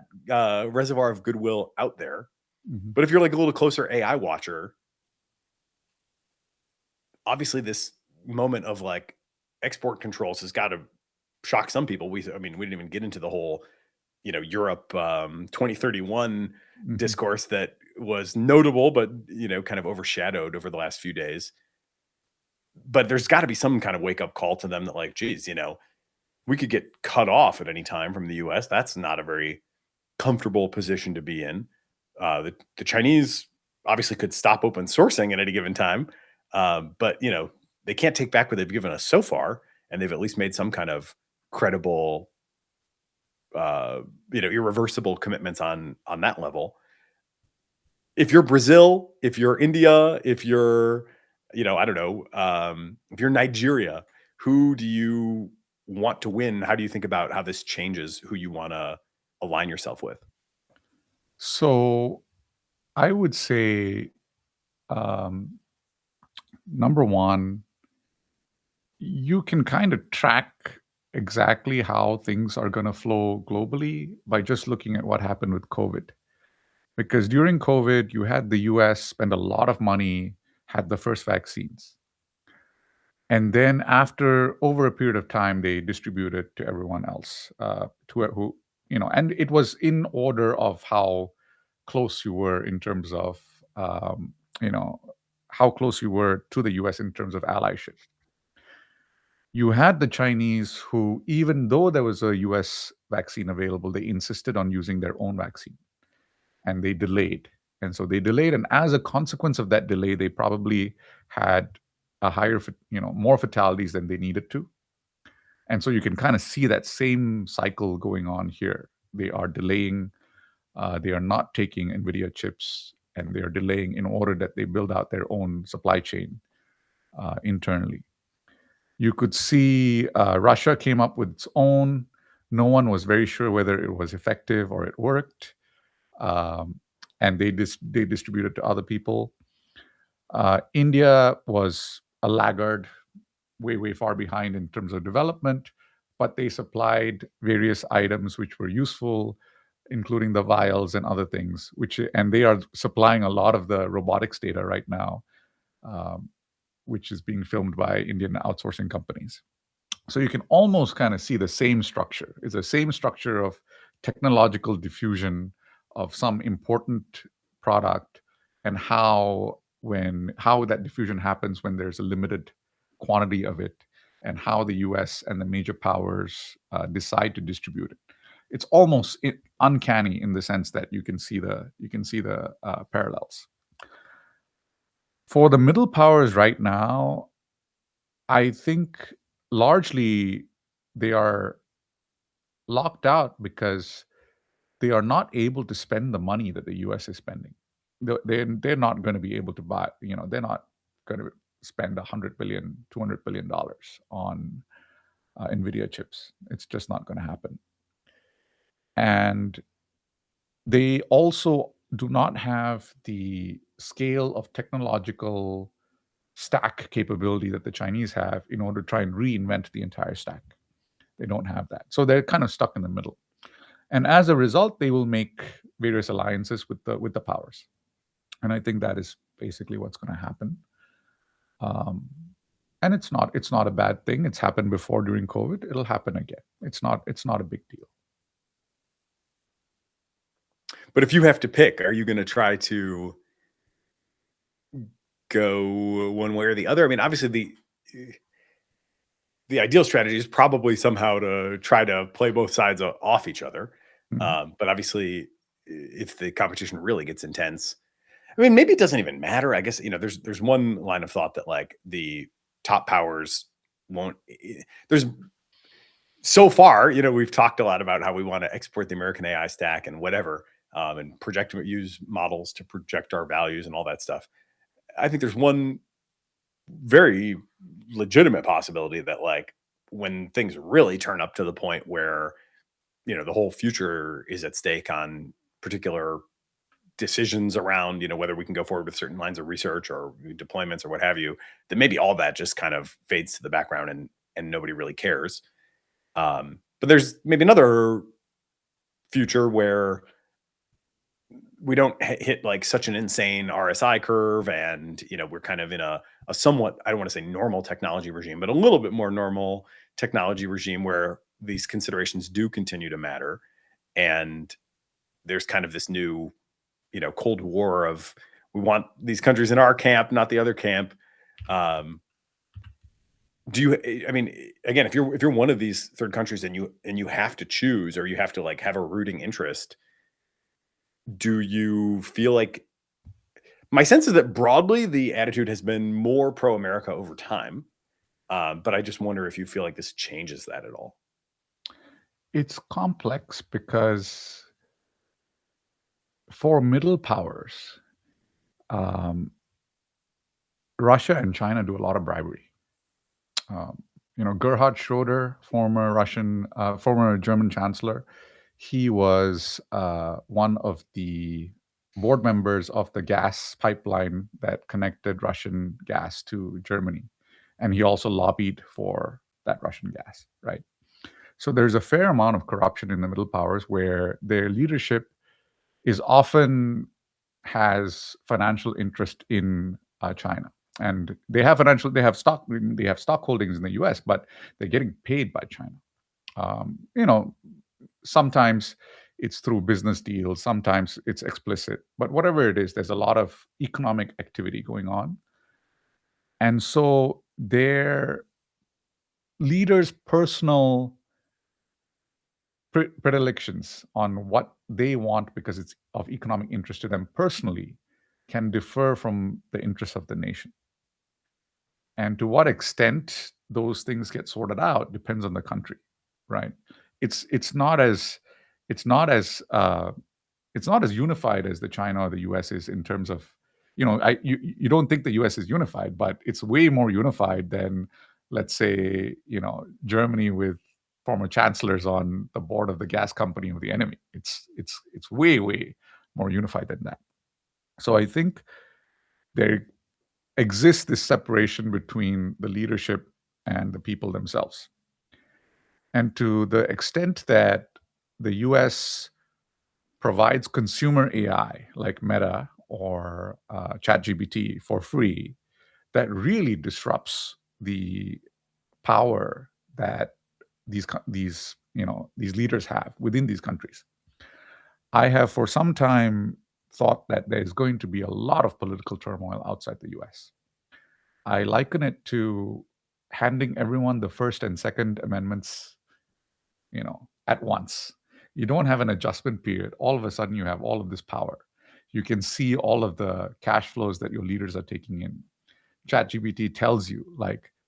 reservoir of goodwill out there. But if you're like a little closer AI watcher, obviously this moment of like export controls has got to shock some people. We didn't even get into the whole, Europe 2031 discourse that was notable, but, kind of overshadowed over the last few days. But there's got to be some kind of wake up call to them that like, geez, we could get cut off at any time from the US. That's not a very comfortable position to be in. The Chinese obviously could stop open sourcing at any given time. But, they can't take back what they've given us so far. And they've at least made some kind of credible, irreversible commitments on that level. If you're Brazil, if you're India, if you're, I don't know, if you're Nigeria, who do you want to win, how do you think about how this changes who you want to align yourself with? So I would say, number one, you can kind of track exactly how things are going to flow globally by just looking at what happened with COVID. Because during COVID, you had the US spend a lot of money, had the first vaccines. And then after over a period of time, they distributed to everyone else, who, and it was in order of how close you were in terms of, you know, how close you were to the US in terms of allyship. You had the Chinese who, even though there was a US vaccine available, they insisted on using their own vaccine and they delayed. And so they delayed. And as a consequence of that delay, they probably had a higher, more fatalities than they needed to. And so you can kind of see that same cycle going on here. They are delaying, they are not taking NVIDIA chips, and they are delaying in order that they build out their own supply chain internally. You could see Russia came up with its own. No one was very sure whether it was effective or it worked. And they distributed to other people. India was a laggard, way far behind in terms of development, but they supplied various items which were useful, including the vials and other things. And they are supplying a lot of the robotics data right now, which is being filmed by Indian outsourcing companies. So you can almost kind of see the same structure. It's the same structure of technological diffusion of some important product, and how that diffusion happens when there's a limited quantity of it, and how the US and the major powers decide to distribute it. It's almost uncanny in the sense that you can see the parallels. For the middle powers right now, I think largely they are locked out because they are not able to spend the money that the US is spending. They're not going to be able to buy, they're not going to spend $100 billion, $200 billion on NVIDIA chips. It's just not going to happen. And they also do not have the scale of technological stack capability that the Chinese have in order to try and reinvent the entire stack. They don't have that. So they're kind of stuck in the middle. And as a result, they will make various alliances with the powers. And I think that is basically what's going to happen. And it's not a bad thing. It's happened before during COVID. It'll happen again. It's not a big deal. But if you have to pick, are you going to try to go one way or the other? I mean, obviously the ideal strategy is probably somehow to try to play both sides off each other. Mhm. But obviously, if the competition really gets intense, I mean, maybe it doesn't even matter. I guess, there's one line of thought that like the top powers won't. There's so far, we've talked a lot about how we want to export the American AI stack and whatever, and use models to project our values and all that stuff. I think there's one very legitimate possibility that like when things really turn up to the point where the whole future is at stake on particular decisions around whether we can go forward with certain lines of research or deployments or what have you, that maybe all that just kind of fades to the background and nobody really cares. But there's maybe another future where we don't hit like such an insane RSI curve, and we're kind of in a somewhat, I don't want to say normal technology regime, but a little bit more normal technology regime where these considerations do continue to matter, and there's kind of this new Cold War of we want these countries in our camp, not the other camp. Do you, I mean, again, if you're one of these third countries and you have to choose, or you have to like have a rooting interest, do you feel like, my sense is that broadly the attitude has been more pro-America over time. But I just wonder if you feel like this changes that at all. It's complex because for middle powers, Russia and China do a lot of bribery. Gerhard Schroeder, former German chancellor, he was one of the board members of the gas pipeline that connected Russian gas to Germany. And he also lobbied for that Russian gas, right? So there's a fair amount of corruption in the middle powers where their leadership is often has financial interest in China. And they have stock holdings in the US, but they're getting paid by China. Sometimes it's through business deals, sometimes it's explicit, but whatever it is, there's a lot of economic activity going on. And so their leaders' personal predilections on what they want because it's of economic interest to them personally can differ from the interests of the nation. And to what extent those things get sorted out depends on the country, right? It's not as unified as the China or the US is in terms of, you don't think the US is unified, but it's way more unified than, let's say, Germany with former chancellors on the board of the gas company of the enemy. It's way more unified than that. So I think there exists this separation between the leadership and the people themselves. And to the extent that the US provides consumer AI like Meta or ChatGPT for free, that really disrupts the power that these leaders have within these countries. I have for some time thought that there's going to be a lot of political turmoil outside the US. I liken it to handing everyone the First and Second Amendments, at once. You don't have an adjustment period. All of a sudden, you have all of this power. You can see all of the cash flows that your leaders are taking in. ChatGPT tells you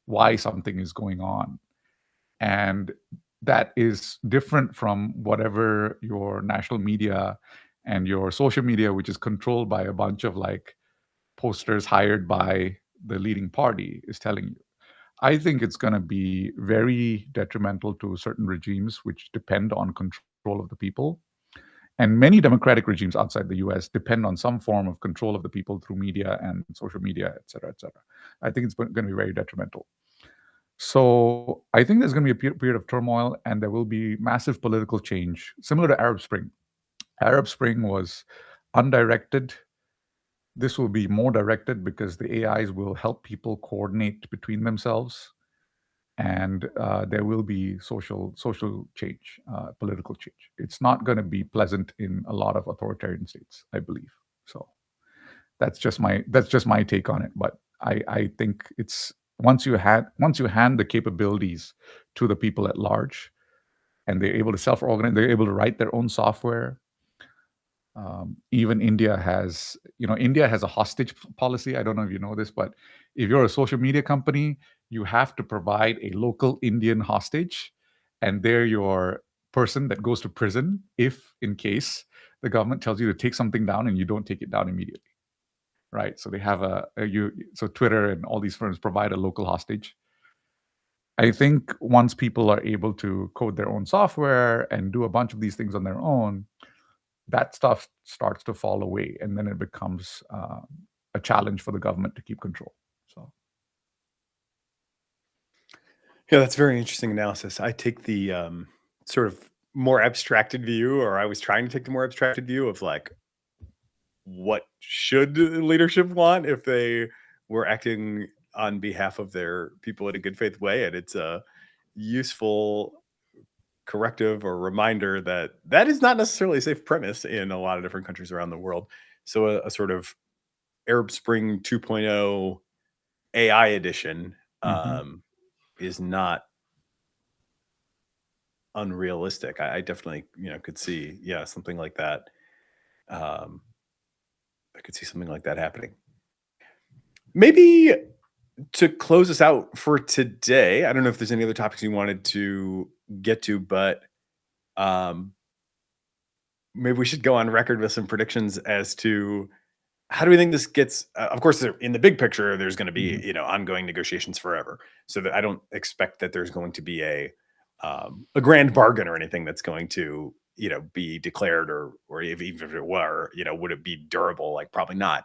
why something is going on. And that is different from whatever your national media and your social media, which is controlled by a bunch of posters hired by the leading party, is telling you. I think it's going to be very detrimental to certain regimes which depend on control of the people. And many democratic regimes outside the US depend on some form of control of the people through media and social media, et cetera, et cetera. I think it's going to be very detrimental. So I think there's going to be a period of turmoil, and there will be massive political change, similar to Arab Spring. Arab Spring was undirected. This will be more directed because the AIs will help people coordinate between themselves, and there will be social change, political change. It's not going to be pleasant in a lot of authoritarian states, I believe. So that's just my take on it. But I think it's once you hand the capabilities to the people at large, and they're able to self-organize, they're able to write their own software. Even India has a hostage policy. I don't know if you know this, but if you're a social media company, you have to provide a local Indian hostage, and they're your person that goes to prison if, in case, the government tells you to take something down and you don't take it down immediately. Right? So they have so Twitter and all these firms provide a local hostage. I think once people are able to code their own software and do a bunch of these things on their own, that stuff starts to fall away, and then it becomes a challenge for the government to keep control. So, yeah, that's very interesting analysis. I take the sort of more abstracted view, or I was trying to take the more abstracted view of what should leadership want if they were acting on behalf of their people in a good faith way, and it's a useful corrective or reminder that is not necessarily a safe premise in a lot of different countries around the world. So a sort of Arab Spring 2.0 AI edition is not unrealistic. I definitely could see something like that. I could see something like that happening. Maybe to close us out for today, I don't know if there's any other topics you wanted to get to, but maybe we should go on record with some predictions as to how do we think this gets? Of course, in the big picture, there's going to be ongoing negotiations forever. So that I don't expect that there's going to be a grand bargain or anything that's going to be declared, or even if it were, would it be durable? Like probably not.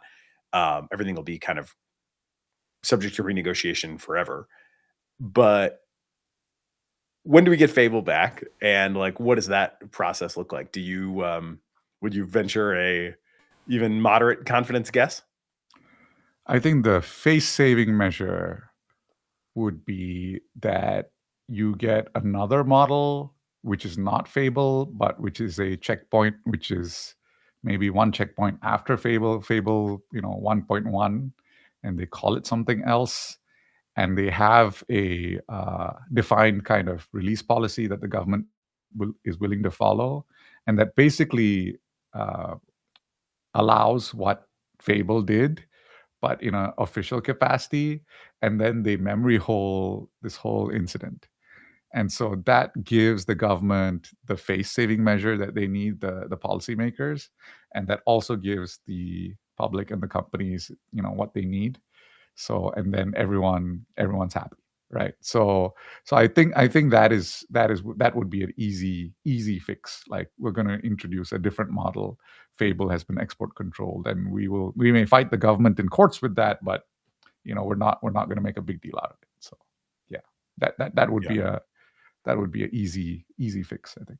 Everything will be kind of subject to renegotiation forever. But when do we get Fable back, and like what does that process look like? Do you would you venture a even moderate confidence guess? I think the face-saving measure would be that you get another model which is not Fable, but which is a checkpoint, which is maybe one checkpoint after Fable, 1.1, and they call it something else. And they have a defined kind of release policy that the government is willing to follow, and that basically allows what Fable did, but in an official capacity, and then they memory hole this whole incident. And so that gives the government the face-saving measure that they need, the policymakers, and that also gives the public and the companies, what they need. So, and then everyone's happy, right? So I think that would be an easy fix. Like, we're going to introduce a different model. Fable has been export controlled, and we may fight the government in courts with that, but we're not going to make a big deal out of it. So yeah, that would be an easy fix, I think.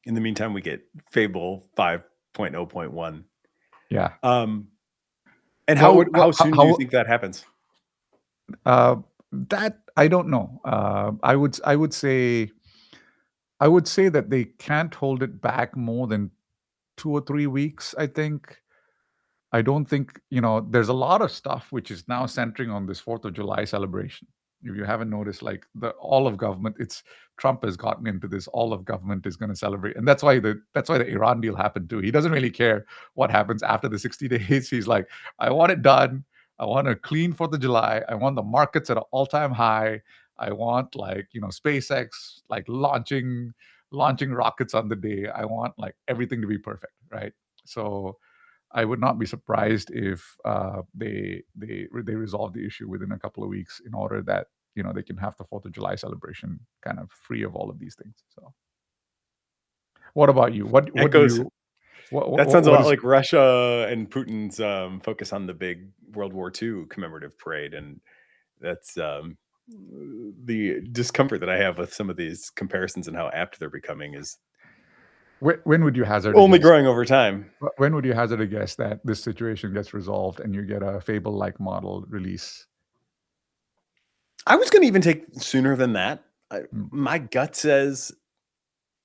In the meantime, we get Fable 5.0.1. Yeah. And how soon do you think that happens? That I don't know. I would say that they can't hold it back more than 2 or 3 weeks, I think. I don't think, there's a lot of stuff which is now centering on this 4th of July celebration. If you haven't noticed, like all of government, Trump has gotten into this. All of government is going to celebrate, and that's why the Iran deal happened too. He doesn't really care what happens after the 60 days. He's like, I want it done. I want a clean 4th of July. I want the markets at an all-time high. I want SpaceX launching rockets on the day. I want everything to be perfect, right? So I would not be surprised if they resolve the issue within a couple of weeks, in order that they can have the 4th of July celebration kind of free of all of these things. So, what about you? What goes. do you? That sounds a lot like Russia and Putin's focus on the big World War II commemorative parade, and that's the discomfort that I have with some of these comparisons and how apt they're becoming is. When would you hazard only growing over time? When would you hazard a guess that this situation gets resolved and you get a Fable-like model release? I was going to even take sooner than that. My gut says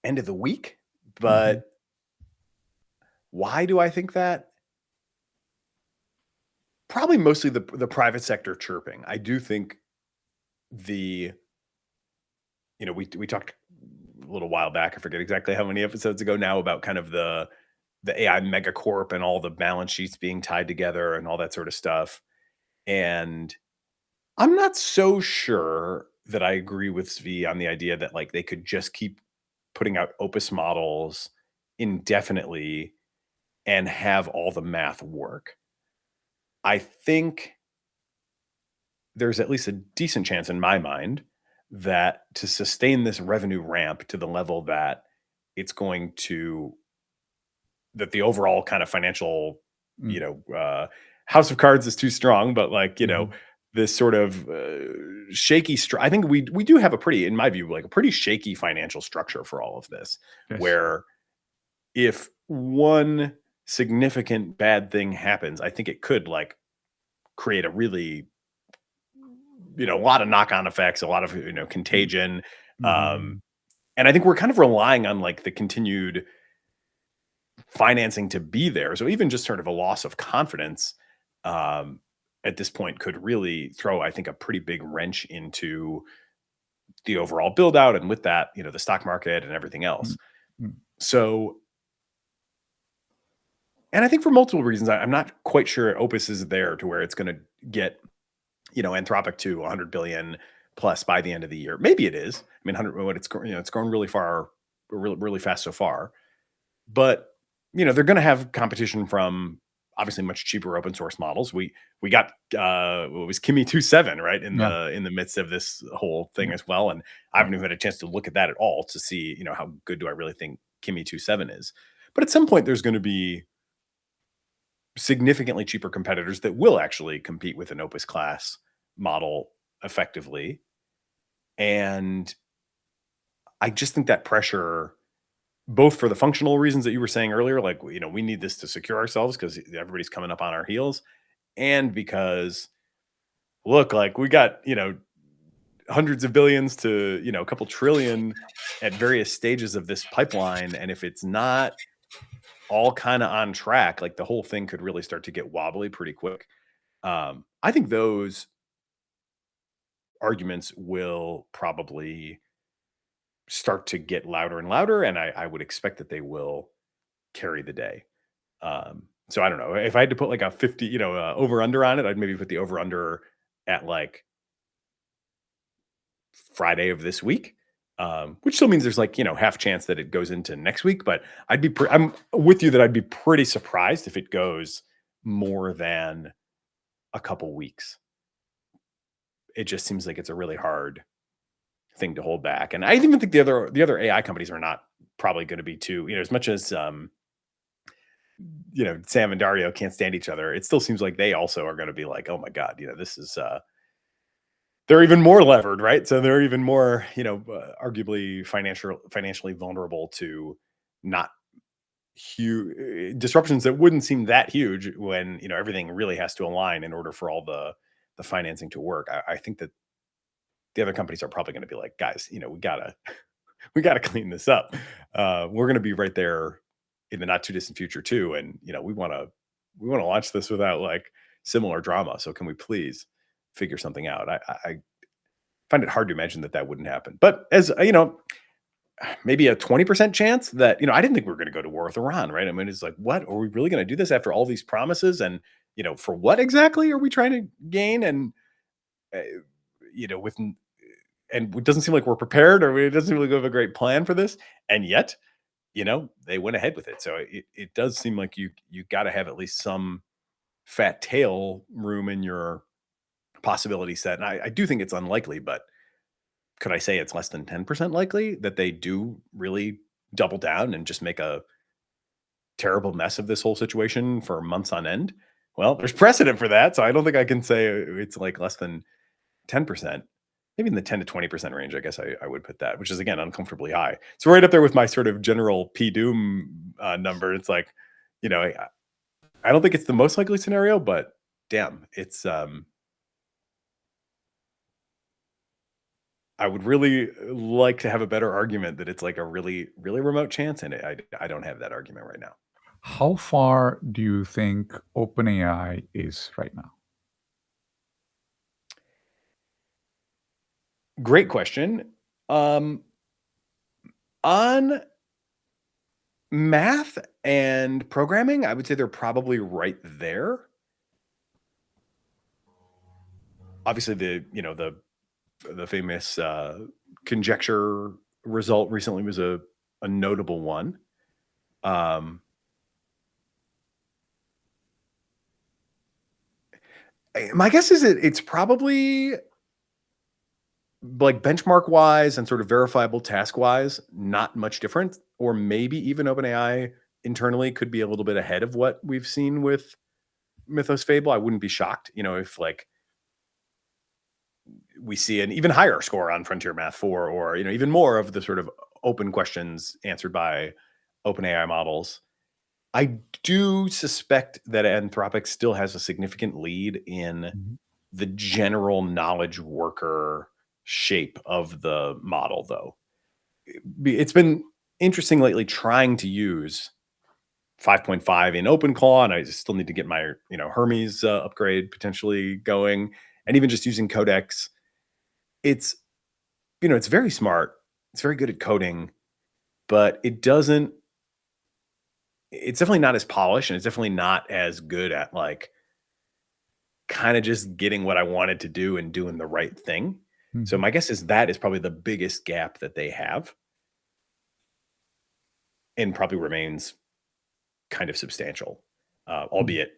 end of the week, but why do I think that? Probably mostly the private sector chirping. I do think we talked a little while back, I forget exactly how many episodes ago now, about kind of the AI megacorp and all the balance sheets being tied together and all that sort of stuff. And I'm not so sure that I agree with Zvi on the idea that they could just keep putting out Opus models indefinitely and have all the math work. I think there's at least a decent chance in my mind that to sustain this revenue ramp to the level that it's going to, that the overall kind of financial, house of cards is too strong, but this sort of shaky, I think we do have a pretty, in my view, a pretty shaky financial structure for all of this, yes. Where if one significant bad thing happens, I think it could create a really, a lot of knock-on effects, a lot of, contagion. And I think we're kind of relying on the continued financing to be there. So even just sort of a loss of confidence at this point could really throw, I think, a pretty big wrench into the overall build out. And with that, the stock market and everything else. So, and I think for multiple reasons, I'm not quite sure Opus is there to where it's going to get, Anthropic to 100 billion plus by the end of the year. Maybe it is. I mean, 100, it's grown really far, really fast so far. But, they're going to have competition from obviously much cheaper open source models. We got what was Kimi 2.7, right, in the midst of this whole thing as well. And I haven't even had a chance to look at that at all to see, you know, how good do I really think Kimi 2.7 is. But at some point, there's going to be significantly cheaper competitors that will actually compete with an Opus class model effectively. And I just think that pressure, both for the functional reasons that you were saying earlier, like, you know, we need this to secure ourselves because everybody's coming up on our heels, and because, look, like, we got, you know, hundreds of billions to, you know, a couple trillion at various stages of this pipeline. And if it's not all kind of on track, like, the whole thing could really start to get wobbly pretty quick. I think those arguments will probably start to get louder and louder, and I would expect that they will carry the day. So I don't know if I had to put like a 50, you know, over under on it, I'd maybe put the over under at like Friday of this week, which still means there's like, you know, half chance that it goes into next week. But I'm with you that I'd be pretty surprised if it goes more than a couple weeks. It just seems like it's a really hard thing to hold back. And I even think the other AI companies are not probably going to be too, you know, as much as you know, Sam and Dario can't stand each other, it still seems like they also are going to be like, oh my God, you know, this is they're even more levered, right? So they're even more, you know, arguably financially vulnerable to not huge disruptions that wouldn't seem that huge when, you know, everything really has to align in order for all the financing to work. I think that the other companies are probably going to be like, guys, you know, we gotta clean this up. We're going to be right there in the not too distant future too, and, you know, we want to launch this without like similar drama. So can we please figure something out? I find it hard to imagine that wouldn't happen. But as you know, maybe a 20% chance that, you know, I didn't think we were going to go to war with Iran, right? I mean, it's like, what, are we really going to do this after all these promises? And, you know, for what exactly are we trying to gain? And you know, and it doesn't seem like we're prepared, or it doesn't seem like we have a great plan for this. And yet, you know, they went ahead with it. So it does seem like you got to have at least some fat tail room in your possibility set. And I do think it's unlikely, but could I say it's less than 10% likely that they do really double down and just make a terrible mess of this whole situation for months on end? Well, there's precedent for that. So I don't think I can say it's like less than 10%. Maybe in the 10 to 20% range, I guess I would put that, which is, again, uncomfortably high. It's right up there with my sort of general P-Doom number. It's like, you know, I don't think it's the most likely scenario, but damn, it's I would really like to have a better argument that it's like a really, really remote chance, and I don't have that argument right now. How far do you think OpenAI is right now? Great question. On math and programming, I would say they're probably right there. Obviously, the famous conjecture result recently was a notable one. My guess is it's probably, like, benchmark wise and sort of verifiable task wise, not much different, or maybe even OpenAI internally could be a little bit ahead of what we've seen with Mythos Fable. I wouldn't be shocked, you know, if like we see an even higher score on Frontier Math 4, or, you know, even more of the sort of open questions answered by OpenAI models. I do suspect that Anthropic still has a significant lead in the general knowledge worker shape of the model, though. It's been interesting lately trying to use 5.5 in OpenClaw, and I still need to get my, you know, Hermes upgrade potentially going, and even just using Codex. It's, you know, it's very smart. It's very good at coding, but it's definitely not as polished, and it's definitely not as good at like kind of just getting what I wanted to do and doing the right thing. So my guess is that is probably the biggest gap that they have, and probably remains kind of substantial, albeit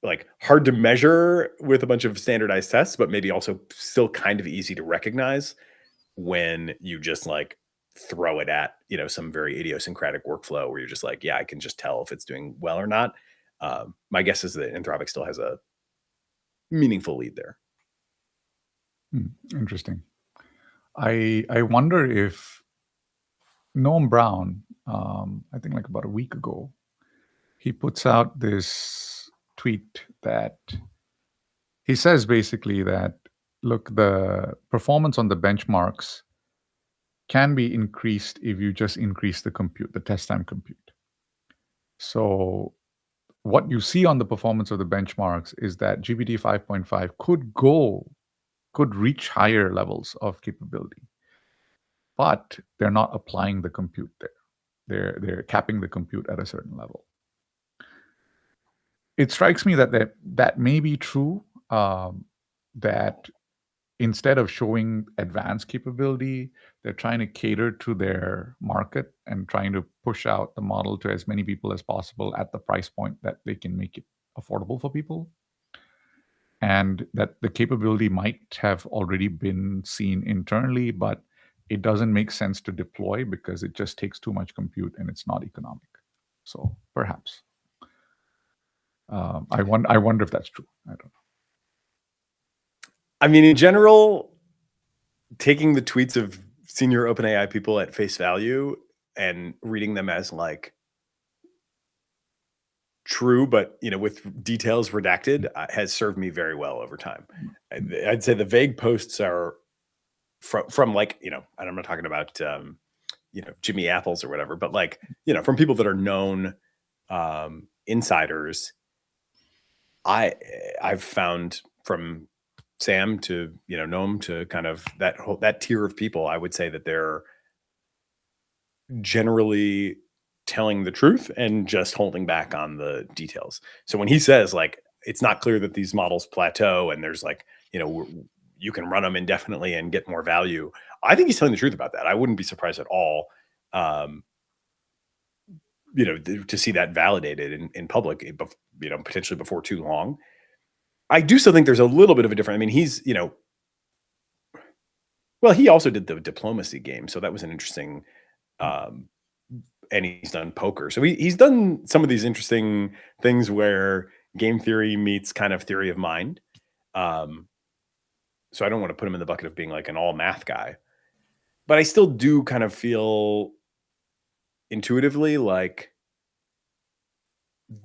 like hard to measure with a bunch of standardized tests, but maybe also still kind of easy to recognize when you just like throw it at, some very idiosyncratic workflow where you're just like, yeah, I can just tell if it's doing well or not. My guess is that Anthropic still has a meaningful lead there. Interesting. I wonder if Noam Brown, I think like about a week ago, he puts out this tweet that he says basically that, look, the performance on the benchmarks can be increased if you just increase the compute, the test time compute. So what you see on the performance of the benchmarks is that GPT 5.5 could reach higher levels of capability, but they're not applying the compute there. They're capping the compute at a certain level. It strikes me that may be true, that instead of showing advanced capability, they're trying to cater to their market and trying to push out the model to as many people as possible at the price point that they can make it affordable for people. And that the capability might have already been seen internally, but it doesn't make sense to deploy because it just takes too much compute and it's not economic. So perhaps. I wonder if that's true. I don't know. I mean, in general, taking the tweets of senior OpenAI people at face value and reading them as like true, but with details redacted, has served me very well over time. I'd say the vague posts are from like, and I'm not talking about Jimmy Apples or whatever, but like, from people that are known insiders. I've found from Sam to Noam to kind of that tier of people, I would say that they're generally telling the truth and just holding back on the details. So when he says like it's not clear that these models plateau and there's like you can run them indefinitely and get more value, I think he's telling the truth about that. I wouldn't be surprised at all to see that validated in public, potentially before too long. I do still think there's a little bit of a difference. I mean, he's, well, he also did the diplomacy game. So that was an interesting, and he's done poker. So he's done some of these interesting things where game theory meets kind of theory of mind. So I don't want to put him in the bucket of being like an all math guy, but I still do kind of feel intuitively like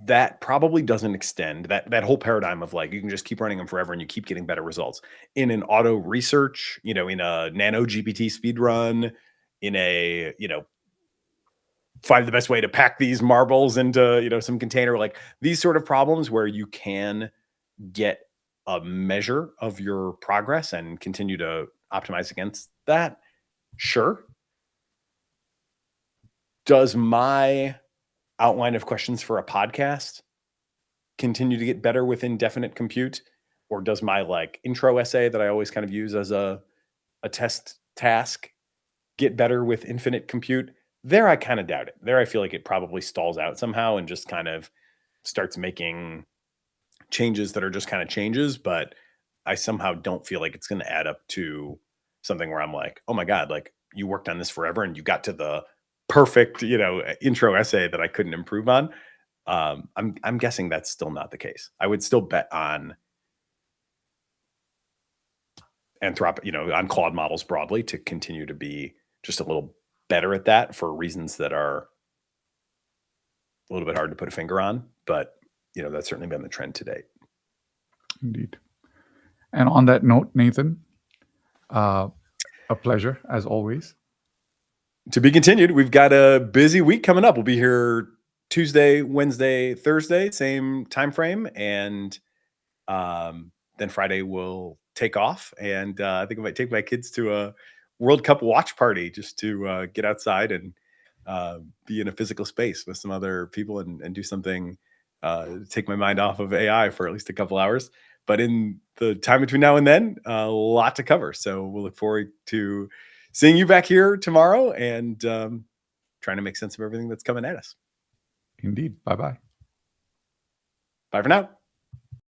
that probably doesn't extend that whole paradigm of like you can just keep running them forever and you keep getting better results in an auto research, in a nano GPT speed run, in a find the best way to pack these marbles into some container, like these sort of problems where you can get a measure of your progress and continue to optimize against that. Sure. Does my outline of questions for a podcast continue to get better with indefinite compute? Or does my like intro essay that I always kind of use as a test task get better with infinite compute? There, I kind of doubt it. There, I feel like it probably stalls out somehow and just kind of starts making changes that are just kind of changes. But I somehow don't feel like it's going to add up to something where I'm like, oh my God, like you worked on this forever and you got to the perfect, intro essay that I couldn't improve on. I'm guessing that's still not the case. I would still bet on Anthropic, on Claude models broadly to continue to be just a little better at that for reasons that are a little bit hard to put a finger on, but that's certainly been the trend to date. Indeed. And on that note, Nathan, a pleasure as always. To be continued. We've got a busy week coming up. We'll be here Tuesday, Wednesday, Thursday, same time frame, and then Friday we'll take off. And I think I might take my kids to a World Cup watch party just to get outside and be in a physical space with some other people and do something, take my mind off of AI for at least a couple hours. But in the time between now and then, a lot to cover. So we'll look forward to seeing you back here tomorrow and trying to make sense of everything that's coming at us. Indeed. Bye-bye. Bye for now.